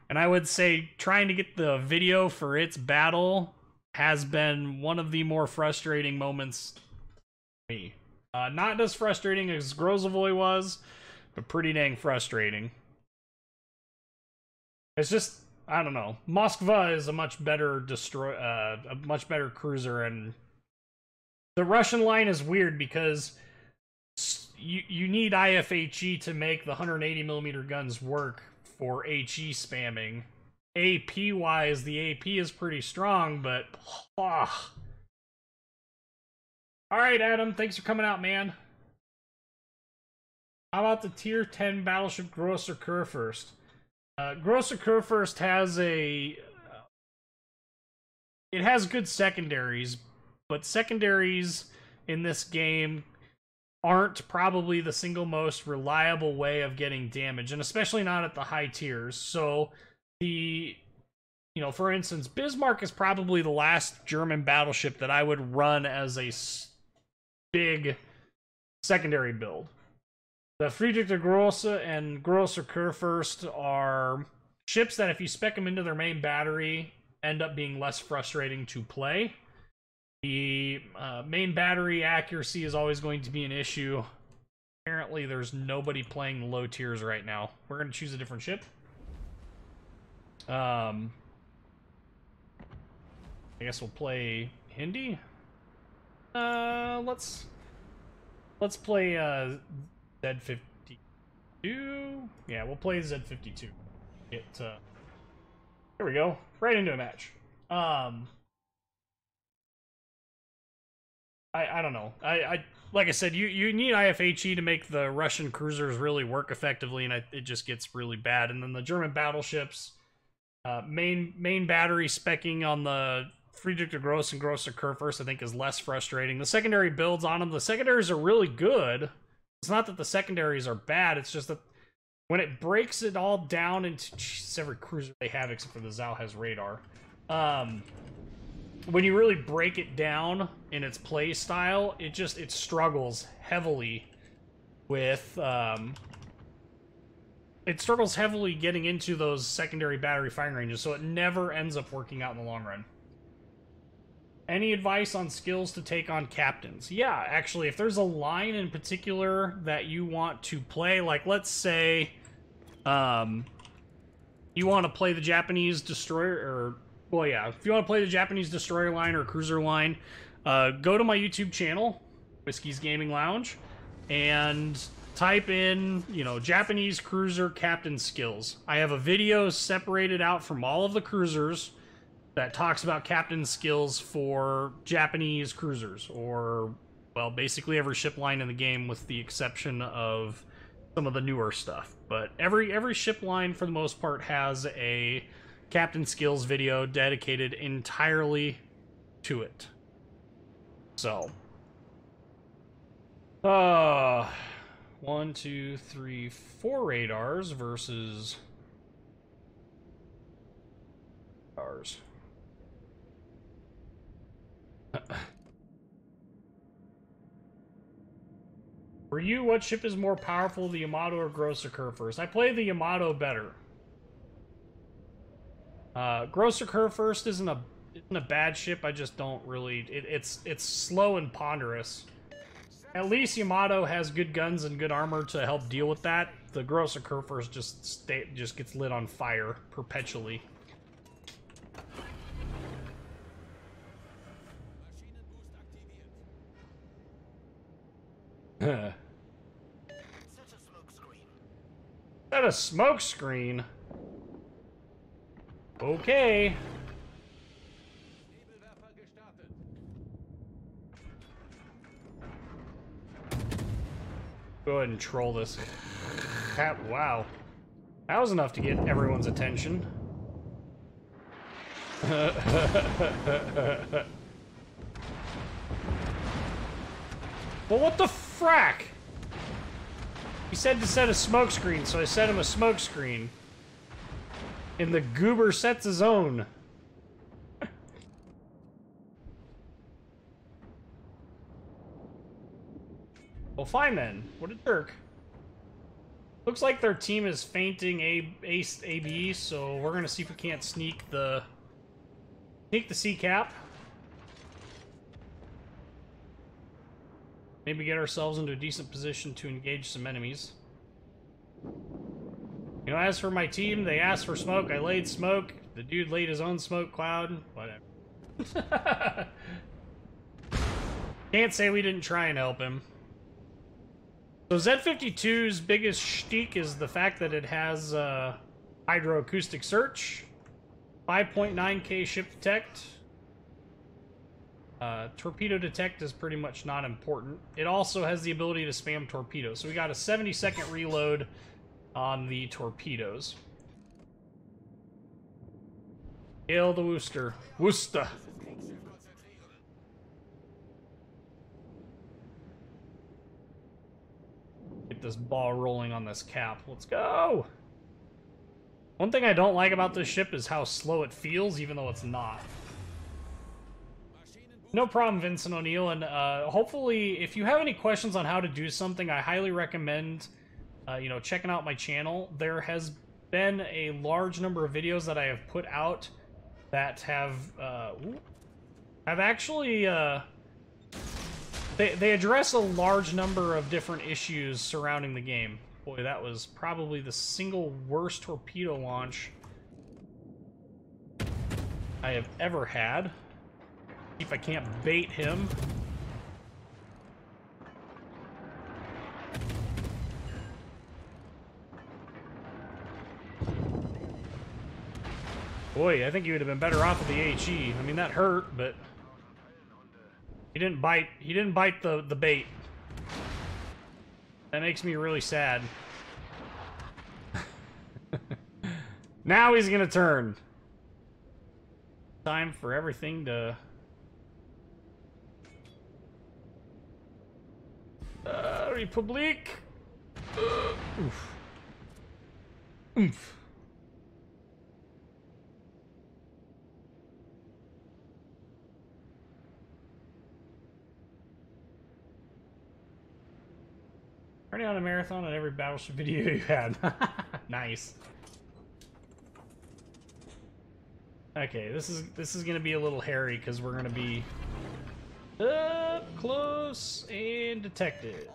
and I would say trying to get the video for its battle has been one of the more frustrating moments for me. Not as frustrating as Grozovoy was, but pretty dang frustrating. It's just, I don't know. Moskva is a much better cruiser, and the Russian line is weird because you need IFHE to make the 180mm guns work for HE spamming. AP wise, the AP is pretty strong, but Alright, Adam, thanks for coming out, man. How about the tier 10 battleship Grosser Kurfürst? Grosser Kurfürst has it has good secondaries, but secondaries in this game aren't probably the single most reliable way of getting damage, and especially not at the high tiers. So for instance, Bismarck is probably the last German battleship that I would run as a big secondary build. The Friedrich der Grosse and Grosser Kurfürst are ships that if you spec them into their main battery, end up being less frustrating to play. The main battery accuracy is always going to be an issue. Apparently, there's nobody playing the low tiers right now. We're going to choose a different ship. I guess we'll play Hindi. Let's play Z52. Yeah, we'll play Z52. There we go. Right into a match. I don't know. I like I said, you need IFHE to make the Russian cruisers really work effectively, and it just gets really bad. And then the German battleships, main battery specking on the Friedrich der Grosse and Grosser Kurfürst, I think, is less frustrating. The secondary builds on them, the secondaries are really good. It's not that the secondaries are bad, it's just that when it breaks it all down into every cruiser they have except for the Zao has radar. When you really break it down in its play style, it struggles heavily with getting into those secondary battery firing ranges, so it never ends up working out in the long run. Any advice on skills to take on captains? Yeah, actually, if there's a line in particular that you want to play, like let's say you want to play the Japanese destroyer, or well, yeah, if you want to play the Japanese destroyer line or cruiser line, go to my YouTube channel, Whiskey's Gaming Lounge, and type in, Japanese cruiser captain skills. I have a video separated out from all of the cruisers that talks about captain skills for Japanese cruisers, or, well, basically every ship line in the game with the exception of some of the newer stuff. But every ship line, for the most part, has a captain skills video dedicated entirely to it. So, 1, 2, 3, 4 radars versus ours. For you, what ship is more powerful, the Yamato or Grosser Kurfürst? I play the Yamato better. Grosser Kurfürst isn't a bad ship. I just don't really. It's slow and ponderous. At least Yamato has good guns and good armor to help deal with that. The Grosser Kurfürst just gets lit on fire perpetually. Set a smoke screen. Okay. Go ahead and troll this. Wow. That was enough to get everyone's attention. Well, what the frack? He said to set a smoke screen, so I set him a smoke screen. And the goober sets his own. Well, fine then. What a jerk. Looks like their team is feinting ace AB, so we're gonna see if we can't sneak the C cap. Maybe get ourselves into a decent position to engage some enemies. As for my team, they asked for smoke. I laid smoke. The dude laid his own smoke cloud. Whatever. Can't say we didn't try and help him. So Z52's biggest shtick is the fact that it has hydroacoustic search, 5.9K ship detect, Torpedo detect is pretty much not important. It also has the ability to spam torpedoes. So we got a 70-second reload on the torpedoes. Hail the Worcester. Worcester. Get this ball rolling on this cap. Let's go! One thing I don't like about this ship is how slow it feels, even though it's not. No problem, Vincent O'Neill, and hopefully, if you have any questions on how to do something, I highly recommend, you know, checking out my channel. There has been a large number of videos that I have put out that have actually, they address a large number of different issues surrounding the game. Boy, that was probably the single worst torpedo launch I have ever had. If I can't bait him. Boy, I think he would have been better off with the HE. I mean, that hurt, but he didn't bite. He didn't bite the bait. That makes me really sad. Now he's gonna turn. Time for everything to... Republic. Oof. Oof. Running on a marathon on every Battleship video you had. Nice. Okay, this is gonna be a little hairy because we're gonna be up close and detected.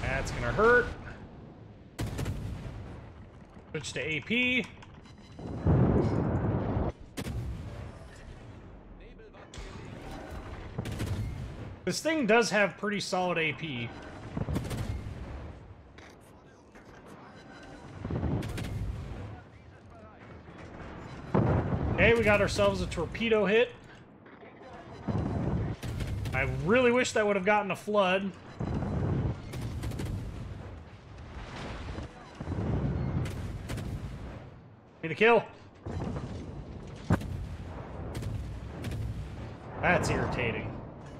That's gonna hurt. Switch to AP. This thing does have pretty solid AP. Okay, we got ourselves a torpedo hit. I really wish that would have gotten a flood. Need a kill. That's irritating.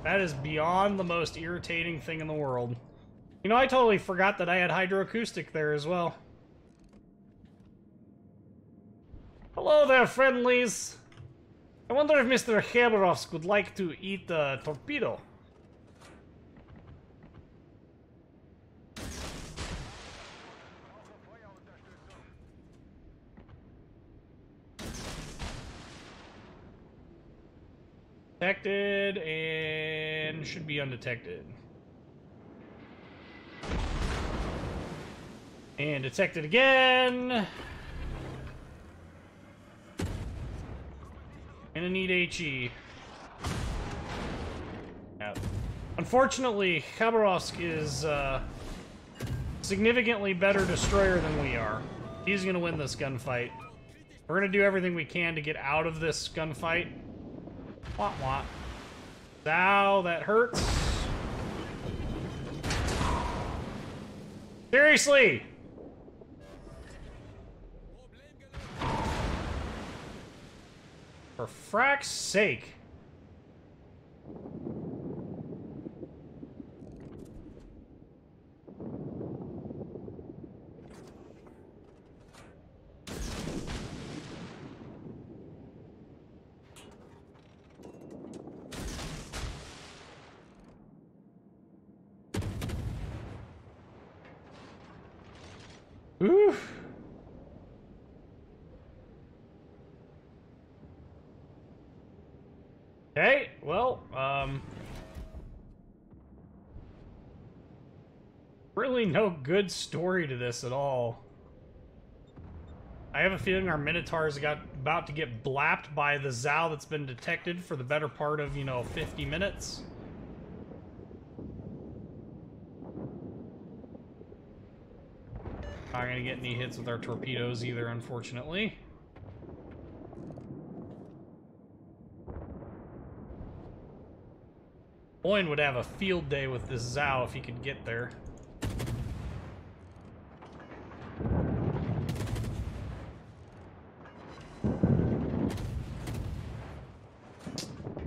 That is beyond the most irritating thing in the world. You know, I totally forgot that I had hydroacoustic there as well. Hello there, friendlies. I wonder if Mr. Khabarovsk would like to eat a torpedo. Detected and should be undetected. And detected again. Gonna need HE. Yeah. Unfortunately, Khabarovsk is significantly better destroyer than we are. He's gonna win this gunfight. We're gonna do everything we can to get out of this gunfight. Wah wah. Ow, that hurts. Seriously! For frack's sake. Oof. Okay, well, really no good story to this at all. I have a feeling our Minotaurs about to get blapped by the Zao that's been detected for the better part of, you know, 50 minutes. Not gonna get any hits with our torpedoes either, unfortunately. Boyne would have a field day with this Zao if he could get there.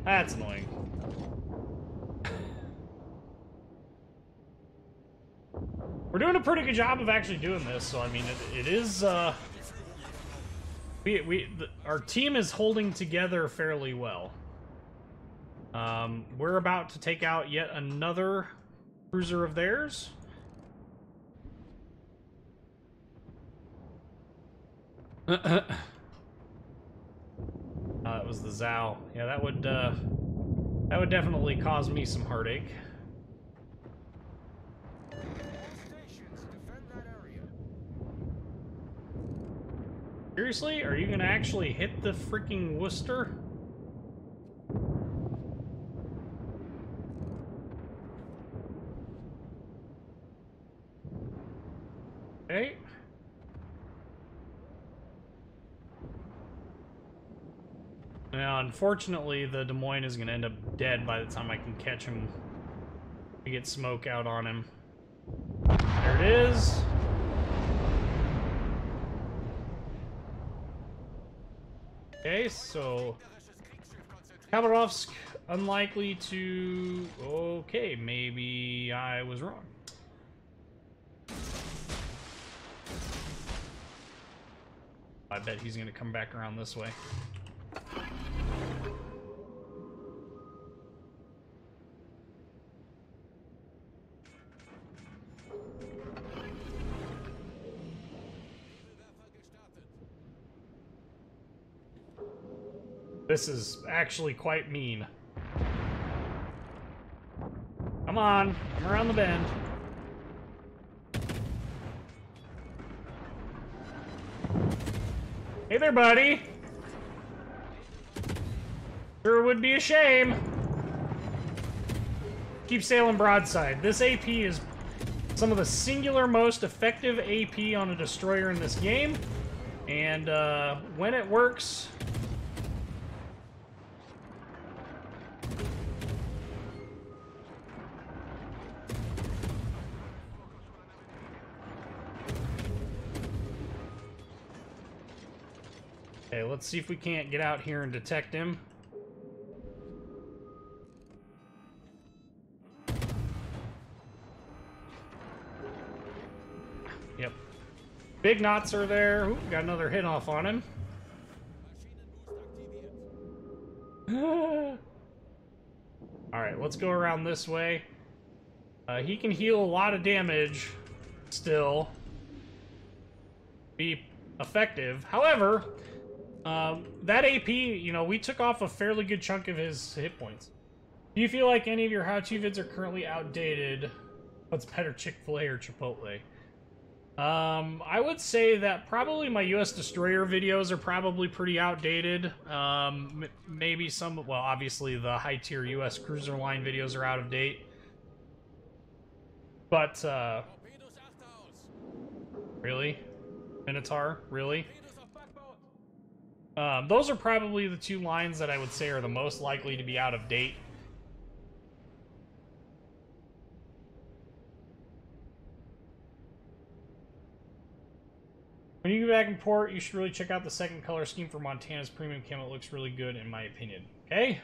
That's annoying. We're doing a pretty good job of actually doing this, so I mean, it is, our team is holding together fairly well. We're about to take out yet another cruiser of theirs. That was the Zao. Yeah, that would definitely cause me some heartache. Seriously? Are you gonna actually hit the freaking Worcester? Okay. Now, unfortunately, the Des Moines is gonna end up dead by the time I can catch him. We get smoke out on him. There it is. Okay, so Khabarovsk unlikely to... Okay, maybe I was wrong. I bet he's gonna come back around this way. This is actually quite mean. Come on, come around the bend. Hey there, buddy. Sure would be a shame. Keep sailing broadside. This AP is some of the singular most effective AP on a destroyer in this game. And when it works... Okay, let's see if we can't get out here and detect him. Yep. Big knots are there. Ooh, got another hit off on him. Alright, let's go around this way. He can heal a lot of damage still. Be effective. However... that AP, you know, we took off a fairly good chunk of his hit points. Do you feel like any of your how-to vids are currently outdated? What's better, Chick-fil-A or Chipotle? I would say that probably my US Destroyer videos are probably pretty outdated. Maybe some, well, obviously the high-tier US Cruiser Line videos are out of date. But, really? Minotaur? Really? Those are probably the two lines that I would say are the most likely to be out of date. When you go back and port, you should really check out the second color scheme for Montana's premium camo. It looks really good, in my opinion. Okay?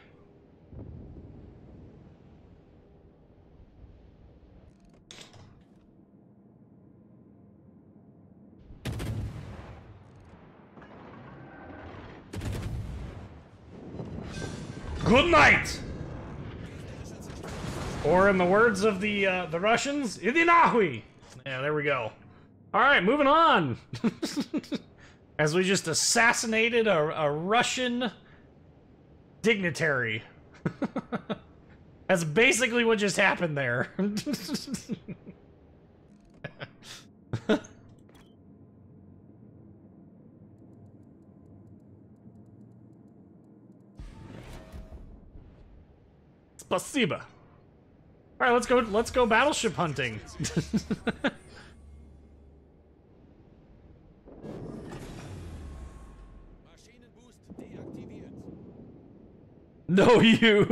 Good night! Or in the words of the Russians, Idi nahui! Yeah, there we go. Alright, moving on! As we just assassinated a Russian dignitary. That's basically what just happened there. Spasiba. All right, let's go battleship hunting. No, you.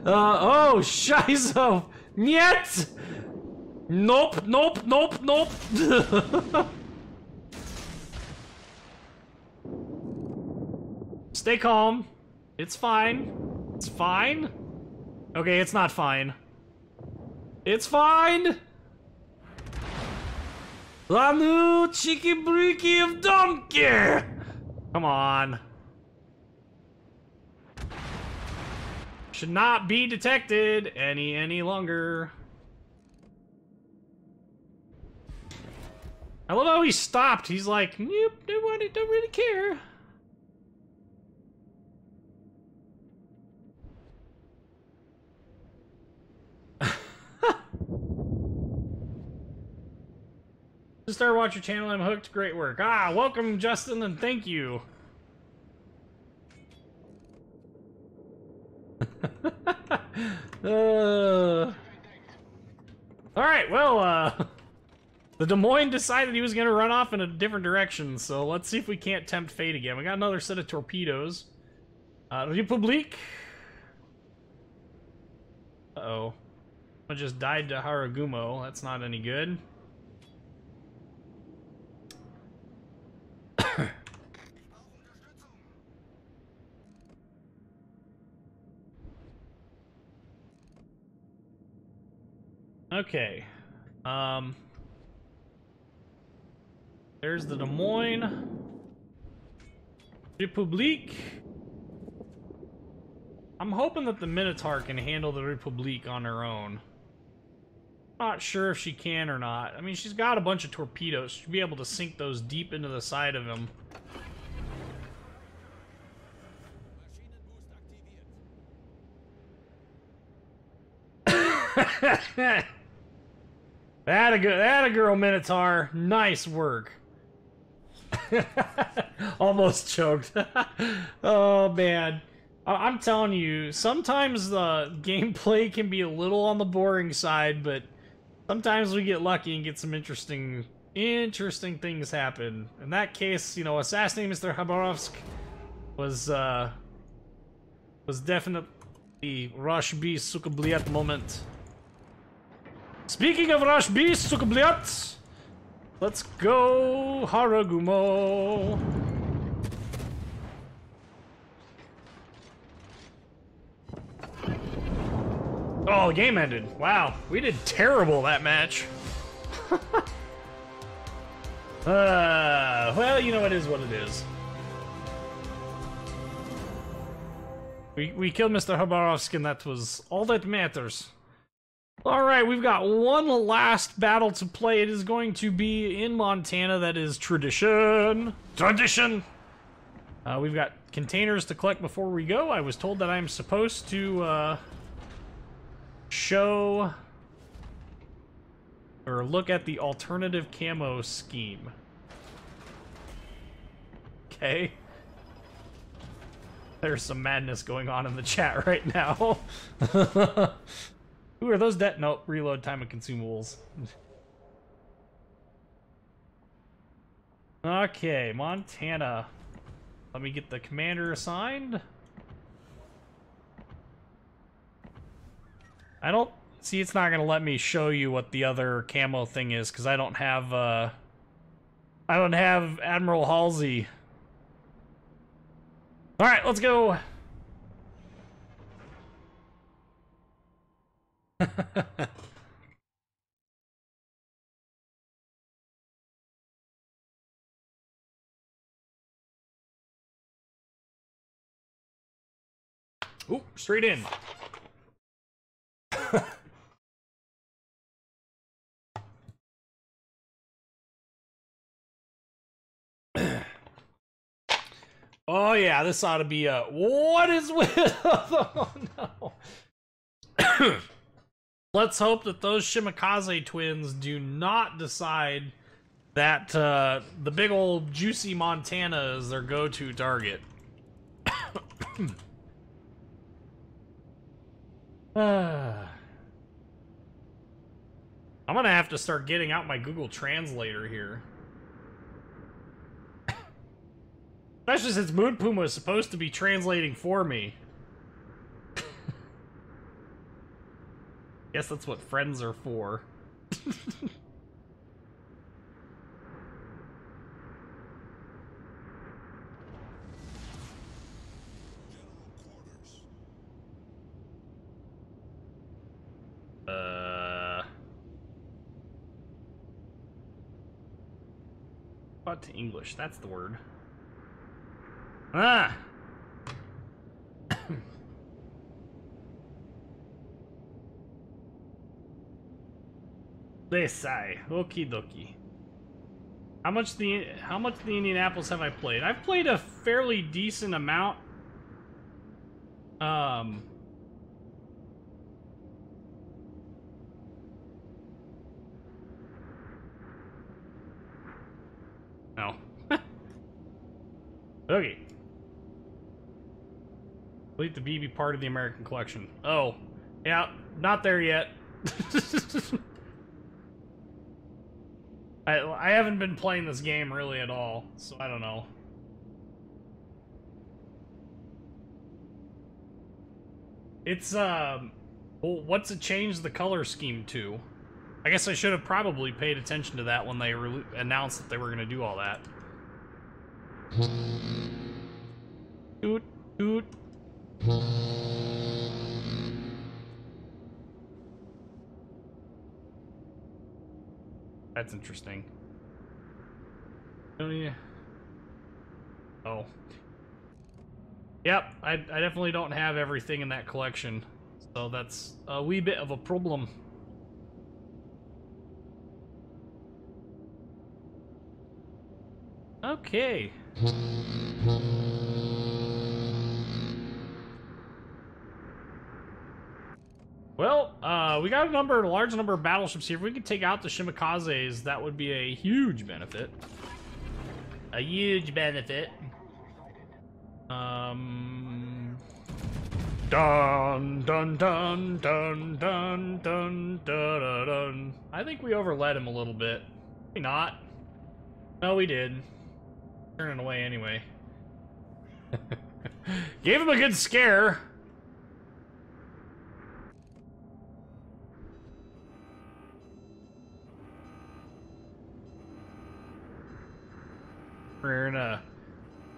Oh, scheiße. Niet. Nope, nope, nope, nope. Stay calm. It's fine. It's fine. Okay, it's not fine. It's fine. The new cheeky breaky of donkey. Come on. Should not be detected any longer. I love how he stopped. He's like, nope, nobody don't really care. Just started watching your channel. I'm hooked. Great work. Ah, welcome, Justin, and thank you. Alright, well, the Des Moines decided he was going to run off in a different direction, so let's see if we can't tempt fate again. We got another set of torpedoes. Republique. Uh-oh. I just died to Haragumo. That's not any good. Okay. There's the Des Moines. Republique. I'm hoping that the Minotaur can handle the Republique on her own. Not sure if she can or not. I mean, she's got a bunch of torpedoes. She'll be able to sink those deep into the side of him. That a girl, Minotaur. Nice work. Almost choked. Oh man, I'm telling you, sometimes the gameplay can be a little on the boring side, but sometimes we get lucky and get some interesting things happen. In that case, you know, assassinating Mr. Khabarovsk was definitely Rush Beast Sukabliat moment. Speaking of Rush Beast Sukabliat, let's go Haragumo. Oh, the game ended. Wow, we did terrible that match. Well, you know, it is what it is. We killed Mr. Khabarovsk, and that was all that matters. Alright, we've got one last battle to play. It is going to be in Montana. That is tradition. Tradition! We've got containers to collect before we go. I was told that I'm supposed to, show or look at the alternative camo scheme. Okay. There's some madness going on in the chat right now. Who are those nope, reload time and consumables. Okay, Montana. Let me get the commander assigned. I don't... See, it's not gonna let me show you what the other camo thing is, because I don't have Admiral Halsey. Alright, let's go! Ooh, straight in. Oh yeah, this ought to be a... What is with... Oh no. Let's hope that those Shimakaze twins do not decide that the big old juicy Montana is their go-to target. I'm gonna have to start getting out my Google Translator here. Especially since Moon Puma is supposed to be translating for me. Guess that's what friends are for. But to English, that's the word. Ah! They say, okie dokie. How much the Indianapolis have I played? I've played a fairly decent amount. No. Okay. Complete the BB part of the American collection. Oh, yeah, not there yet. I haven't been playing this game really at all, so I don't know. It's, well, what's it changed the color scheme to? I guess I should have probably paid attention to that when they announced that they were going to do all that. Toot, toot. That's interesting. Oh. Yep, I definitely don't have everything in that collection. So that's a wee bit of a problem. Okay. Well, we got a large number of battleships here. If we could take out the Shimikazes, that would be a huge benefit. A huge benefit. Dun dun dun dun dun dun dun dun. I think we overled him a little bit. Maybe not. No, we did. Turning away anyway. Gave him a good scare. We're gonna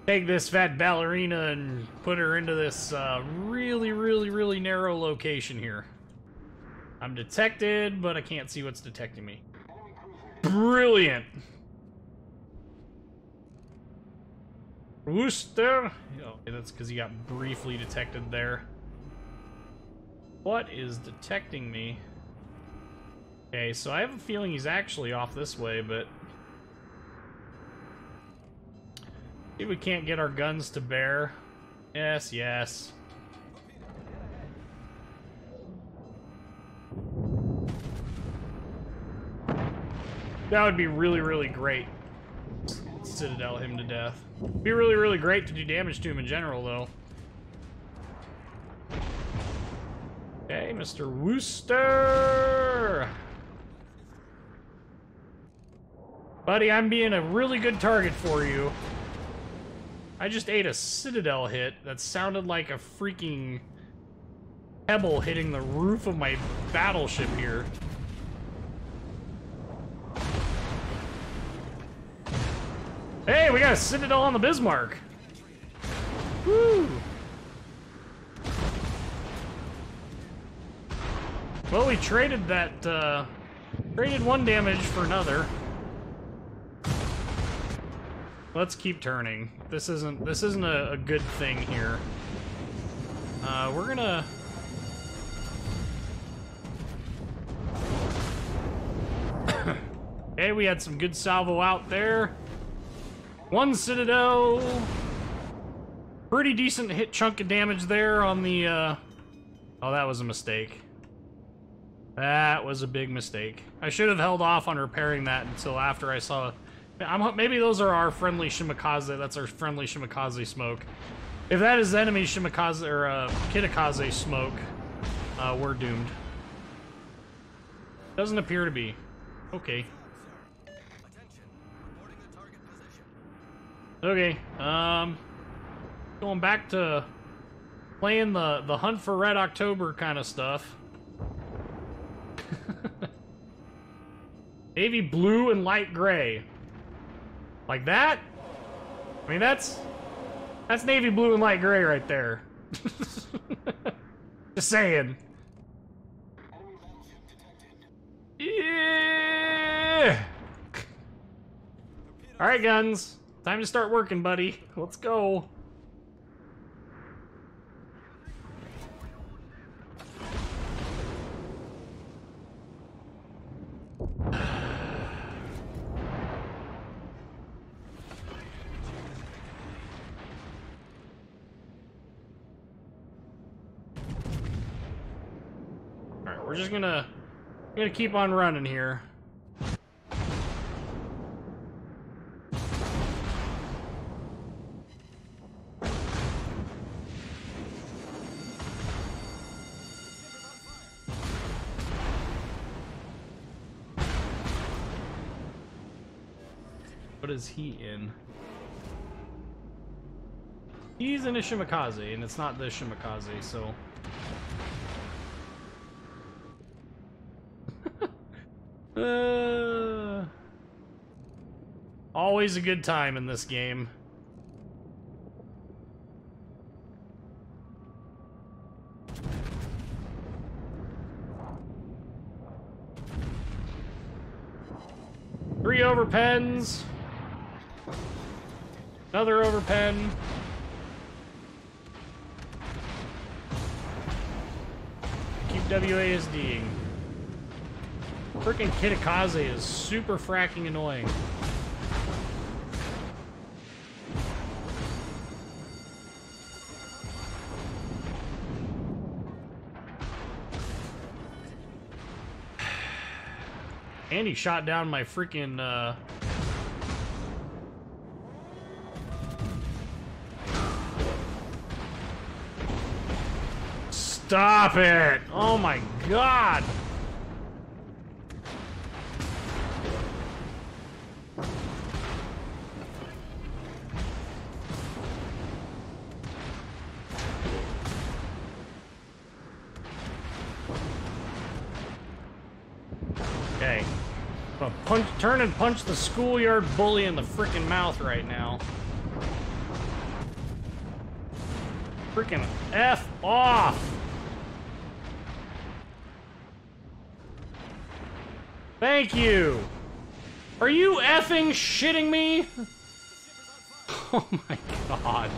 take this fat ballerina and put her into this really narrow location here. I'm detected, but I can't see what's detecting me. Brilliant! Worcester? Oh, that's because he got briefly detected there. What is detecting me? Okay, so I have a feeling he's actually off this way, but... see if we can't get our guns to bear. Yes, yes. That would be really great. Citadel him to death. Be really great to do damage to him in general, though. Okay, Mr. Worcester! Buddy, I'm being a really good target for you. I just ate a Citadel hit that sounded like a freaking pebble hitting the roof of my battleship here. Hey, we got a Citadel on the Bismarck. Woo! Well, we traded that, traded one damage for another. Let's keep turning. This isn't a good thing here. We're gonna... okay, we had some good salvo out there. One Citadel. Pretty decent hit chunk of damage there on the, oh, that was a mistake. That was a big mistake. I should have held off on repairing that until after I saw... maybe those are our friendly Shimikaze. That's our friendly Shimikaze smoke. If that is enemy Shimikaze or Kitakaze smoke, we're doomed. Doesn't appear to be. Okay. Attention. Reporting the target position. Okay, going back to playing the Hunt for Red October kind of stuff. Navy blue and light gray. Like that? I mean, that's navy blue and light gray right there. Just saying. Yeah. All right, guns. Time to start working, buddy. Let's go. Alright, we're just gonna keep on running here. What is he in? He's in a Shimakaze, and it's not the Shimakaze, so... Always a good time in this game. Three overpens. Another overpen. Keep WASDing. Frickin' Kitakaze is super fracking annoying. And he shot down my freaking, Stop it! Oh my god! Okay. I'm gonna turn and punch the schoolyard bully in the frickin' mouth right now. Frickin' F off! Thank you! Are you effing shitting me? Oh my god.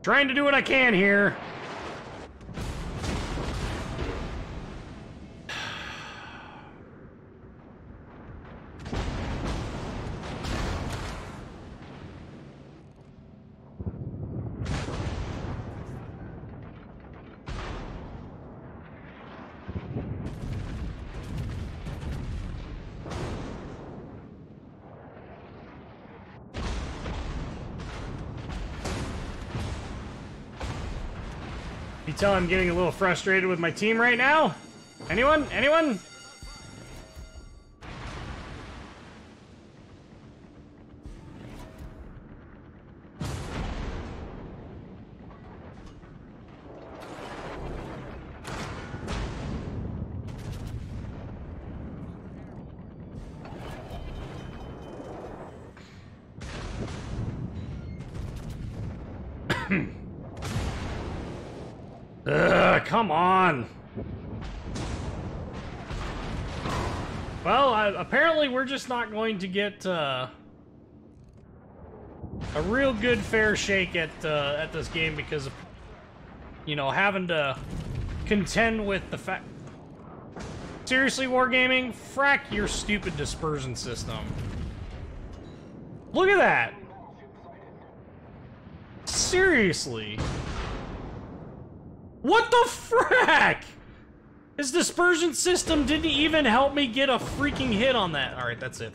Trying to do what I can here. You tell I'm getting a little frustrated with my team right now? Anyone? Anyone? Come on. Well, apparently we're just not going to get a real good fair shake at this game because of, you know, having to contend with the fact. Seriously, Wargaming, frack your stupid dispersion system. Look at that. Seriously. What the frack? His dispersion system didn't even help me get a freaking hit on that. Alright, that's it.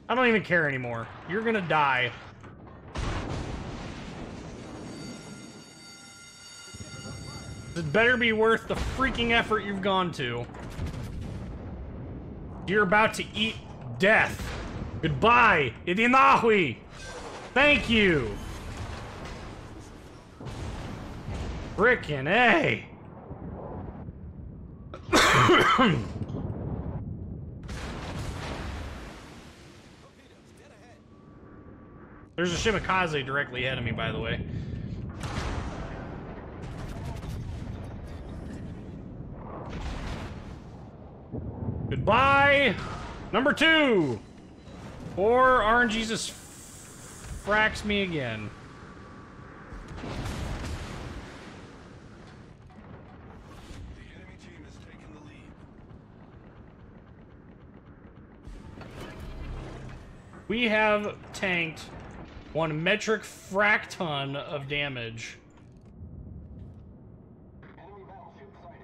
I don't even care anymore. You're gonna die. It better be worth the freaking effort you've gone to. You're about to eat death. Goodbye. Idinahui. Thank you. Frickin' A. There's a Shimikaze directly ahead of me, by the way. Goodbye, number 2. Or RNG just fracks me again. The enemy team has taken the lead. We have tanked 1 metric frac ton of damage. Enemy battleship sighted.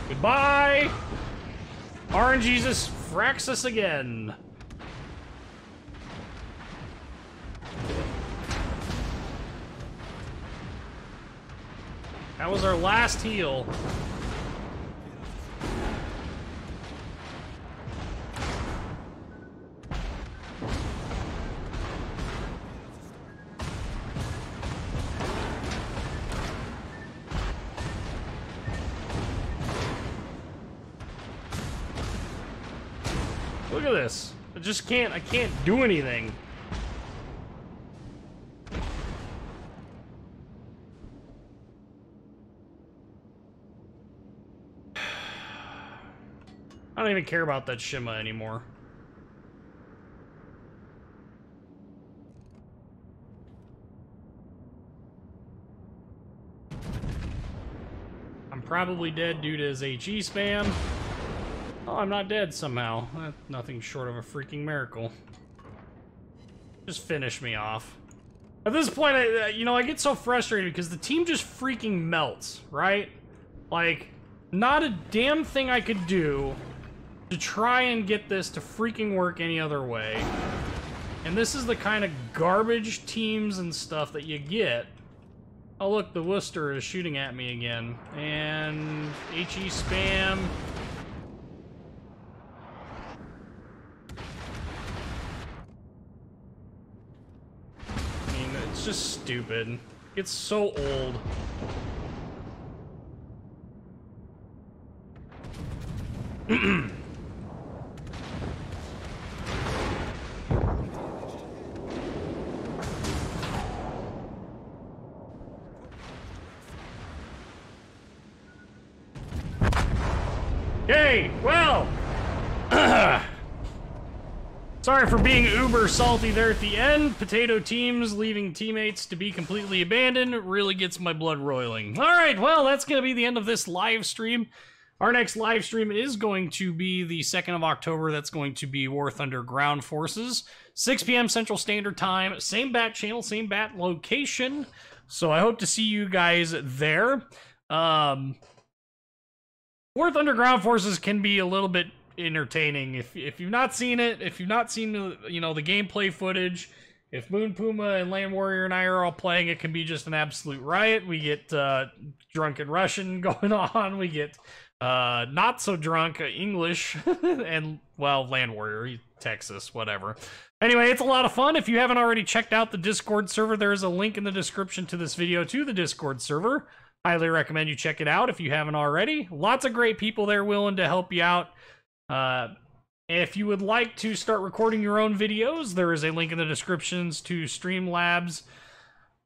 Goodbye! RNGesus fracks us again. That was our last heal. Look at this. I can't do anything. I don't even care about that Shima anymore. I'm probably dead due to his HE spam. Oh, I'm not dead somehow. Nothing short of a freaking miracle. Just finish me off. At this point, I get so frustrated because the team just freaking melts, right? Like, not a damn thing I could do to try and get this to freaking work any other way. And this is the kind of garbage teams and stuff that you get. Oh look, the Worcester is shooting at me again. And HE spam. I mean, it's just stupid. It's so old. Okay, well, sorry for being uber salty there at the end. Potato teams leaving teammates to be completely abandoned really gets my blood roiling. All right, well, that's going to be the end of this live stream. Our next live stream is going to be the 2nd of October. That's going to be War Thunder Ground Forces, 6 p.m. Central Standard Time. Same bat channel, same bat location. So I hope to see you guys there. War Thunder Ground Forces can be a little bit entertaining if you've not seen it. If you've not seen the gameplay footage, if Moon Puma and Land Warrior and I are all playing, it can be just an absolute riot. We get drunken Russian going on. We get not so drunk English and, well, Land Warrior, Texas, whatever. Anyway, it's a lot of fun. If you haven't already checked out the Discord server, there is a link in the description to this video to the Discord server. Highly recommend you check it out if you haven't already. Lots of great people there willing to help you out. If you would like to start recording your own videos, there is a link in the descriptions to Streamlabs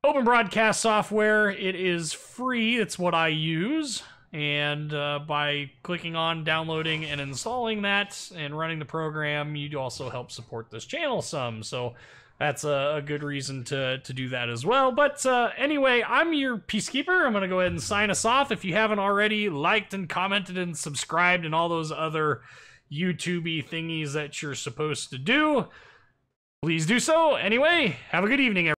open broadcast software. It is free. It's what I use. And by clicking on downloading and installing that and running the program, you also help support this channel some. So that's a good reason to do that as well. But anyway, I'm your Peacekeeper. I'm going to go ahead and sign us off. If you haven't already liked and commented and subscribed and all those other YouTube-y thingies that you're supposed to do, please do so. Anyway, have a good evening, everyone.